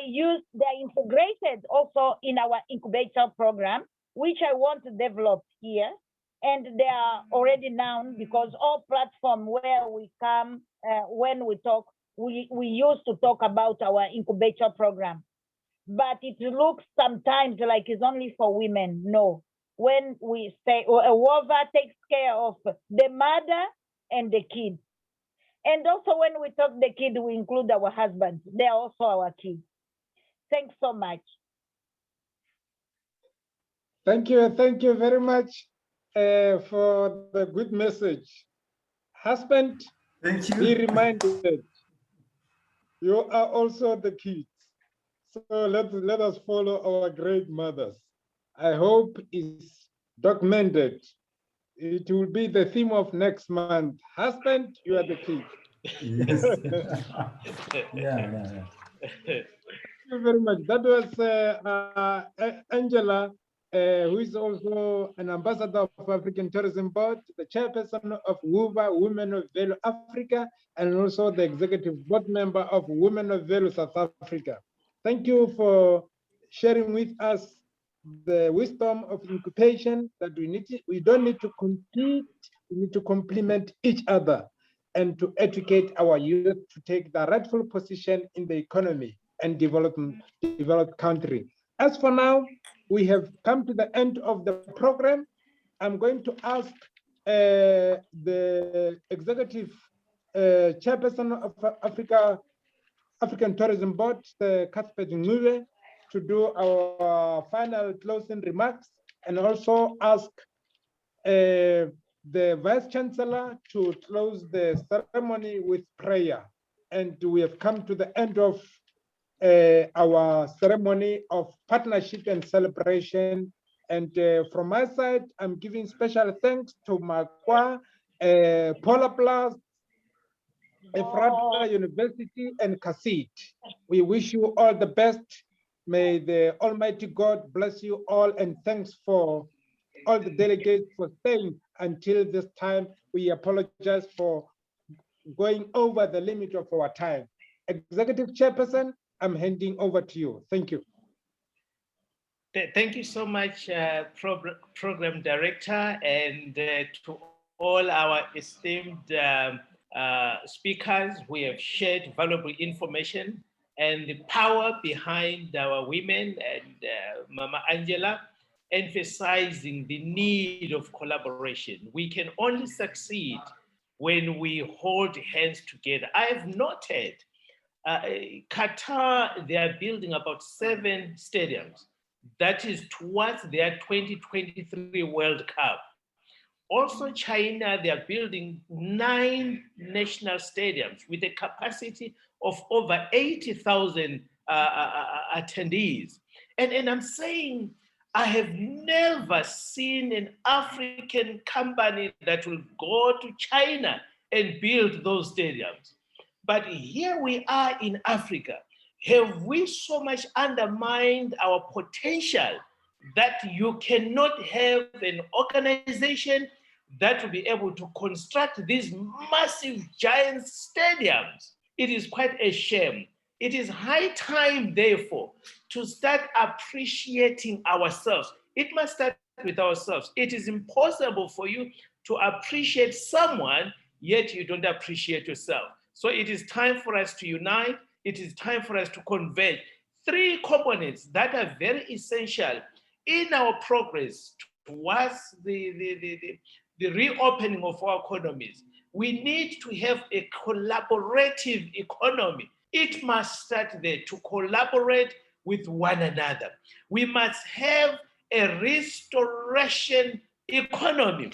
they're integrated also in our incubator program, which I want to develop here. And they are already known because all platforms where we come, when we talk, we used to talk about our incubator program. But it looks sometimes like it's only for women. No. When we say a WOVA takes care of the mother and the kids. And also when we talk the kid, we include our husbands. They're also our kids. Thanks so much. Thank you very much for the good message. Husband, Thank you. be reminded, you are also the kids. So let us follow our great mothers. I hope it's documented. It will be the theme of next month. Husband, you are the kid. Yes. yeah. Thank you very much. That was Angela, who is also an ambassador of African Tourism Board, the chairperson of WUVA, Women of Value Africa, and also the executive board member of Women of Value South Africa. Thank you for sharing with us the wisdom of incubation that we don't need to compete, we need to complement each other. and to educate our youth to take the rightful position in the economy and developed country. As for now, we have come to the end of the program. I'm going to ask the executive chairperson of African Tourism Board, Cuthbert Ncube, to do our final closing remarks, and also ask the Vice Chancellor to close the ceremony with prayer. And we have come to the end of our ceremony of partnership and celebration. And from my side, I'm giving special thanks to Makwa, Paula Plus, Efrata University, and Kasit. We wish you all the best. May the Almighty God bless you all, and thanks for all the delegates for staying until this time. We apologize for going over the limit of our time. Executive Chairperson, I'm handing over to you. Thank you. Thank you so much, Program Director, and to all our esteemed speakers. We have shared valuable information and the power behind our women, and Mama Angela emphasizing the need of collaboration. We can only succeed when we hold hands together. I have noted Qatar, they are building about 7 stadiums. That is towards their 2023 World Cup. Also, China, they are building 9 national stadiums with a capacity of over 80,000 attendees. And I'm saying, I have never seen an African company that will go to China and build those stadiums. But here we are in Africa. Have we so much undermined our potential that you cannot have an organization that will be able to construct these massive giant stadiums? It is quite a shame. It is high time, therefore, to start appreciating ourselves. It must start with ourselves. It is impossible for you to appreciate someone, yet you don't appreciate yourself. So it is time for us to unite. It is time for us to converge. 3 components that are very essential in our progress towards the reopening of our economies. We need to have a collaborative economy. It must start there, to collaborate with one another. We must have a restoration economy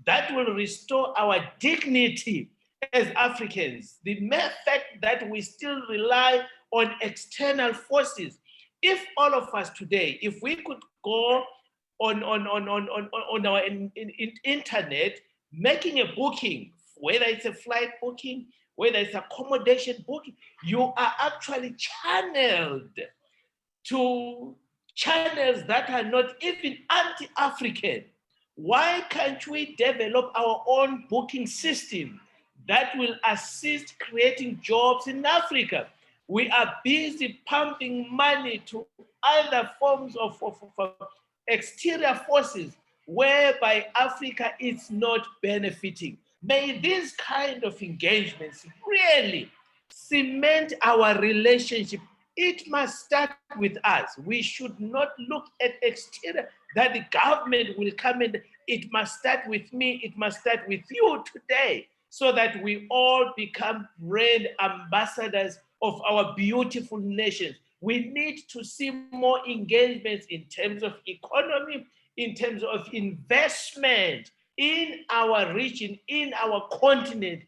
that will restore our dignity as Africans. The mere fact that we still rely on external forces. If all of us today, if we could go on our internet, making a booking, whether it's a flight booking, whether it's accommodation booking, you are actually channeled to channels that are not even anti-African. Why can't we develop our own booking system that will assist creating jobs in Africa? We are busy pumping money to other forms of exterior forces whereby Africa is not benefiting. May these kind of engagements really cement our relationship. It must start with us. We should not look at exterior, that the government will come in. It must start with me. It must start with you today, so that we all become brand ambassadors of our beautiful nations. We need to see more engagements in terms of economy, in terms of investment in our region, in our continent.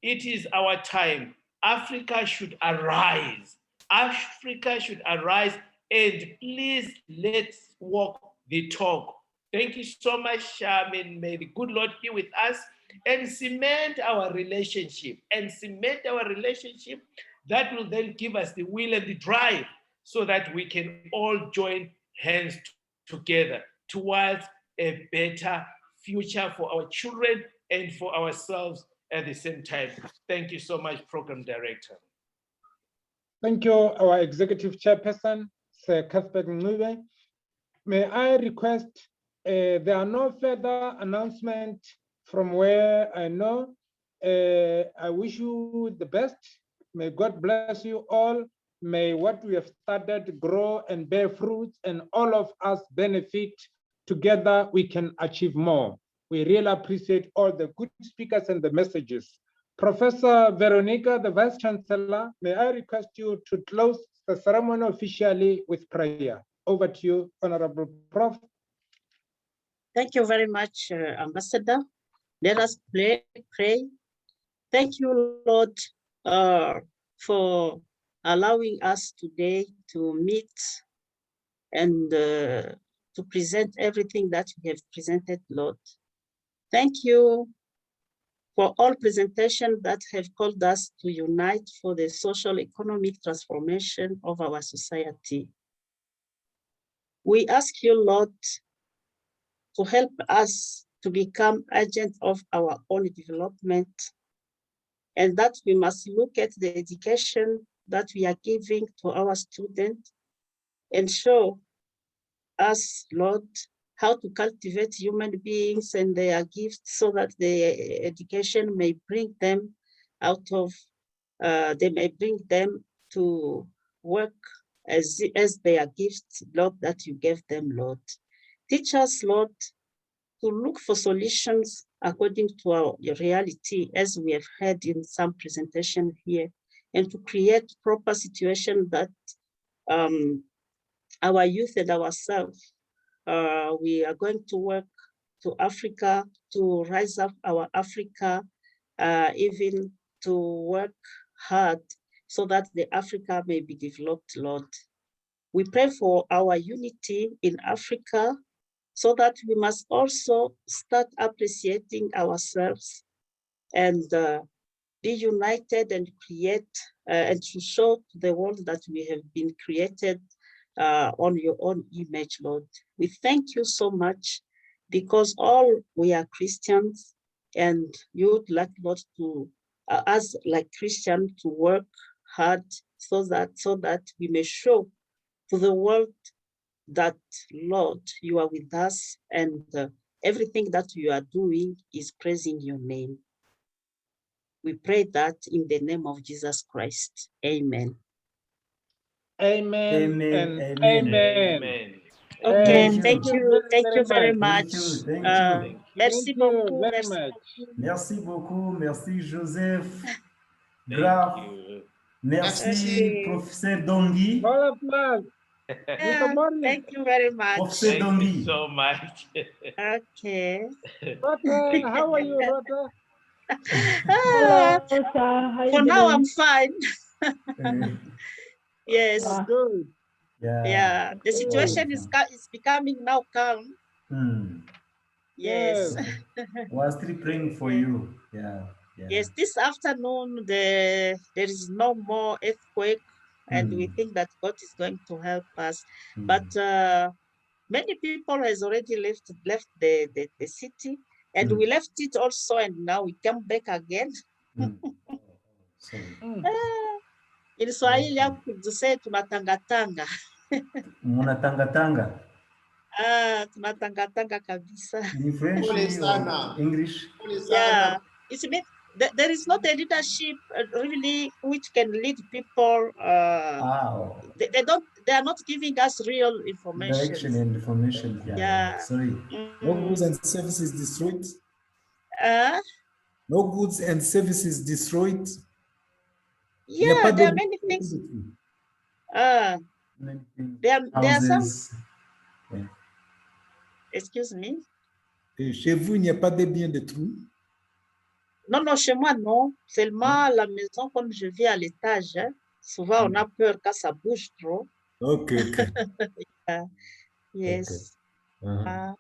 It is our time. Africa should arise. Africa should arise, and please let's walk the talk. Thank you so much. May the good Lord be with us and cement our relationship, that will then give us the will and the drive so that we can all join hands together towards a better future for our children and for ourselves at the same time. Thank you so much, Program Director. Thank you, our Executive Chairperson, Sir Cuthbert Ncube. May I request, there are no further announcements from where I know. I wish you the best. May God bless you all. May what we have started grow and bear fruits, and all of us benefit. Together, we can achieve more. We really appreciate all the good speakers and the messages. Professor Veronica, the Vice Chancellor, may I request you to close the ceremony officially with prayer. Over to you, Honorable Prof. Thank you very much, Ambassador. Let us pray. Thank you, Lord, for allowing us today to meet and to present everything that we have presented, Lord. Thank you for all presentations that have called us to unite for the social economic transformation of our society. We ask you, Lord, to help us to become agents of our own development, and that we must look at the education that we are giving to our students and show us, Lord, how to cultivate human beings and their gifts so that the education may bring them out of, they may bring them to work as their gifts, Lord, that you gave them, Lord. Teach us, Lord, to look for solutions according to our reality, as we have heard in some presentation here, and to create proper situation that our youth and ourselves, we are going to work to Africa, to rise up our Africa, even to work hard so that the Africa may be developed, Lord. We pray for our unity in Africa, so that we must also start appreciating ourselves and be united and create and to show to the world that we have been created on your own image, Lord. We thank you so much, because all we are Christians, and you would like, Lord, to us like Christians to work hard so that we may show to the world that, Lord, you are with us, and everything that you are doing is praising your name. We pray that in the name of Jesus Christ. Amen. Amen. Amen. And Amen. amen. Okay, Thank thank you. you. Thank you very Thank much. you. Thank you. Merci Thank you beaucoup. very Merci much. beaucoup. Merci beaucoup. Merci, Joseph. Thank Graf. you. Merci, Okay. Professeur Dongui. All applause. Yeah, thank you very much. Professeur Thank you Dongui. so much. Okay. Rota, how are you, Rota? Ah, Hello, sir. How for you now, doing? I'm fine. Yes. Good. Yeah. The situation is becoming now calm. Yes. We're still praying for you. Yeah. Yes, this afternoon there is no more earthquake, and we think that God is going to help us. But many people has already left the city, and we left it also, and now we come back again. In Swahili hapo say tunatangatanga. Munatangatanga. Tunatangatanga kabisa. In French or English? Yeah, it's a bit, there is not a leadership really which can lead people. They are not giving us real information. Direction and information. Yeah. Sorry. No goods and services destroyed. Uh, No goods and services destroyed. yeah, there are many things. There are some. Yeah. Excuse me. Et chez vous, il n'y a pas de biens détruits? Non, non, chez moi, non. Seulement la maison, comme je vis à l'étage, hein, souvent on a peur quand ça bouge trop. Ok. Yeah. Yes. Okay.